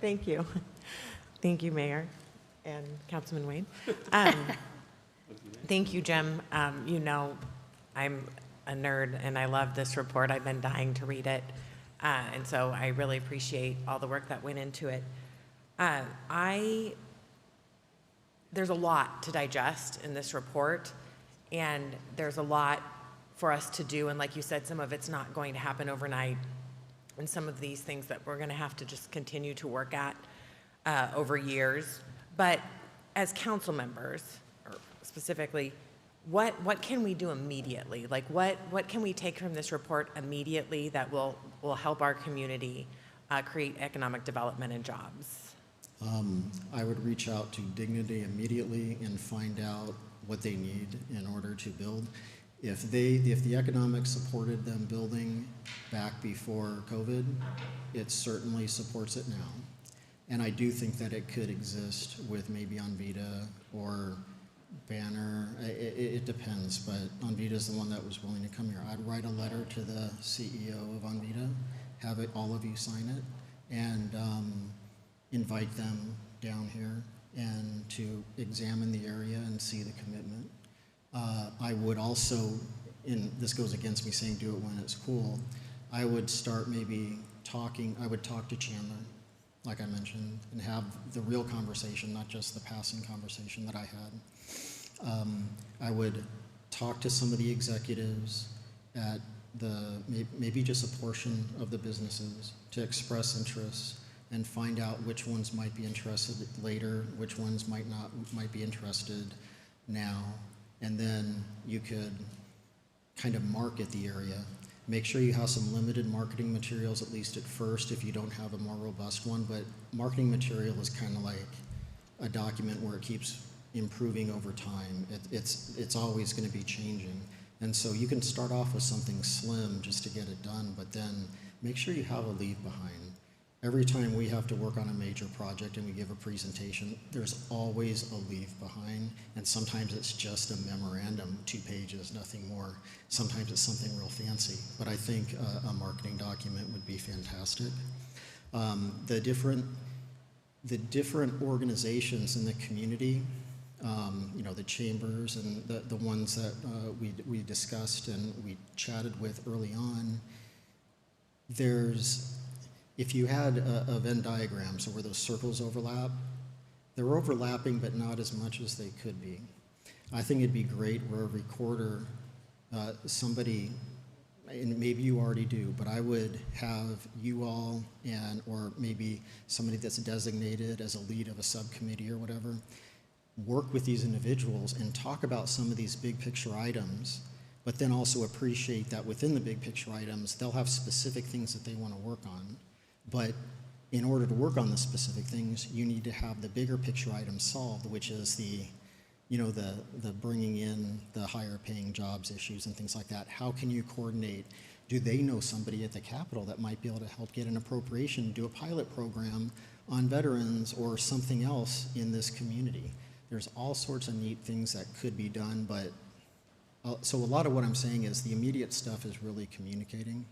Thank you. Thank you, Mayor and Councilman Wade. Thank you, Jim. You know, I'm a nerd and I love this report. I've been dying to read it. And so I really appreciate all the work that went into it. There's a lot to digest in this report, and there's a lot for us to do. And like you said, some of it's not going to happen overnight, and some of these things that we're going to have to just continue to work at over years. But as council members, or specifically, what can we do immediately? Like what can we take from this report immediately that will help our community create economic development and jobs? I would reach out to Dignity immediately and find out what they need in order to build. If the economics supported them building back before COVID, it certainly supports it now. And I do think that it could exist with maybe Onvita or banner. It depends, but Onvita's the one that was willing to come here. I'd write a letter to the CEO of Onvita, have all of you sign it, and invite them down here and to examine the area and see the commitment. I would also, and this goes against me saying do it when it's cool, I would start maybe I would talk to Chandler, like I mentioned, and have the real conversation, not just the passing conversation that I had. I would talk to some of the executives at maybe just a portion of the businesses to express interest and find out which ones might be interested later, which ones might be interested now. And then you could kind of market the area. Make sure you have some limited marketing materials, at least at first, if you don't have a more robust one. But marketing material is kind of like a document where it keeps improving over time. It's always going to be changing. And so you can start off with something slim just to get it done, but then make sure you have a leave behind. Every time we have to work on a major project and we give a presentation, there's always a leave behind, and sometimes it's just a memorandum, 2 pages, nothing more. Sometimes it's something real fancy, but I think a marketing document would be fantastic. The different organizations in the community, the chambers and the ones that we discussed and we chatted with early on, if you had a Venn diagram, so where those circles overlap, they're overlapping but not as much as they could be. I think it'd be great where every quarter somebody, and maybe you already do, but I would have you all or maybe somebody that's designated as a lead of a subcommittee or whatever, work with these individuals and talk about some of these big picture items, but then also appreciate that within the big picture items, they'll have specific things that they want to work on. But in order to work on the specific things, you need to have the bigger picture items solved, which is the bringing in the higher paying jobs issues and things like that. How can you coordinate? Do they know somebody at the Capitol that might be able to help get an appropriation, do a pilot program on veterans or something else in this community? There's all sorts of neat things that could be done, but so a lot of what I'm saying is the immediate stuff is really communicating.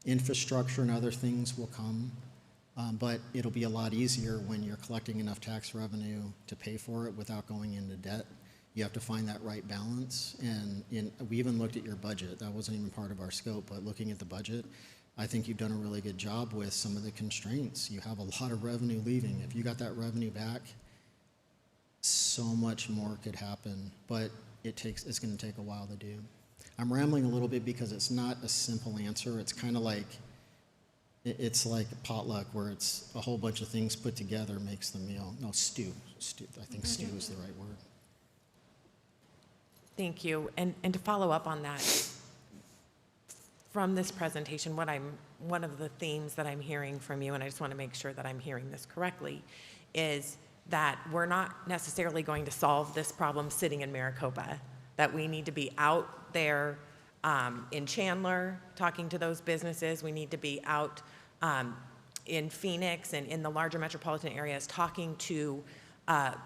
Infrastructure and other things will come, but it'll be a lot easier when you're collecting enough tax revenue to pay for it without going into debt. You have to find that right balance, and we even looked at your budget. That wasn't even part of our scope, but looking at the budget, I think you've done a really good job with some of the constraints. You have a lot of revenue leaving. If you got that revenue back, so much more could happen, but it's going to take a while to do. I'm rambling a little bit because it's not a simple answer. It's kind of like, it's like potluck where it's a whole bunch of things put together makes the meal. No, stew. I think stew is the right word. Thank you. And to follow up on that, from this presentation, one of the themes that I'm hearing from you, and I just want to make sure that I'm hearing this correctly, is that we're not necessarily going to solve this problem sitting in Maricopa, that we need to be out there in Chandler talking to those businesses. We need to be out in Phoenix and in the larger metropolitan areas talking to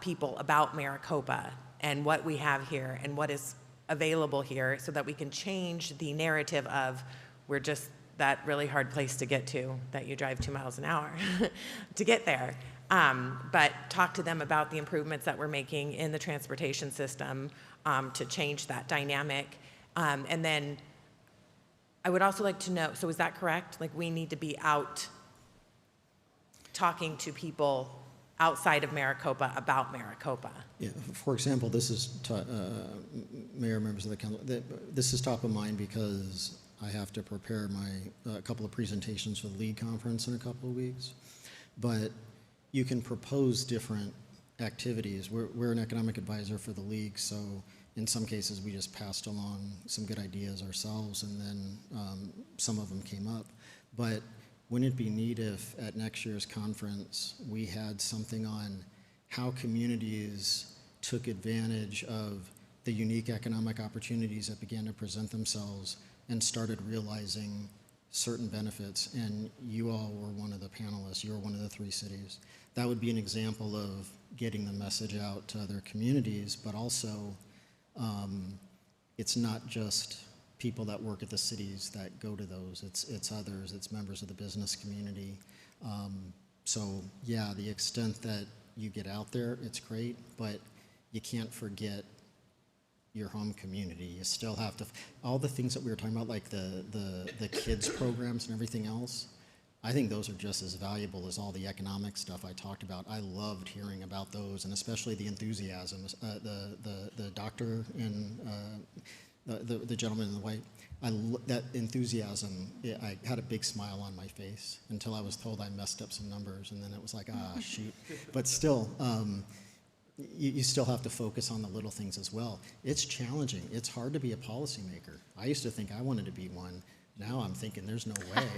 people about Maricopa and what we have here and what is available here so that we can change the narrative of we're just that really hard place to get to, that you drive 2 miles an hour to get there. But talk to them about the improvements that we're making in the transportation system to change that dynamic. And then I would also like to know, so is that correct? Like we need to be out talking to people outside of Maricopa about Maricopa. Yeah, for example, this is, Mayor, members of the council, this is top of mind because I have to prepare my couple of presentations for the league conference in a couple of weeks. But you can propose different activities. We're an economic advisor for the league, so in some cases we just passed along some good ideas ourselves, and then some of them came up. But wouldn't it be neat if at next year's conference we had something on how communities took advantage of the unique economic opportunities that began to present themselves and started realizing certain benefits, and you all were one of the panelists, you were one of the 3 cities. That would be an example of getting the message out to other communities, but also it's not just people that work at the cities that go to those. It's others. It's members of the business community. So yeah, the extent that you get out there, it's great, but you can't forget your home community. You still have to, all the things that we were talking about, like the kids programs and everything else, I think those are just as valuable as all the economic stuff I talked about. I loved hearing about those, and especially the enthusiasm. The doctor and the gentleman in the white, that enthusiasm, I had a big smile on my face until I was told I messed up some numbers, and then it was like, ah, shoot. But still, you still have to focus on the little things as well. It's challenging. It's hard to be a policymaker. I used to think I wanted to be one. Now I'm thinking there's no way.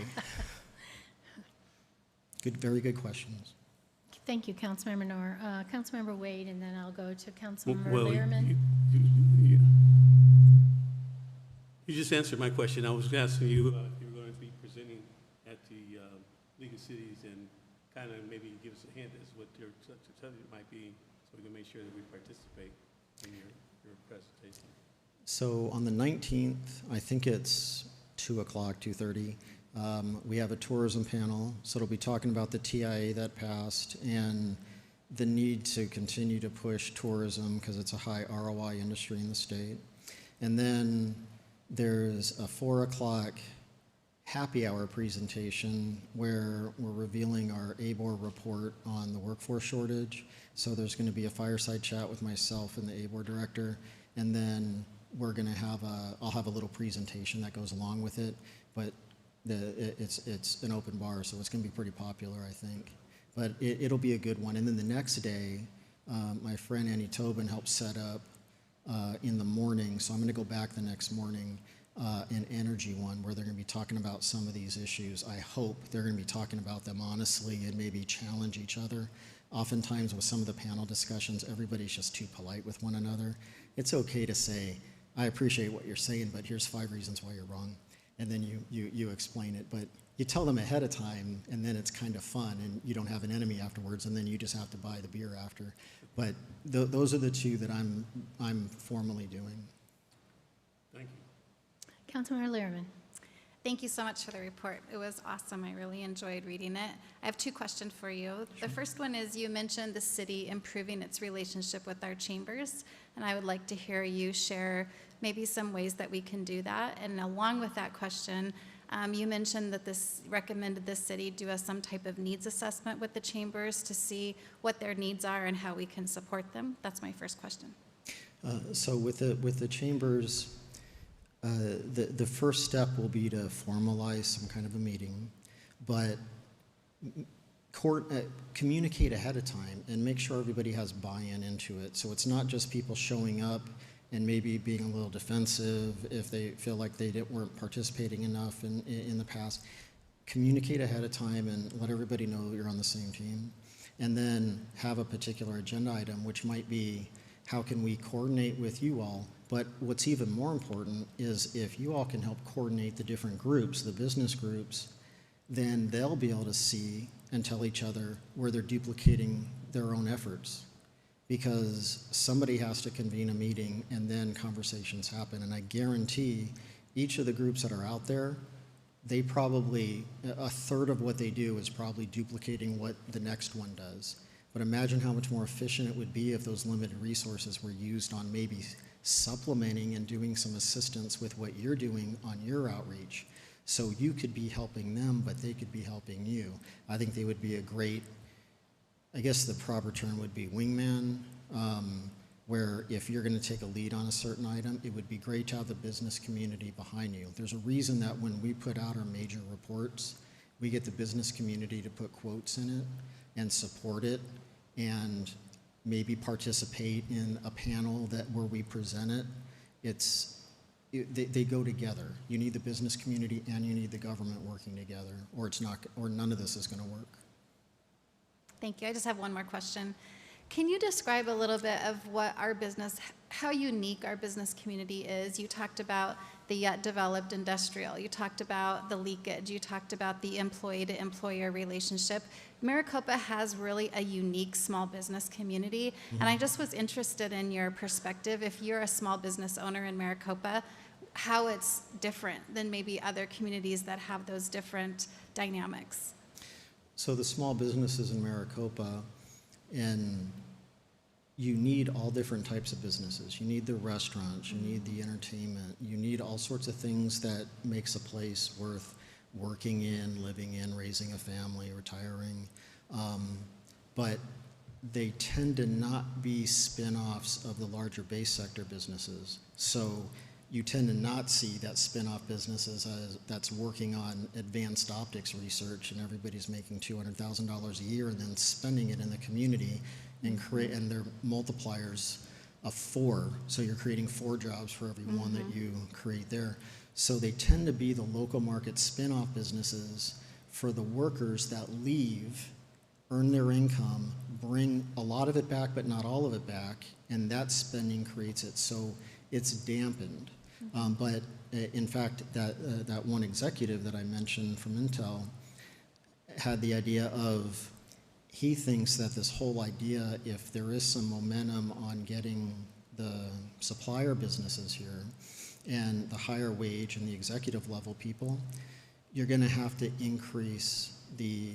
Very good questions. Thank you, Councilmember Noor. Councilmember Wade, and then I'll go to Councilmember Well, Lehrman. You just answered my question. I was asking you if you were going to be presenting at the League of Cities and kind of maybe give us a hint as what your subject might be so we can make sure that we participate in your presentation. So on the 19th, I think it's 2 o'clock, 2:30, we have a tourism panel. So it'll be talking about the TIA that passed and the need to continue to push tourism because it's a high ROI industry in the state. And then there's a 4 o'clock happy hour presentation where we're revealing our ABOR report on the workforce shortage. So there's going to be a fireside chat with myself and the ABOR director, and then we're going to have I'll have a little presentation that goes along with it, but it's an open bar, so it's going to be pretty popular, I think. But it'll be a good one. And then the next day, my friend Annie Tobin helped set up in the morning, so I'm going to go back the next morning, an energy one where they're going to be talking about some of these issues. I hope they're going to be talking about them honestly and maybe challenge each other. Oftentimes with some of the panel discussions, everybody's just too polite with one another. It's okay to say, I appreciate what you're saying, but here's 5 reasons why you're wrong. And then you explain it, but you tell them ahead of time, and then it's kind of fun, and you don't have an enemy afterwards, and then you just have to buy the beer after. But those are the two that I'm formally doing. Thank you. Councilmember Lehrman. Thank you so much for the report. It was awesome. I really enjoyed reading it. I have 2 questions for you. Sure. The first one is you mentioned the city improving its relationship with our chambers, and I would like to hear you share maybe some ways that we can do that. And along with that question, you mentioned that recommended the city do some type of needs assessment with the chambers to see what their needs are and how we can support them. That's my first question. So with the chambers, the first step will be to formalize some kind of a meeting, but communicate ahead of time and make sure everybody has buy-in into it. So it's not just people showing up and maybe being a little defensive if they feel like they weren't participating enough in the past. Communicate ahead of time and let everybody know you're on the same team. And then have a particular agenda item, which might be, how can we coordinate with you all? But what's even more important is if you all can help coordinate the different groups, the business groups, then they'll be able to see and tell each other where they're duplicating their own efforts. Because somebody has to convene a meeting and then conversations happen. And I guarantee each of the groups that are out there, they probably, a third of what they do is probably duplicating what the next one does. But imagine how much more efficient it would be if those limited resources were used on maybe supplementing and doing some assistance with what you're doing on your outreach. So you could be helping them, but they could be helping you. I think they would be a great, I guess the proper term would be wingman, where if you're going to take a lead on a certain item, it would be great to have the business community behind you. There's a reason that when we put out our major reports, we get the business community to put quotes in it and support it and maybe participate in a panel where we present it. They go together. You need the business community and you need the government working together, or none of this is going to work. Thank you. I just have one more question. Can you describe a little bit of what how unique our business community is? You talked about the yet developed industrial. You talked about the leakage. You talked about the employee-to-employer relationship. Maricopa has really a unique small business community, and I just was interested in your perspective. If you're a small business owner in Maricopa, how it's different than maybe other communities that have those different dynamics. So the small businesses in Maricopa, and you need all different types of businesses. You need the restaurants, you need the entertainment, you need all sorts of things that makes a place worth working in, living in, raising a family, retiring. But they tend to not be spin-offs of the larger base sector businesses. So you tend to not see that spin-off businesses that's working on advanced optics research and everybody's making $200,000 a year and then spending it in the community and their multipliers of 4. So you're creating 4 jobs for every one that you create there. So they tend to be the local market spin-off businesses for the workers that leave, earn their income, bring a lot of it back but not all of it back, and that spending creates it. So it's dampened. But in fact, that one executive that I mentioned from Intel had the idea of, he thinks that this whole idea, if there is some momentum on getting the supplier businesses here and the higher wage and the executive level people, you're going to have to increase the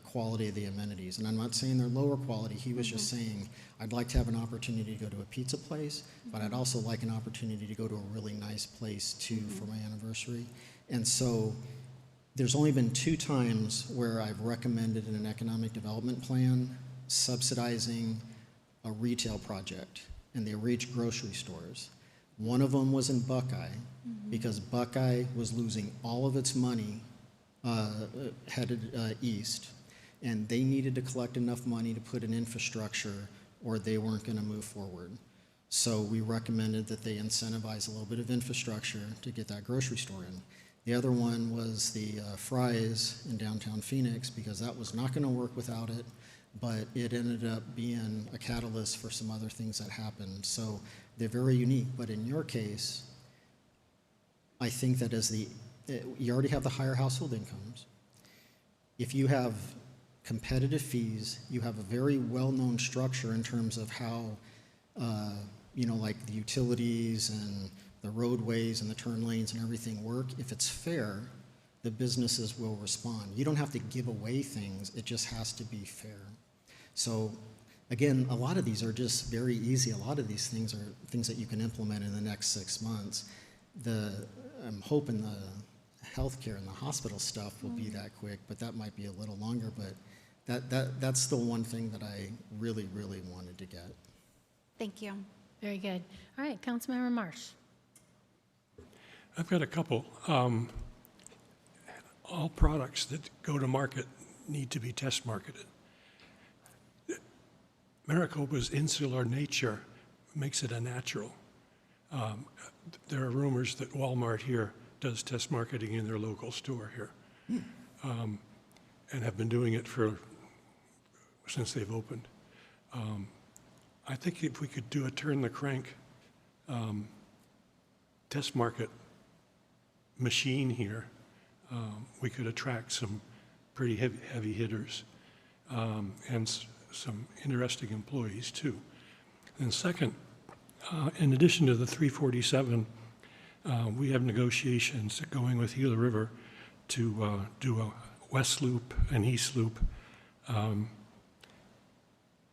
quality of the amenities. And I'm not saying they're lower quality. He was just saying, I'd like to have an opportunity to go to a pizza place, but I'd also like an opportunity to go to a really nice place too for my anniversary. And so there's only been 2 times where I've recommended in an economic development plan subsidizing a retail project, and they reached grocery stores. One of them was in Buckeye, because Buckeye was losing all of its money headed east, and they needed to collect enough money to put in infrastructure or they weren't going to move forward. So we recommended that they incentivize a little bit of infrastructure to get that grocery store in. The other one was the Fry's in downtown Phoenix, because that was not going to work without it, but it ended up being a catalyst for some other things that happened. So they're very unique, but in your case, I think that you already have the higher household incomes. If you have competitive fees, you have a very well-known structure in terms of how, like the utilities and the roadways and the turn lanes and everything work. If it's fair, the businesses will respond. You don't have to give away things, it just has to be fair. So again, a lot of these are just very easy. A lot of these things are things that you can implement in the next 6 months. I'm hoping the healthcare and the hospital stuff will be that quick, but that might be a little longer. But that's the one thing that I really, really wanted to get. Thank you. Very good. All right, Councilmember Marsh. I've got a couple. All products that go to market need to be test marketed. Maricopa's insular nature makes it a natural. There are rumors that Walmart here does test marketing in their local store here, and have been doing it since they've opened. I think if we could do a turn the crank test market machine here, we could attract some pretty heavy hitters and some interesting employees too. And second, in addition to the 347, we have negotiations going with Gila River to do a West Loop and East Loop.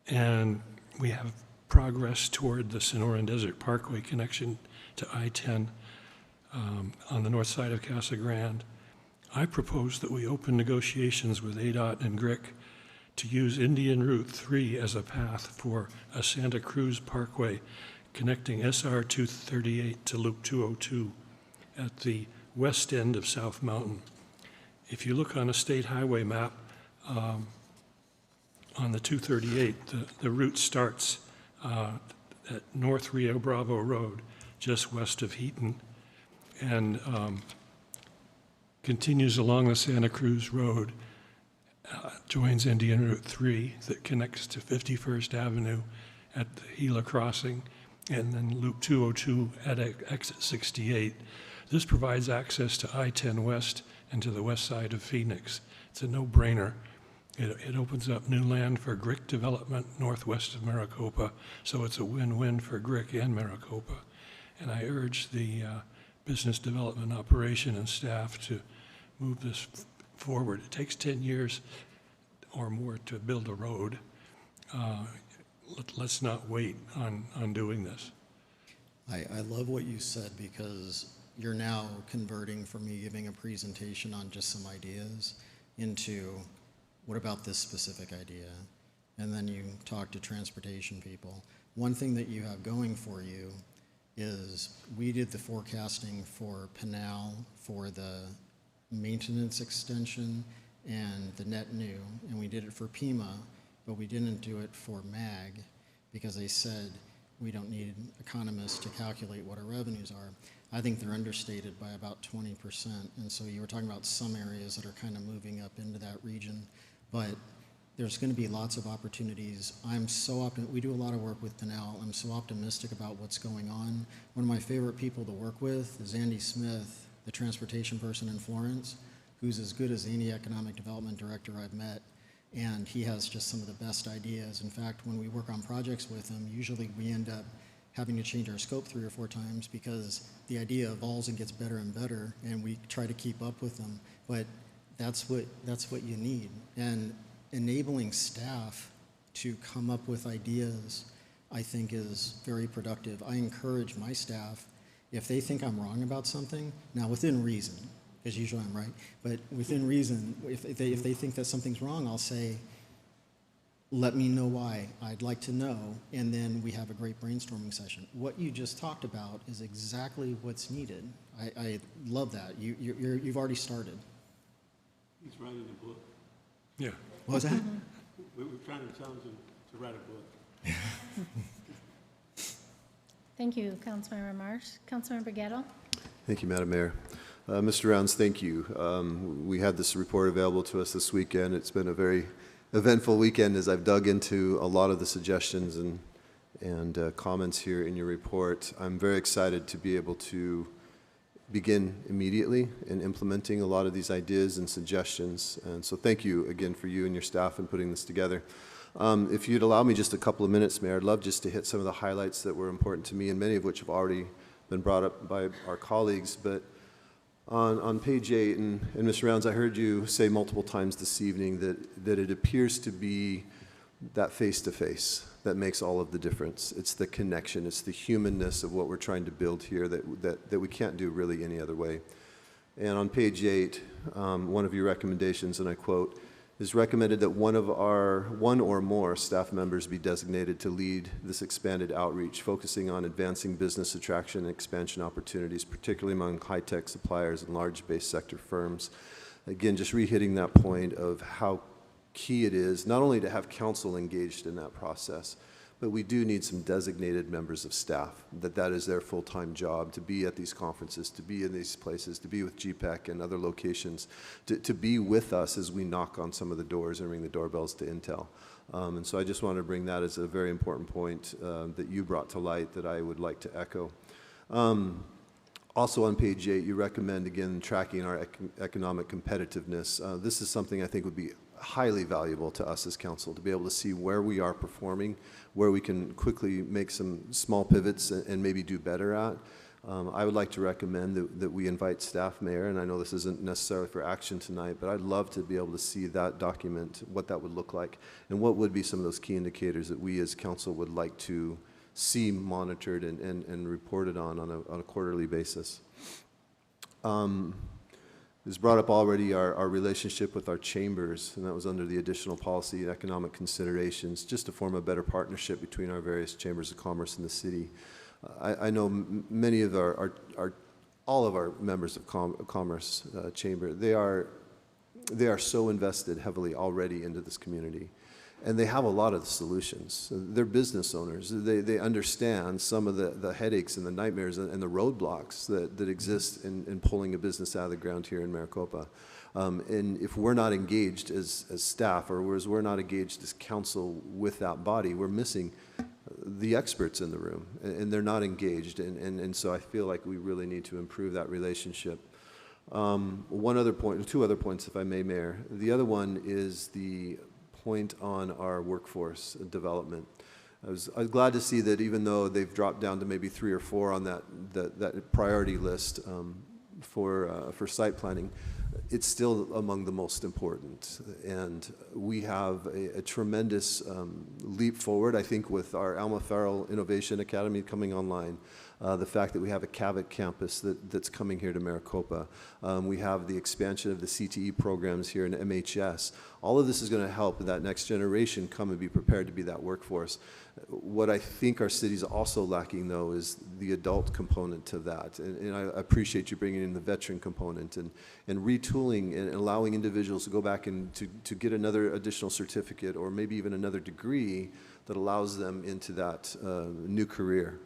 And we have progress toward the Sonoran Desert Parkway connection to I-10 on the north side of Casa Grande. I propose that we open negotiations with ADOT and GRIC to use Indian Route 3 as a path for a Santa Cruz Parkway connecting SR 238 to Loop 202 at the west end of South Mountain. If you look on a state highway map, on the 238, the route starts at North Rio Bravo Road, just west of Heaton, and continues along the Santa Cruz Road, joins Indian Route 3 that connects to 51st Avenue at the Gila Crossing, and then Loop 202 at exit 68. This provides access to I-10 West and to the west side of Phoenix. It's a no-brainer. It opens up new land for GRIC development northwest of Maricopa, so it's a win-win for GRIC and Maricopa. And I urge the business development operation and staff to move this forward. It takes 10 years or more to build a road. Let's not wait on doing this. I love what you said, because you're now converting from me giving a presentation on just some ideas into what about this specific idea? And then you talk to transportation people. One thing that you have going for you is we did the forecasting for Pinal for the maintenance extension and the net new, and we did it for Pima, but we didn't do it for MAG because they said we don't need economists to calculate what our revenues are. I think they're understated by about 20%, and so you were talking about some areas that are kind of moving up into that region, but there's going to be lots of opportunities. We do a lot of work with Pinal. I'm so optimistic about what's going on. One of my favorite people to work with is Andy Smith, the transportation person in Florence, who's as good as any economic development director I've met, and he has just some of the best ideas. In fact, when we work on projects with him, usually we end up having to change our scope 3 or 4 times because the idea evolves and gets better and better, and we try to keep up with them. But that's what you need. And enabling staff to come up with ideas, I think, is very productive. I encourage my staff, if they think I'm wrong about something, now within reason, because usually I'm right, but within reason, if they think that something's wrong, I'll say, let me know why. I'd like to know, and then we have a great brainstorming session. What you just talked about is exactly what's needed. I love that. You've already started. He's writing a book. Yeah. What was that? We're trying to challenge him to write a book. Thank you, Councilmember Marsh. Councilmember Gettle. Thank you, Madam Mayor. Mr. Rounds, thank you. We had this report available to us this weekend. It's been a very eventful weekend as I've dug into a lot of the suggestions and comments here in your report. I'm very excited to be able to begin immediately in implementing a lot of these ideas and suggestions. And so thank you again for you and your staff in putting this together. If you'd allow me just a couple of minutes, Mayor, I'd love just to hit some of the highlights that were important to me, and many of which have already been brought up by our colleagues. But on page 8, and Mr. Rounds, I heard you say multiple times this evening that it appears to be that face-to-face that makes all of the difference. It's the connection, it's the humanness of what we're trying to build here that we can't do really any other way. And on page 8, one of your recommendations, and I quote, is recommended that one or more staff members be designated to lead this expanded outreach, focusing on advancing business attraction and expansion opportunities, particularly among high-tech suppliers and large base sector firms. Again, just re-hitting that point of how key it is not only to have council engaged in that process, but we do need some designated members of staff, that is their full-time job, to be at these conferences, to be in these places, to be with GPEC and other locations, to be with us as we knock on some of the doors and ring the doorbells to Intel. And so I just wanted to bring that as a very important point that you brought to light that I would like to echo. Also on page 8, you recommend, again, tracking our economic competitiveness. This is something I think would be highly valuable to us as council, to be able to see where we are performing, where we can quickly make some small pivots and maybe do better at. I would like to recommend that we invite staff, Mayor, and I know this isn't necessarily for action tonight, but I'd love to be able to see that document, what that would look like, and what would be some of those key indicators that we as council would like to see monitored and reported on a quarterly basis. It was brought up already, our relationship with our chambers, and that was under the additional policy and economic considerations, just to form a better partnership between our various chambers of commerce in the city. I know many of all of our members of commerce chamber, they are so invested heavily already into this community. And they have a lot of the solutions. They're business owners. They understand some of the headaches and the nightmares and the roadblocks that exist in pulling a business out of the ground here in Maricopa. And if we're not engaged as staff, or as we're not engaged as council with that body, we're missing the experts in the room, and they're not engaged, and so I feel like we really need to improve that relationship. One other point, two other points, if I may, Mayor. The other one is the point on our workforce development. I was glad to see that even though they've dropped down to maybe 3 or 4 on that priority list for site planning, it's still among the most important. And we have a tremendous leap forward, I think, with our Alma Farrell Innovation Academy coming online. The fact that we have a CAVIC campus that's coming here to Maricopa. We have the expansion of the CTE programs here in MHS. All of this is going to help that next generation come and be prepared to be that workforce. What I think our city's also lacking, though, is the adult component to that. And I appreciate you bringing in the veteran component and retooling and allowing individuals to go back and to get another additional certificate or maybe even another degree that allows them into that new career,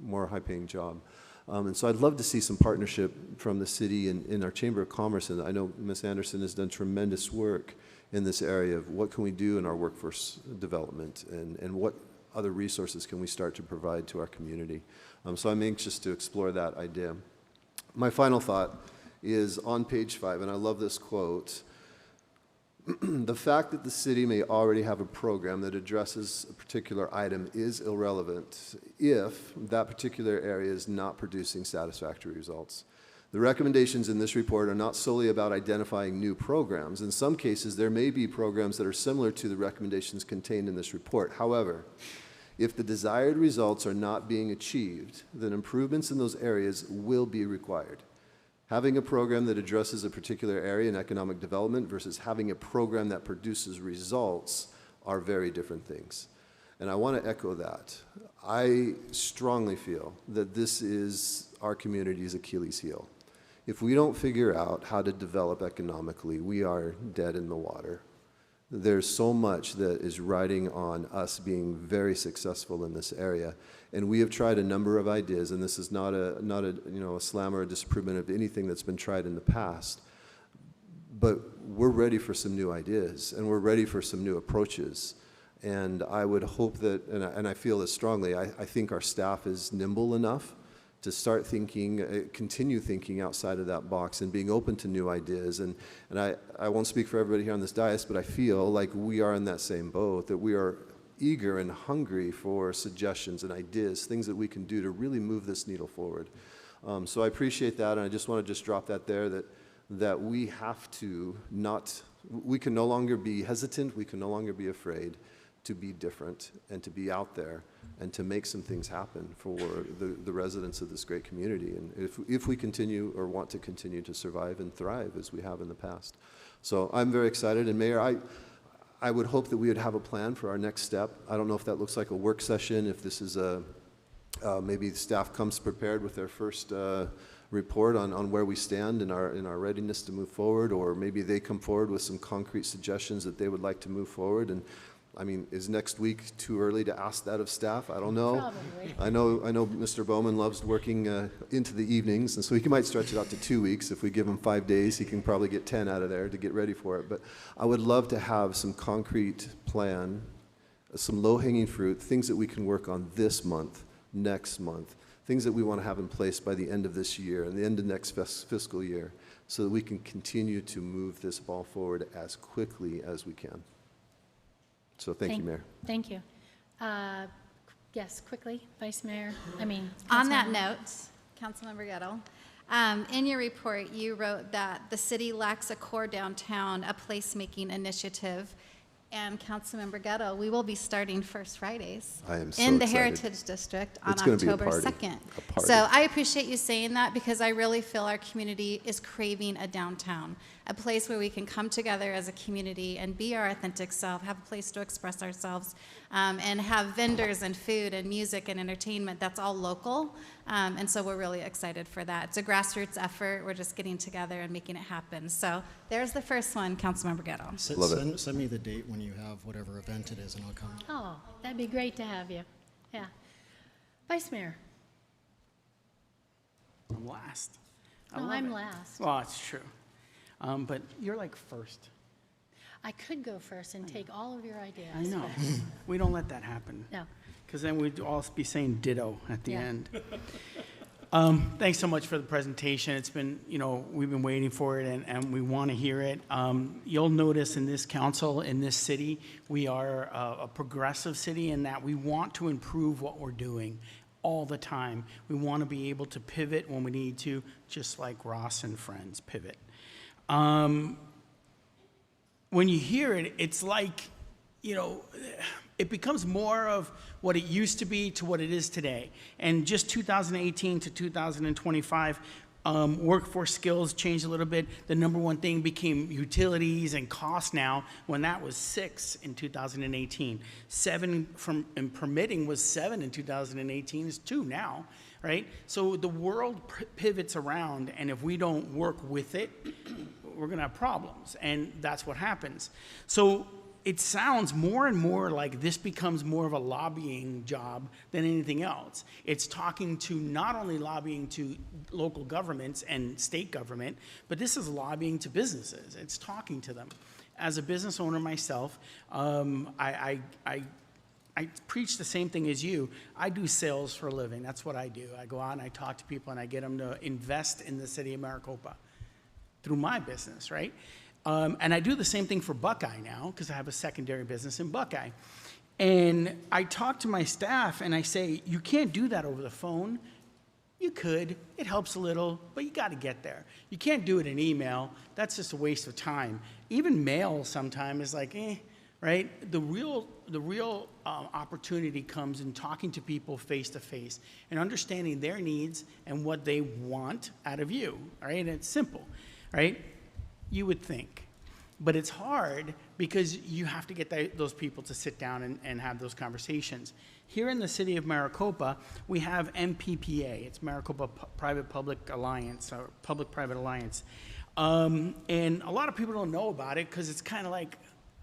more high-paying job. And so I'd love to see some partnership from the city and in our Chamber of Commerce. And I know Ms. Anderson has done tremendous work in this area of what can we do in our workforce development and what other resources can we start to provide to our community. So I'm anxious to explore that idea. My final thought is on page 5, and I love this quote. The fact that the city may already have a program that addresses a particular item is irrelevant if that particular area is not producing satisfactory results. The recommendations in this report are not solely about identifying new programs. In some cases, there may be programs that are similar to the recommendations contained in this report. However, if the desired results are not being achieved, then improvements in those areas will be required. Having a program that addresses a particular area in economic development versus having a program that produces results are very different things. And I want to echo that. I strongly feel that this is our community's Achilles heel. If we don't figure out how to develop economically, we are dead in the water. There's so much that is riding on us being very successful in this area. And we have tried a number of ideas, and this is not a slam or a disapproval of anything that's been tried in the past. But we're ready for some new ideas, and we're ready for some new approaches. And I would hope that, and I feel this strongly, I think our staff is nimble enough to start thinking, continue thinking outside of that box and being open to new ideas. And I won't speak for everybody here on this dais, but I feel like we are in that same boat, that we are eager and hungry for suggestions and ideas, things that we can do to really move this needle forward. So I appreciate that, and I just want to drop that there, that we have to we can no longer be hesitant, we can no longer be afraid to be different and to be out there and to make some things happen for the residents of this great community, and if we continue or want to continue to survive and thrive as we have in the past. So I'm very excited, and Mayor, I would hope that we would have a plan for our next step. I don't know if that looks like a work session, if this is maybe the staff comes prepared with their first report on where we stand in our readiness to move forward, or maybe they come forward with some concrete suggestions that they would like to move forward. And I mean, is next week too early to ask that of staff? I don't know. Probably. I know Mr. Bowman loves working into the evenings, and so he might stretch it out to 2 weeks. If we give him 5 days, he can probably get 10 out of there to get ready for it. But I would love to have some concrete plan, some low-hanging fruit, things that we can work on this month, next month, things that we want to have in place by the end of this year and the end of next fiscal year, so that we can continue to move this ball forward as quickly as we can. So thank you, Mayor. Thank you. Yes, quickly, Vice Mayor. On that note, Councilmember Gettle, in your report, you wrote that the city lacks a core downtown, a placemaking initiative. And Councilmember Gettle, we will be starting First Fridays I am so in the excited. Heritage District on It's gonna be a October party. 2nd. A party. So I appreciate you saying that, because I really feel our community is craving a downtown, a place where we can come together as a community and be our authentic self, have a place to express ourselves, and have vendors and food and music and entertainment that's all local. And so we're really excited for that. It's a grassroots effort. We're just getting together and making it happen. So there's the first one, Councilmember Gettle. Love it. Send me the date when you have whatever event it is, and I'll come. Oh, that'd be great to have you. Yeah. Vice Mayor. I'm last. I No, love I'm it. last. Well, it's true. But you're like first. I could go first and take all of your ideas. I know. but- We don't let that happen. No. Because then we'd all be saying ditto at the Yeah. end. Thanks so much for the presentation. It's been, we've been waiting for it and we want to hear it. You'll notice in this council, in this city, we are a progressive city in that we want to improve what we're doing all the time. We want to be able to pivot when we need to, just like Ross and Friends pivot. When you hear it, it's like, it becomes more of what it used to be to what it is today. And just 2018 to 2025, workforce skills changed a little bit. The number one thing became utilities and cost now, when that was 6 in 2018. 7 and permitting was 7 in 2018, is 2 now, right? So the world pivots around, and if we don't work with it, we're gonna have problems, and that's what happens. So it sounds more and more like this becomes more of a lobbying job than anything else. It's talking to, not only lobbying to local governments and state government, but this is lobbying to businesses. It's talking to them. As a business owner myself, I preach the same thing as you. I do sales for a living. That's what I do. I go out and I talk to people and I get them to invest in the city of Maricopa through my business, right? And I do the same thing for Buckeye now, because I have a secondary business in Buckeye. And I talk to my staff and I say, you can't do that over the phone. You could, it helps a little, but you gotta get there. You can't do it in email, that's just a waste of time. Even mail sometimes is like, right? The real opportunity comes in talking to people face to face and understanding their needs and what they want out of you, all right? And it's simple, right? You would think. But it's hard because you have to get those people to sit down and have those conversations. Here in the city of Maricopa, we have MPPA. It's Maricopa Private-Public Alliance, or Public-Private Alliance. And a lot of people don't know about it because it's kind of like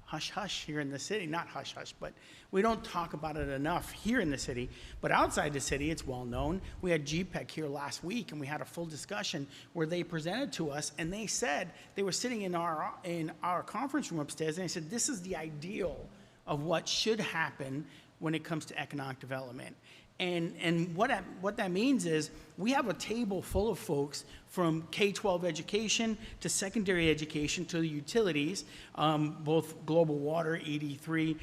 hush-hush here in the city. Not hush-hush, but we don't talk about it enough here in the city. But outside the city, it's well-known. We had GPEC here last week, and we had a full discussion where they presented to us, and they said, they were sitting in our conference room upstairs, and they said, this is the ideal of what should happen when it comes to economic development. And what that means is we have a table full of folks from K-12 education to secondary education to the utilities, both Global Water, ED3,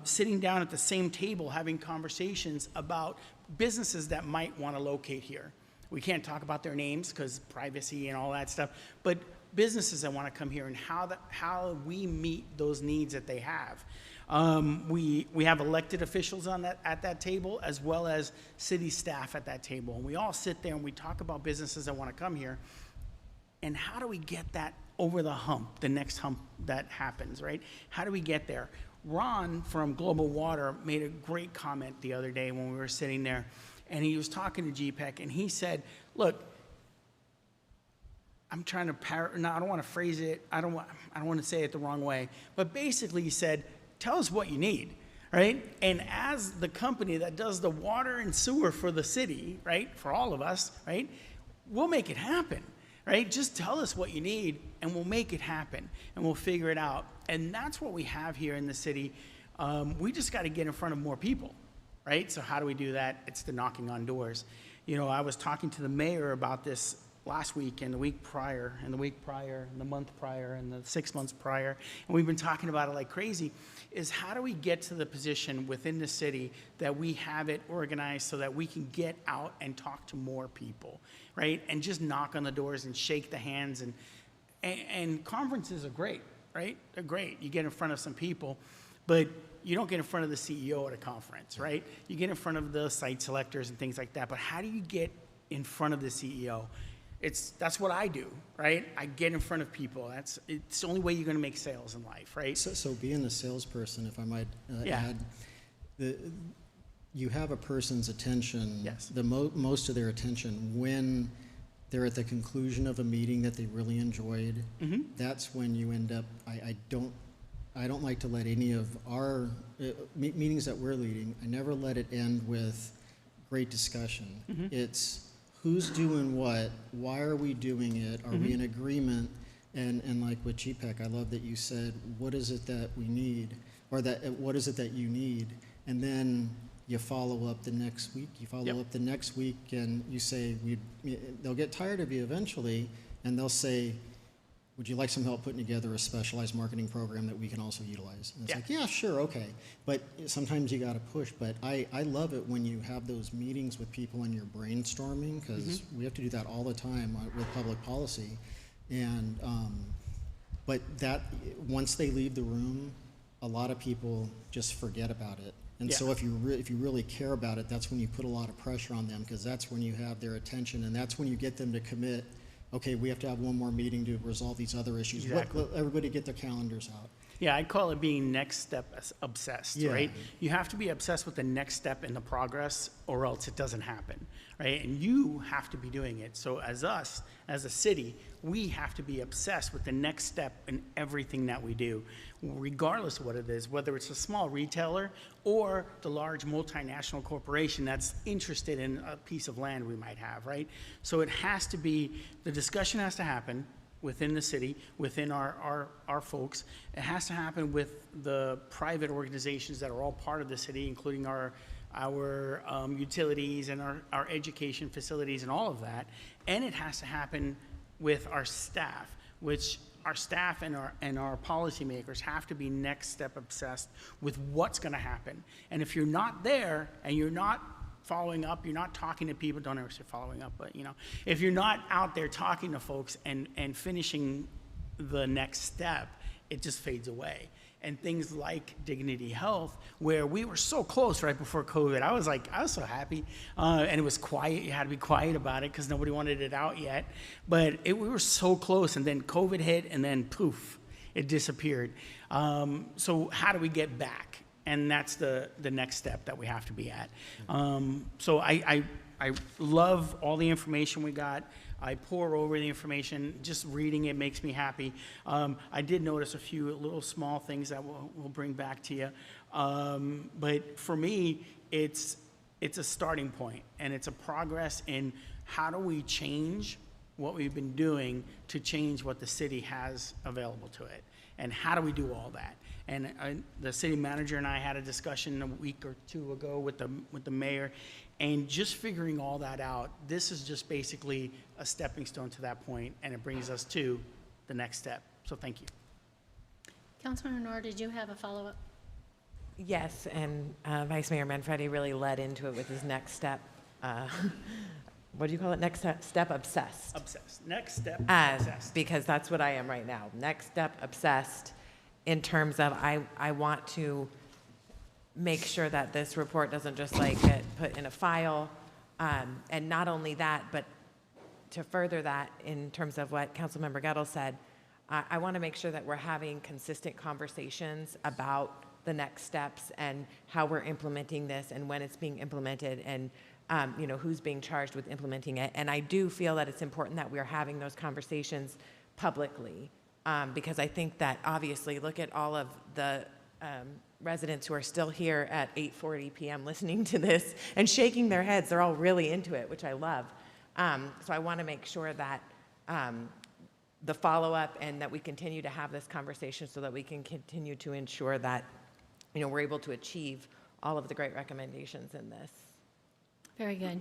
sitting down at the same table having conversations about businesses that might want to locate here. We can't talk about their names because privacy and all that stuff, but businesses that want to come here and how we meet those needs that they have. We have elected officials at that table, as well as city staff at that table. And we all sit there and we talk about businesses that want to come here. And how do we get that over the hump, the next hump that happens, right? How do we get there? Ron from Global Water made a great comment the other day when we were sitting there. And he was talking to GPEC, and he said, look, I'm trying to no, I don't want to phrase it. I don't want to say it the wrong way. But basically he said, tell us what you need, right? And as the company that does the water and sewer for the city, right, for all of us, right, we'll make it happen, right? Just tell us what you need and we'll make it happen and we'll figure it out. And that's what we have here in the city. We just got to get in front of more people, right? So how do we do that? It's the knocking on doors. I was talking to the mayor about this last week and the week prior and the week prior and the month prior and the 6 months prior, and we've been talking about it like crazy, is how do we get to the position within the city that we have it organized so that we can get out and talk to more people, right? And just knock on the doors and shake the hands. And conferences are great, right? They're great. You get in front of some people, but you don't get in front of the CEO at a conference, right? You get in front of the site selectors and things like that, but how do you get in front of the CEO? That's what I do, right? I get in front of people. It's the only way you're going to make sales in life, right? So being the salesperson, if I might Yeah. add, you have a person's attention, Yes. Most of their attention when they're at the conclusion of a meeting that they really enjoyed. Mm-hmm. That's when you end up. I don't like to let any of our meetings that we're leading. I never let it end with great discussion. Mm-hmm. It's who's doing what, why are we doing it, are we in agreement, And like with GPEC, I love that you said, what is it that we need? Or that, what is it that you need? And then you follow up the next week, up the next week, and you say, they'll get tired of you eventually, and they'll say, would you like some help putting together a specialized marketing program that we can also utilize? And it's like, yeah, sure, okay. But sometimes you got to push. But I love it when you have those meetings with people and you're brainstorming, because we have to do that all the time with public policy. And but that once they leave the room, a lot of people just forget about it. And so if you really care about it, that's when you put a lot of pressure on them, because that's when you have their attention, and that's when you get them to commit. Okay, we have to have one more meeting to resolve these other issues. Exactly. Let everybody get their calendars out. Yeah, I call it being next step obsessed, right? You have to be obsessed with the next step in the progress, or else it doesn't happen, right? And you have to be doing it. So as us, as a city, we have to be obsessed with the next step in everything that we do, regardless of what it is, whether it's a small retailer or the large multinational corporation that's interested in a piece of land we might have, right? So it has to be, the discussion has to happen within the city, within our folks. It has to happen with the private organizations that are all part of the city, including our utilities and our education facilities and all of that. And it has to happen with our staff, which our staff and our policymakers have to be next step obsessed with what's going to happen. And if you're not there and you're not following up, you're not talking to people, don't ever say following up, but if you're not out there talking to folks and finishing the next step, it just fades away. And things like Dignity Health, where we were so close right before COVID. I was so happy. And it was quiet. You had to be quiet about it because nobody wanted it out yet. But we were so close, and then COVID hit, and then poof, it disappeared. So how do we get back? And that's the next step that we have to be at. So I love all the information we got. I pour over the information. Just reading it makes me happy. I did notice a few little small things that we'll bring back to you. But for me, it's a starting point, and it's a progress in how do we change what we've been doing to change what the city has available to it, and how do we do all that? And the city manager and I had a discussion a week or two ago with the mayor, and just figuring all that out. This is just basically a stepping stone to that point, and it brings us to the next step. So thank you. Councilmember Noor, did you have a follow-up? Yes, and Vice Mayor Manfredi really led into it with his next step. What do you call it? Next step obsessed. Obsessed. Next step obsessed. Because that's what I am right now. Next step obsessed, in terms of I want to make sure that this report doesn't just get put in a file. And not only that, but to further that in terms of what Councilmember Gettle said, I want to make sure that we're having consistent conversations about the next steps and how we're implementing this and when it's being implemented and who's being charged with implementing it. And I do feel that it's important that we're having those conversations publicly, because I think that obviously, look at all of the residents who are still here at 8:40 p.m. listening to this and shaking their heads. They're all really into it, which I love. So I want to make sure that the follow-up and that we continue to have this conversation so that we can continue to ensure that we're able to achieve all of the great recommendations in this. Very good.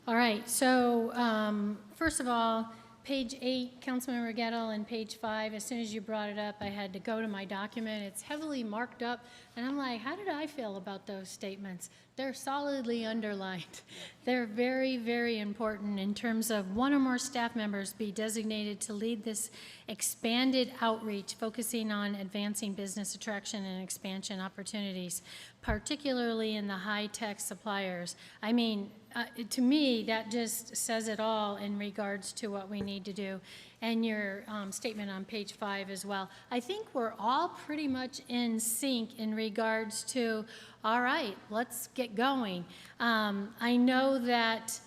All right, so first of all, page 8, Councilmember Gettle, and page 5, as soon as you brought it up, I had to go to my document. It's heavily marked up, and I'm like, how did I feel about those statements? They're solidly underlined. They're very, very important in terms of one or more staff members be designated to lead this expanded outreach, focusing on advancing business attraction and expansion opportunities, particularly in the high-tech suppliers. I mean, to me, that just says it all in regards to what we need to do. And your statement on page 5 as well. I think we're all pretty much in sync in regards to, all right, let's get going. I know that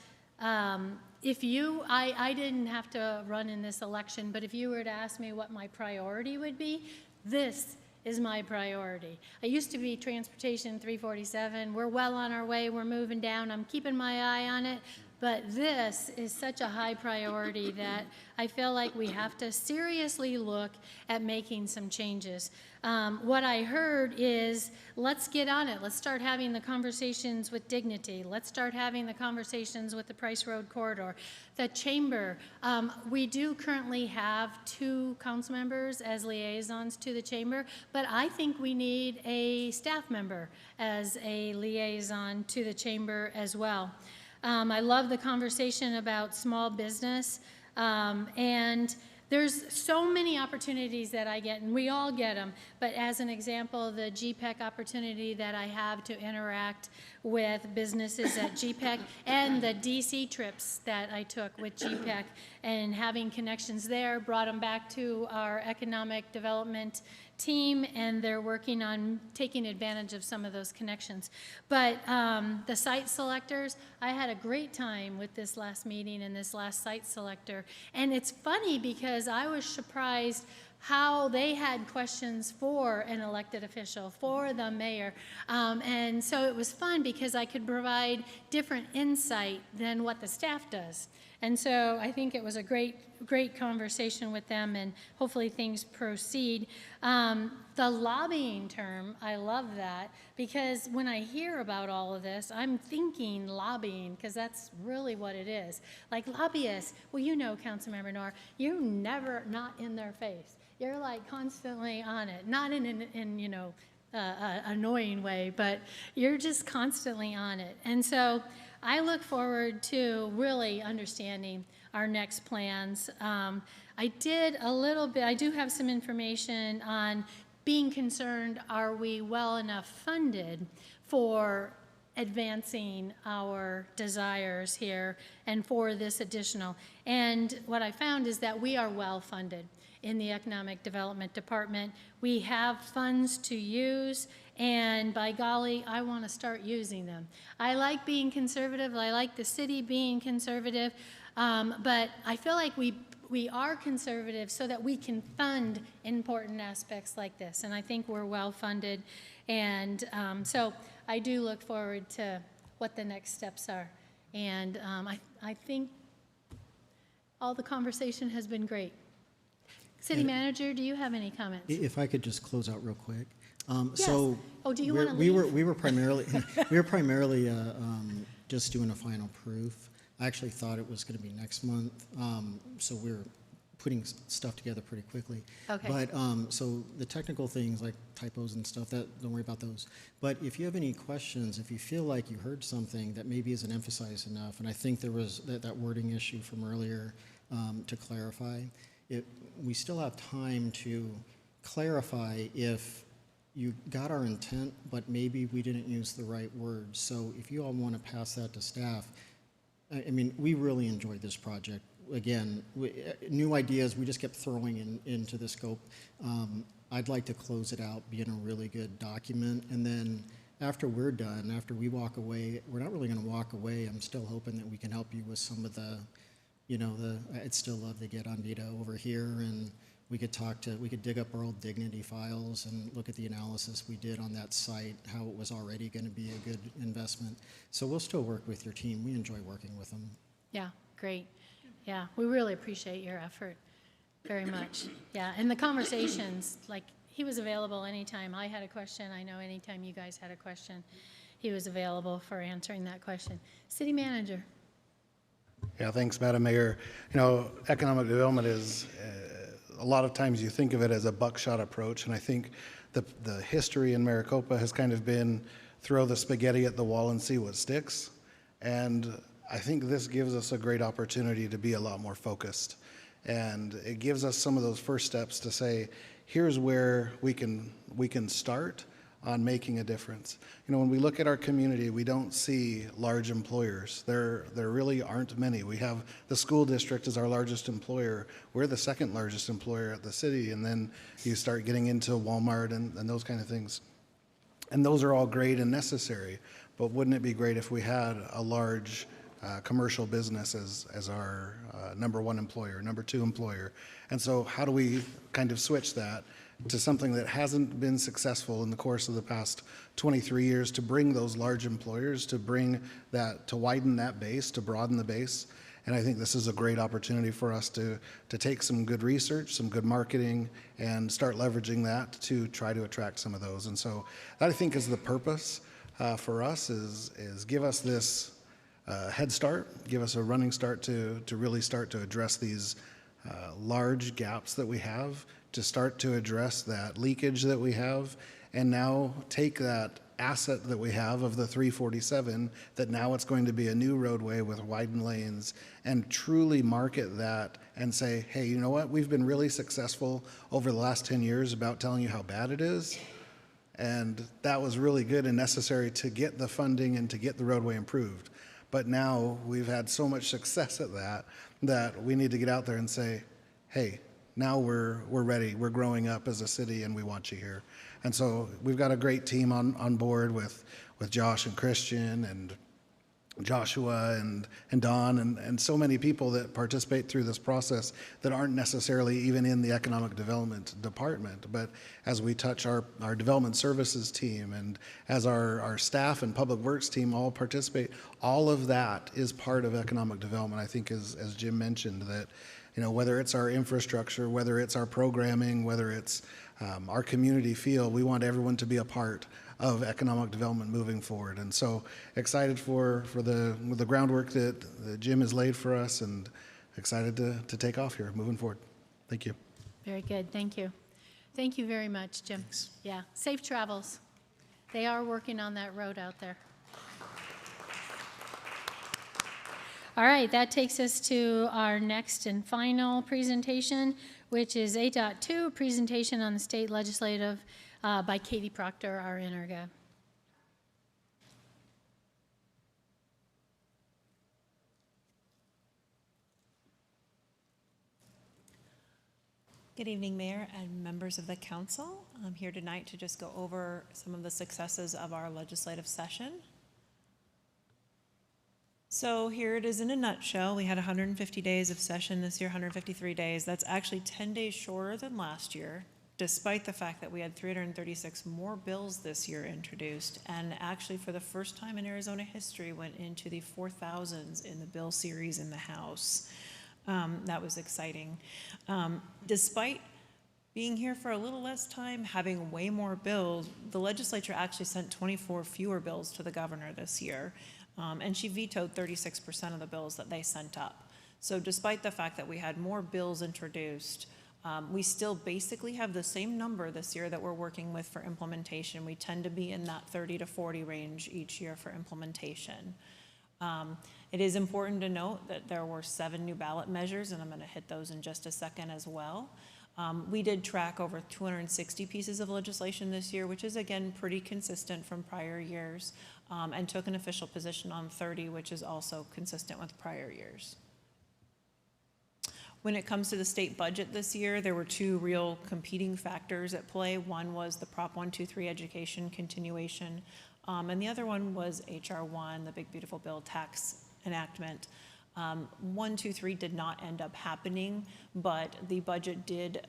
I didn't have to run in this election, but if you were to ask me what my priority would be, this is my priority. I used to be Transportation 347. We're well on our way. We're moving down. I'm keeping my eye on it. But this is such a high priority that I feel like we have to seriously look at making some changes. What I heard is, let's get on it. Let's start having the conversations with Dignity. Let's start having the conversations with the Price Road Corridor. The Chamber, we do currently have 2 council members as liaisons to the Chamber, but I think we need a staff member as a liaison to the Chamber as well. I love the conversation about small business, and there's so many opportunities that I get, and we all get them, but as an example, the GPEC opportunity that I have to interact with businesses at GPEC and the DC trips that I took with GPEC and having connections there, brought them back to our economic development team, and they're working on taking advantage of some of those connections. But the site selectors, I had a great time with this last meeting and this last site selector. And it's funny because I was surprised how they had questions for an elected official, for the mayor. And so it was fun because I could provide different insight than what the staff does. And so I think it was a great conversation with them, and hopefully things proceed. The lobbying term, I love that, because when I hear about all of this, I'm thinking lobbying, because that's really what it is. Like lobbyists, well, you know, Councilmember Noor, you're never not in their face. You're like constantly on it, not in you know, annoying way, but you're just constantly on it. And so I look forward to really understanding our next plans. I did a little bit, I do have some information on being concerned, are we well enough funded for advancing our desires here and for this additional? And what I found is that we are well funded in the Economic Development Department. We have funds to use, and by golly, I want to start using them. I like being conservative, I like the city being conservative, but I feel like we are conservative so that we can fund important aspects like this, and I think we're well funded, and so I do look forward to what the next steps are, and I think all the conversation has been great. City Manager, do you have any comments? If I could just close out real quick. Yes. So Oh, do you want to leave? we were primarily just doing a final proof. I actually thought it was going to be next month, so we're putting stuff together pretty quickly. Okay. But so the technical things like typos and stuff, don't worry about those. But if you have any questions, if you feel like you heard something that maybe isn't emphasized enough, and I think there was that wording issue from earlier to clarify, we still have time to clarify if you got our intent, but maybe we didn't use the right words. So if you all want to pass that to staff, I mean, we really enjoyed this project. Again, new ideas, we just kept throwing into the scope. I'd like to close it out, being a really good document, and then after we're done, after we walk away, we're not really going to walk away. I'm still hoping that we can help you with some of the, you know, I'd still love to get Anvita over here, and we could dig up our old Dignity files and look at the analysis we did on that site, how it was already going to be a good investment. So we'll still work with your team. We enjoy working with them. Yeah, great. Yeah, we really appreciate your effort very much. Yeah, and the conversations, like he was available anytime I had a question. I know anytime you guys had a question, he was available for answering that question. City Manager. Yeah, thanks, Madam Mayor. You know, economic development is, a lot of times you think of it as a buckshot approach, and I think the history in Maricopa has kind of been throw the spaghetti at the wall and see what sticks. And I think this gives us a great opportunity to be a lot more focused. And it gives us some of those first steps to say, here's where we can start on making a difference. You know, when we look at our community, we don't see large employers. There really aren't many. We have the school district as our largest employer. We're the second largest employer at the city, and then you start getting into Walmart and those kind of things. And those are all great and necessary, but wouldn't it be great if we had a large commercial business as our number one employer, number two employer? And so how do we kind of switch that? to something that hasn't been successful in the course of the past 23 years, to bring those large employers, to bring that, to widen that base, to broaden the base. And I think this is a great opportunity for us to take some good research, some good marketing, and start leveraging that to try to attract some of those. And so that, I think, is the purpose for us, is give us this head start, give us a running start to really start to address these large gaps that we have, to start to address that leakage that we have, and now take that asset that we have of the 347, that now it's going to be a new roadway with widened lanes, and truly market that and say, hey, you know what, we've been really successful over the last 10 years about telling you how bad it is, and that was really good and necessary to get the funding and to get the roadway improved. But now we've had so much success at that we need to get out there and say, hey, now we're ready, we're growing up as a city, and we want you here. And so we've got a great team on board with Josh and Christian and Joshua and Don and so many people that participate through this process that aren't necessarily even in the economic development department. But as we touch our development services team, and as our staff and public works team all participate, all of that is part of economic development. I think as Jim mentioned, that, you know, whether it's our infrastructure, whether it's our programming, whether it's our community feel, we want everyone to be a part of economic development moving forward. And so excited for the groundwork that Jim has laid for us, and excited to take off here moving forward. Thank you. Very good, thank you. Thank you very much, Jim. Thanks. Yeah, safe travels. They are working on that road out there. All right, that takes us to our next and final presentation, which is 8.2, presentation on the state legislative by Katie Proctor, our interga. Good evening, Mayor and members of the council. I'm here tonight to just go over some of the successes of our legislative session. So here it is in a nutshell. We had 150 days of session this year, 153 days. That's actually 10 days shorter than last year, despite the fact that we had 336 more bills this year introduced, and actually for the first time in Arizona history went into the 4,000s in the bill series in the House. That was exciting. Despite being here for a little less time, having way more bills, the legislature actually sent 24 fewer bills to the governor this year. And she vetoed 36% of the bills that they sent up. So despite the fact that we had more bills introduced, we still basically have the same number this year that we're working with for implementation. We tend to be in that 30 to 40 range each year for implementation. It is important to note that there were 7 new ballot measures, and I'm going to hit those in just a second as well. We did track over 260 pieces of legislation this year, which is, again, pretty consistent from prior years, and took an official position on 30, which is also consistent with prior years. When it comes to the state budget this year, there were 2 real competing factors at play. One was the Prop 123 education continuation, and the other one was HR 1, the Big Beautiful Bill tax enactment. 123 did not end up happening, but the budget did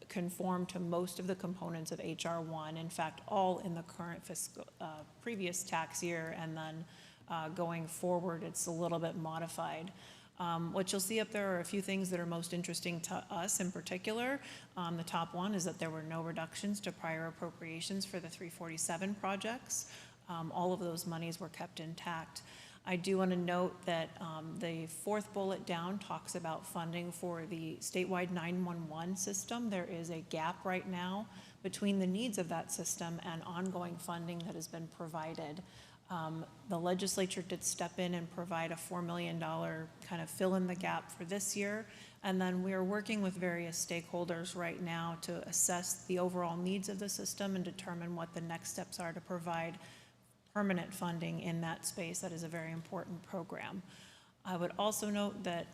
conform to most of the components of HR 1. In fact, all in the current fiscal previous tax year, and then going forward, it's a little bit modified. What you'll see up there are a few things that are most interesting to us in particular. The top one is that there were no reductions to prior appropriations for the 347 projects. All of those monies were kept intact. I do want to note that the 4th bullet down talks about funding for the statewide 911 system. There is a gap right now between the needs of that system and ongoing funding that has been provided. The legislature did step in and provide a $4 million kind of fill in the gap for this year. And then we are working with various stakeholders right now to assess the overall needs of the system and determine what the next steps are to provide permanent funding in that space. That is a very important program. I would also note that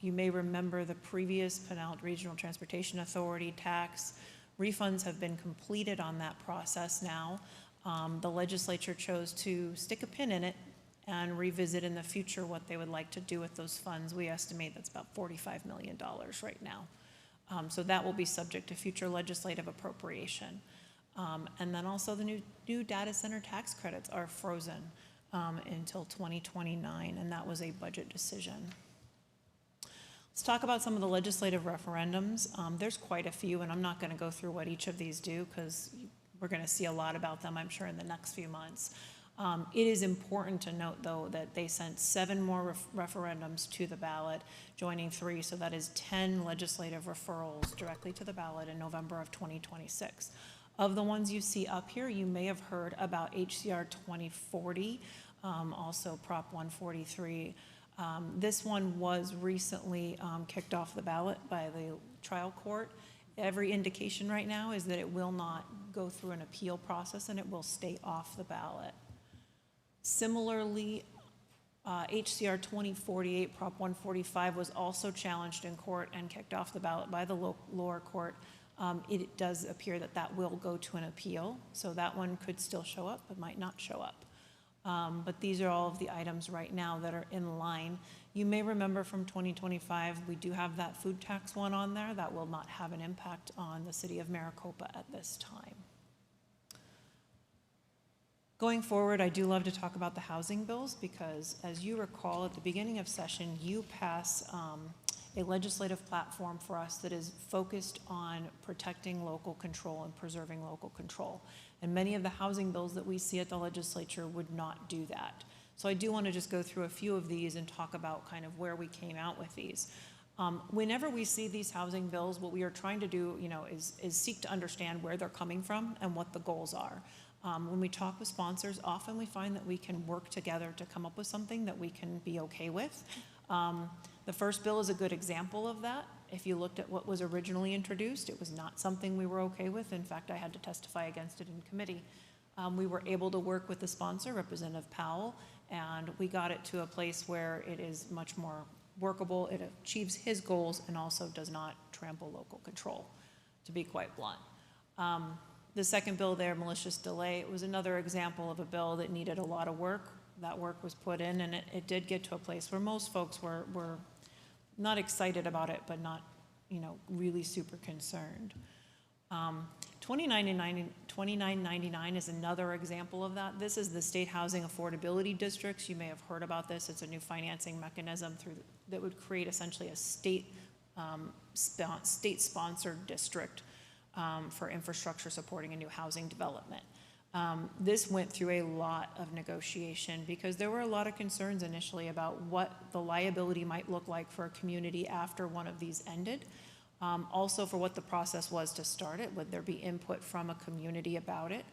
you may remember the previous Pinellas Regional Transportation Authority tax. Refunds have been completed on that process now. The legislature chose to stick a pin in it and revisit in the future what they would like to do with those funds. We estimate that's about $45 million right now. So that will be subject to future legislative appropriation. And then also the new data center tax credits are frozen until 2029, and that was a budget decision. Let's talk about some of the legislative referendums. There's quite a few, and I'm not going to go through what each of these do because we're going to see a lot about them, I'm sure, in the next few months. It is important to note, though, that they sent 7 more referendums to the ballot, joining 3, so that is 10 legislative referrals directly to the ballot in November of 2026. Of the ones you see up here, you may have heard about HCR 2040, also Prop 143. This one was recently kicked off the ballot by the trial court. Every indication right now is that it will not go through an appeal process and it will stay off the ballot. Similarly, HCR 2048, Prop 145, was also challenged in court and kicked off the ballot by the lower court. It does appear that that will go to an appeal, so that one could still show up, but might not show up. But these are all of the items right now that are in line. You may remember from 2025, we do have that food tax one on there. That will not have an impact on the city of Maricopa at this time. Going forward, I do love to talk about the housing bills because, as you recall, at the beginning of session, you pass a legislative platform for us that is focused on protecting local control and preserving local control. And many of the housing bills that we see at the legislature would not do that. So I do want to just go through a few of these and talk about kind of where we came out with these. Whenever we see these housing bills, what we are trying to do, is seek to understand where they're coming from and what the goals are. When we talk with sponsors, often we find that we can work together to come up with something that we can be okay with. The first bill is a good example of that. If you looked at what was originally introduced, it was not something we were okay with. In fact, I had to testify against it in committee. We were able to work with the sponsor, Representative Powell, and we got it to a place where it is much more workable. It achieves his goals and also does not trample local control, to be quite blunt. The second bill there, malicious delay, it was another example of a bill that needed a lot of work. That work was put in, and it did get to a place where most folks were not excited about it, but not, really super concerned. 2999 is another example of that. This is the state housing affordability districts. You may have heard about this. It's a new financing mechanism that would create essentially a state-sponsored district for infrastructure supporting a new housing development. This went through a lot of negotiation because there were a lot of concerns initially about what the liability might look like for a community after one of these ended. Also for what the process was to start it, would there be input from a community about it?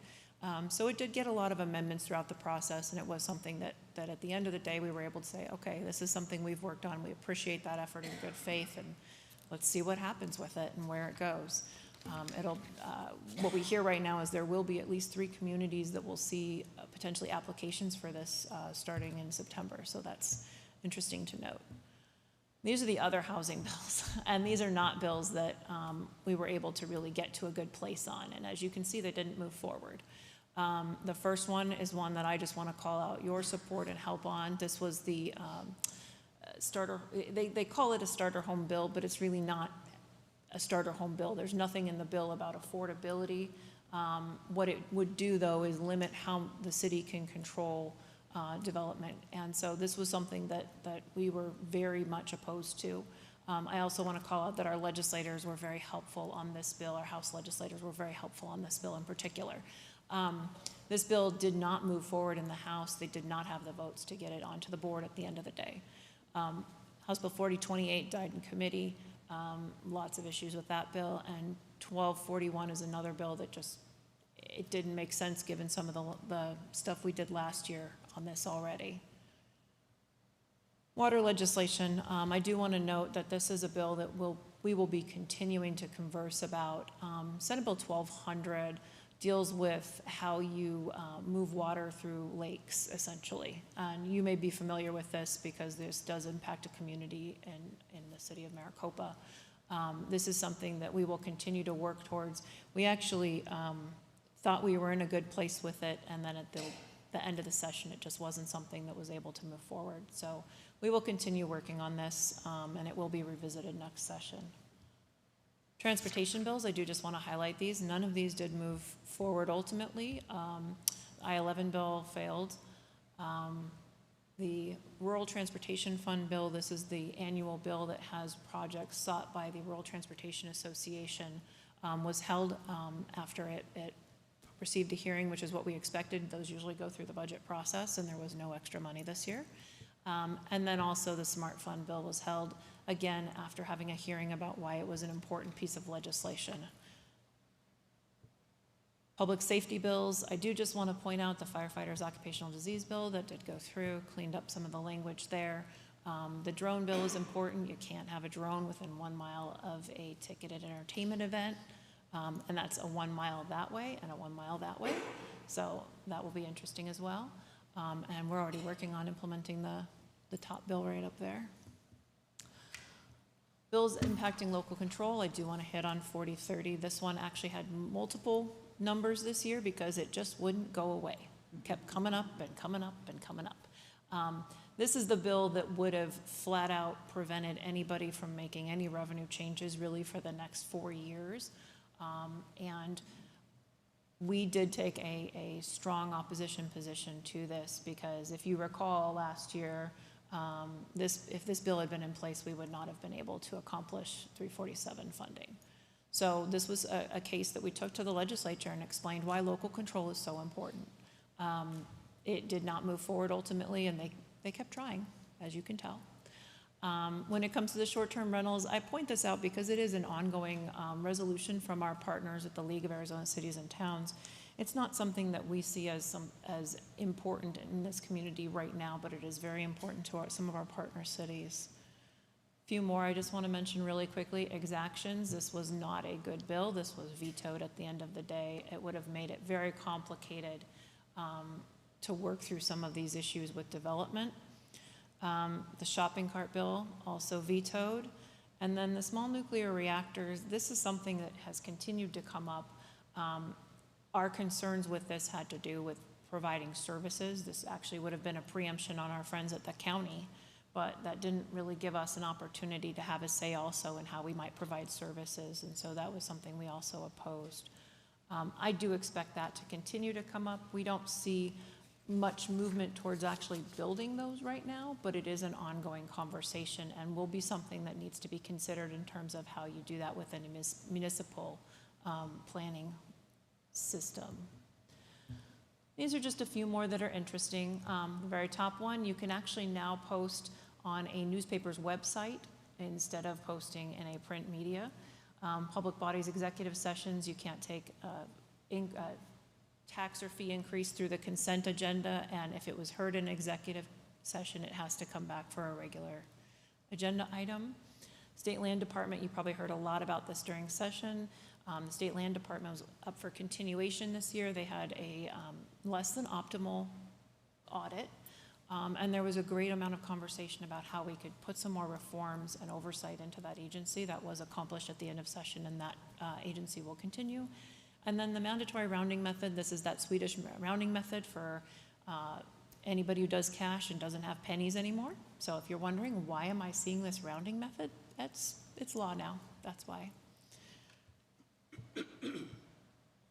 So it did get a lot of amendments throughout the process, and it was something that at the end of the day we were able to say, okay, this is something we've worked on. We appreciate that effort in good faith, and let's see what happens with it and where it goes. What we hear right now is there will be at least 3 communities that will see potentially applications for this starting in September, so that's interesting to note. These are the other housing bills, and these are not bills that we were able to really get to a good place on, and as you can see, they didn't move forward. The first one is one that I just want to call out your support and help on. This was the starter, they call it a starter home bill, but it's really not a starter home bill. There's nothing in the bill about affordability. What it would do, though, is limit how the city can control development. And so this was something that we were very much opposed to. I also want to call out that our legislators were very helpful on this bill. Our House legislators were very helpful on this bill in particular. This bill did not move forward in the House. They did not have the votes to get it onto the board at the end of the day. House Bill 4028 died in committee. Lots of issues with that bill, and 1241 is another bill that it didn't make sense given some of the stuff we did last year on this already. Water legislation, I do want to note that this is a bill that we will be continuing to converse about. Senate Bill 1200 deals with how you move water through lakes, essentially. And you may be familiar with this because this does impact a community in the city of Maricopa. This is something that we will continue to work towards. We actually thought we were in a good place with it, and then at the end of the session, it just wasn't something that was able to move forward. So we will continue working on this, and it will be revisited next session. Transportation bills, I do just want to highlight these. None of these did move forward ultimately. I-11 bill failed. The Rural Transportation Fund bill, this is the annual bill that has projects sought by the Rural Transportation Association, was held after it received a hearing, which is what we expected. Those usually go through the budget process, and there was no extra money this year. And then also the Smart Fund bill was held again after having a hearing about why it was an important piece of legislation. Public safety bills, I do just want to point out the firefighters' occupational disease bill that did go through, cleaned up some of the language there. The drone bill is important. You can't have a drone within 1 mile of a ticketed entertainment event. And that's a 1 mile that way and a 1 mile that way. So that will be interesting as well. And we're already working on implementing the top bill right up there. Bills impacting local control, I do want to hit on 4030. This one actually had multiple numbers this year because it just wouldn't go away. It kept coming up and coming up and coming up. This is the bill that would have flat out prevented anybody from making any revenue changes really for the next 4 years. And we did take a strong opposition position to this because if you recall last year, if this bill had been in place, we would not have been able to accomplish 347 funding. So this was a case that we took to the legislature and explained why local control is so important. It did not move forward ultimately, and they kept trying, as you can tell. When it comes to the short-term rentals, I point this out because it is an ongoing resolution from our partners at the League of Arizona Cities and Towns. It's not something that we see as important in this community right now, but it is very important to some of our partner cities. A few more I just want to mention really quickly. Exactions, this was not a good bill. This was vetoed at the end of the day. It would have made it very complicated to work through some of these issues with development. The shopping cart bill also vetoed. And then the small nuclear reactors, this is something that has continued to come up. Our concerns with this had to do with providing services. This actually would have been a preemption on our friends at the county, but that didn't really give us an opportunity to have a say also in how we might provide services, and so that was something we also opposed. I do expect that to continue to come up. We don't see much movement towards actually building those right now, but it is an ongoing conversation and will be something that needs to be considered in terms of how you do that within a municipal planning system. These are just a few more that are interesting. The very top one, you can actually now post on a newspaper's website instead of posting in a print media. Public bodies executive sessions, you can't take tax or fee increase through the consent agenda, and if it was heard in executive session, it has to come back for a regular agenda item. State Land Department, you probably heard a lot about this during session. The State Land Department was up for continuation this year. They had a less than optimal audit, and there was a great amount of conversation about how we could put some more reforms and oversight into that agency. That was accomplished at the end of session, and that agency will continue. And then the mandatory rounding method, this is that Swedish rounding method for anybody who does cash and doesn't have pennies anymore. So if you're wondering, why am I seeing this rounding method? It's law now, that's why.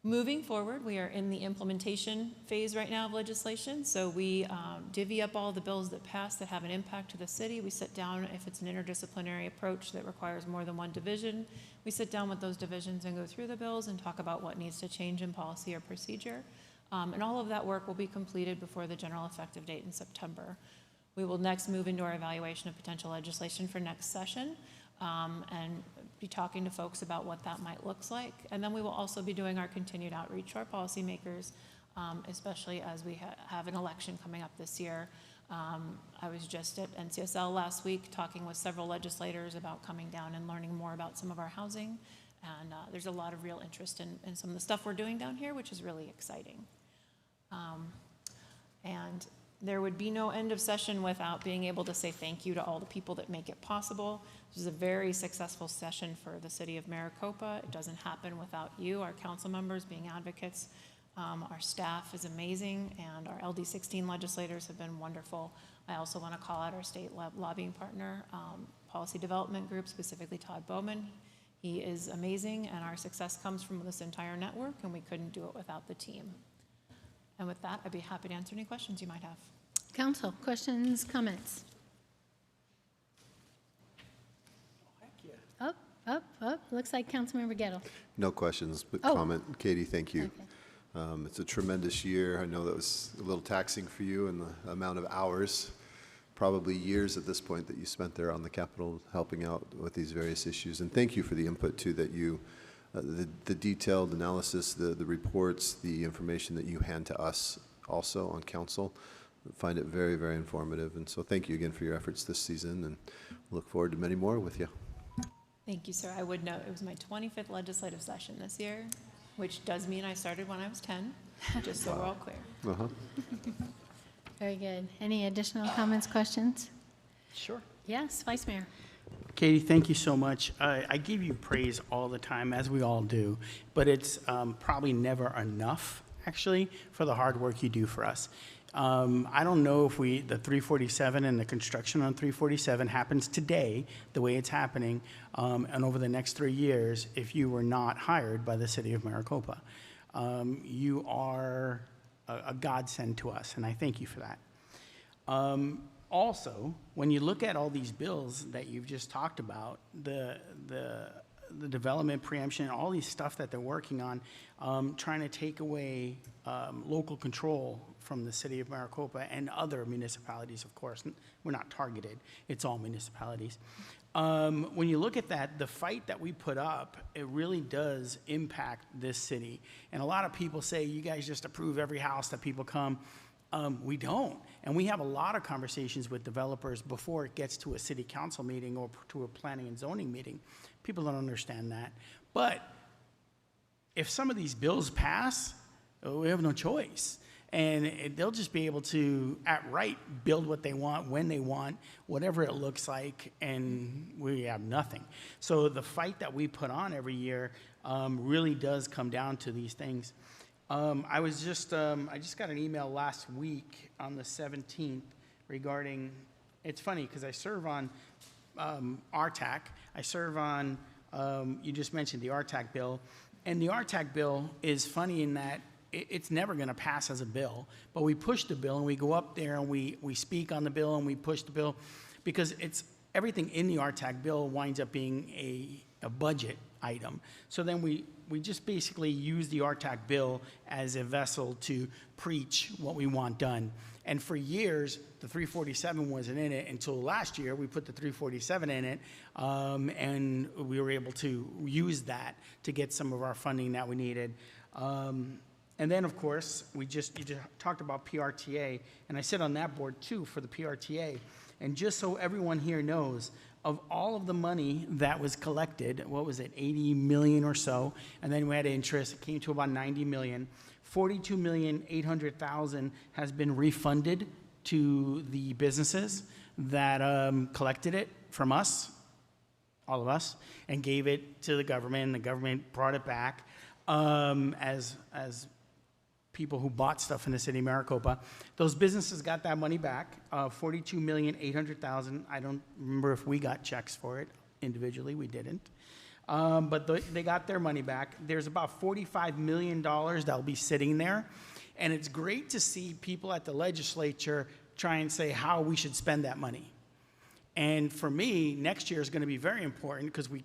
Moving forward, we are in the implementation phase right now of legislation. So we divvy up all the bills that pass that have an impact to the city. We sit down, if it's an interdisciplinary approach that requires more than one division, we sit down with those divisions and go through the bills and talk about what needs to change in policy or procedure. And all of that work will be completed before the general effective date in September. We will next move into our evaluation of potential legislation for next session. And be talking to folks about what that might look like. And then we will also be doing our continued outreach to our policymakers, especially as we have an election coming up this year. I was just at NCSL last week talking with several legislators about coming down and learning more about some of our housing. And there's a lot of real interest in some of the stuff we're doing down here, which is really exciting. And there would be no end of session without being able to say thank you to all the people that make it possible. This is a very successful session for the city of Maricopa. It doesn't happen without you, our council members, being advocates. Our staff is amazing, and our LD16 legislators have been wonderful. I also want to call out our state lobbying partner, Policy Development Group, specifically Todd Bowman. He is amazing, and our success comes from this entire network, and we couldn't do it without the team. And with that, I'd be happy to answer any questions you might have. Council, questions, comments? Up. Looks like Councilmember Gettle. No questions, but Oh. comment. Katie, thank you. Okay. It's a tremendous year. I know that was a little taxing for you and the amount of hours, probably years at this point, that you spent there on the Capitol helping out with these various issues. And thank you for the input, too, that you, the detailed analysis, the reports, the information that you hand to us also on council. I find it very, very informative. And so thank you again for your efforts this season, and look forward to many more with you. Thank you, sir. I would note it was my 25th legislative session this year, which does mean I started when I was 10, just so we're all clear. Very good. Any additional comments, questions? Sure. Yes, Vice Mayor. Katie, thank you so much. I give you praise all the time, as we all do, but it's probably never enough, actually, for the hard work you do for us. I don't know if the 347 and the construction on 347 happens today, the way it's happening, and over the next 3 years, if you were not hired by the city of Maricopa. You are a godsend to us, and I thank you for that. Also, when you look at all these bills that you've just talked about, the development preemption, all these stuff that they're working on, trying to take away local control from the city of Maricopa and other municipalities, of course. We're not targeted. It's all municipalities. When you look at that, the fight that we put up, it really does impact this city. And a lot of people say, you guys just approve every house that people come. We don't. And we have a lot of conversations with developers before it gets to a city council meeting or to a planning and zoning meeting. People don't understand that. But if some of these bills pass, we have no choice. And they'll just be able to, at right, build what they want, when they want, whatever it looks like, and we have nothing. So the fight that we put on every year really does come down to these things. I just got an email last week on the 17th regarding, it's funny because I serve on RTAC. I serve on, you just mentioned the RTAC bill. And the RTAC bill is funny in that it's never going to pass as a bill, but we push the bill and we go up there and we speak on the bill and we push the bill because everything in the RTAC bill winds up being a budget item. So then we just basically use the RTAC bill as a vessel to preach what we want done. And for years, the 347 wasn't in it until last year. We put the 347 in it, and we were able to use that to get some of our funding that we needed. And then, of course, you just talked about PRTA, and I sit on that board too for the PRTA. And just so everyone here knows, of all of the money that was collected, what was it, 80 million or so, and then we had interest, it came to about 90 million. 42,800,000 has been refunded to the businesses that collected it from us, all of us, and gave it to the government, and the government brought it back as people who bought stuff in the city of Maricopa. Those businesses got that money back, 42,800,000. I don't remember if we got checks for it individually. We didn't. But they got their money back. There's about $45 million that'll be sitting there. And it's great to see people at the legislature try and say how we should spend that money. And for me, next year is going to be very important because we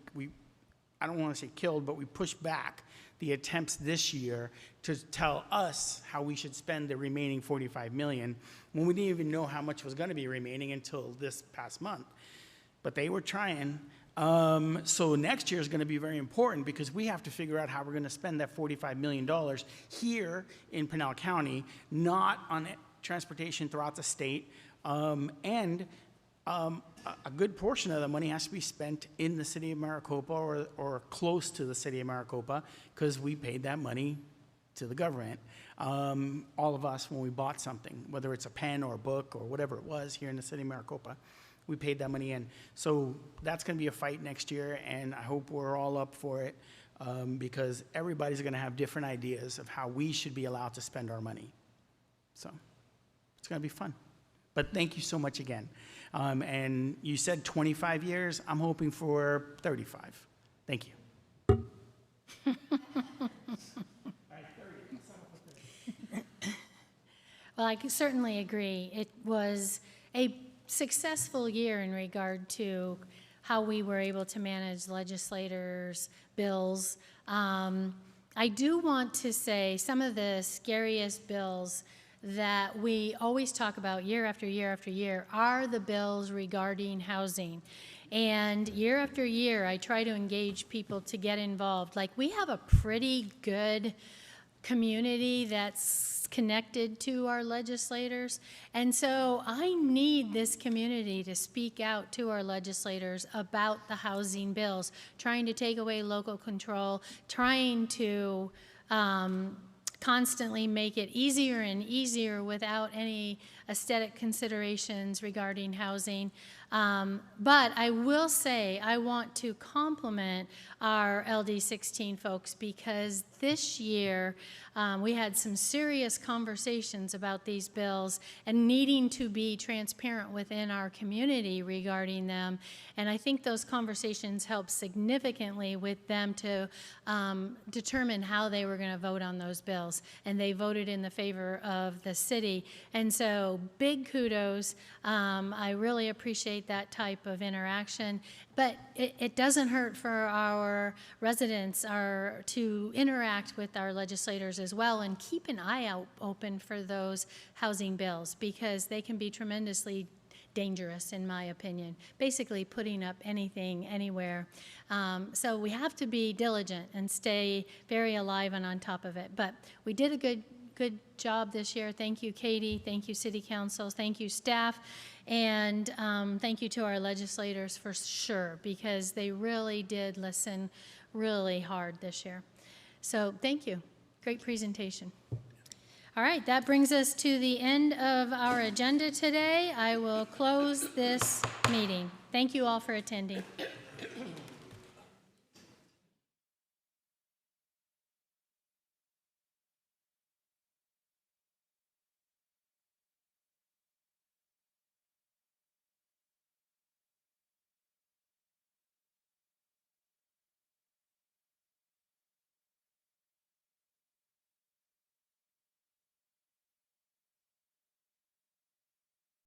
I don't want to say killed, but we pushed back the attempts this year to tell us how we should spend the remaining $45 million when we didn't even know how much was going to be remaining until this past month. But they were trying. So next year is going to be very important because we have to figure out how we're going to spend that $45 million here in Pinal County, not on transportation throughout the state, and a good portion of the money has to be spent in the city of Maricopa or close to the city of Maricopa because we paid that money to the government, all of us, when we bought something, whether it's a pen or a book or whatever it was here in the city of Maricopa. We paid that money in. So that's going to be a fight next year, and I hope we're all up for it because everybody's going to have different ideas of how we should be allowed to spend our money. So it's going to be fun. But thank you so much again. And you said 25 years. I'm hoping for 35. Thank you. Well, I can certainly agree. It was a successful year in regard to how we were able to manage legislators' bills. I do want to say some of the scariest bills that we always talk about year after year after year are the bills regarding housing. And year after year, I try to engage people to get involved. Like, we have a pretty good community that's connected to our legislators. And so I need this community to speak out to our legislators about the housing bills, trying to take away local control, trying to constantly make it easier and easier without any aesthetic considerations regarding housing. But I will say I want to compliment our LD16 folks, because this year we had some serious conversations about these bills and needing to be transparent within our community regarding them. And I think those conversations helped significantly with them to determine how they were going to vote on those bills. And they voted in the favor of the city. And so big kudos. I really appreciate that type of interaction. But it doesn't hurt for our residents to interact with our legislators as well, and keep an eye out open for those housing bills, because they can be tremendously dangerous, in my opinion, basically putting up anything, anywhere. So we have to be diligent and stay very alive and on top of it. But we did a good job this year. Thank you, Katie. Thank you, City Council. Thank you, staff. And thank you to our legislators for sure, because they really did listen really hard this year. So thank you. Great presentation. All right, that brings us to the end of our agenda today. I will close this meeting. Thank you all for attending.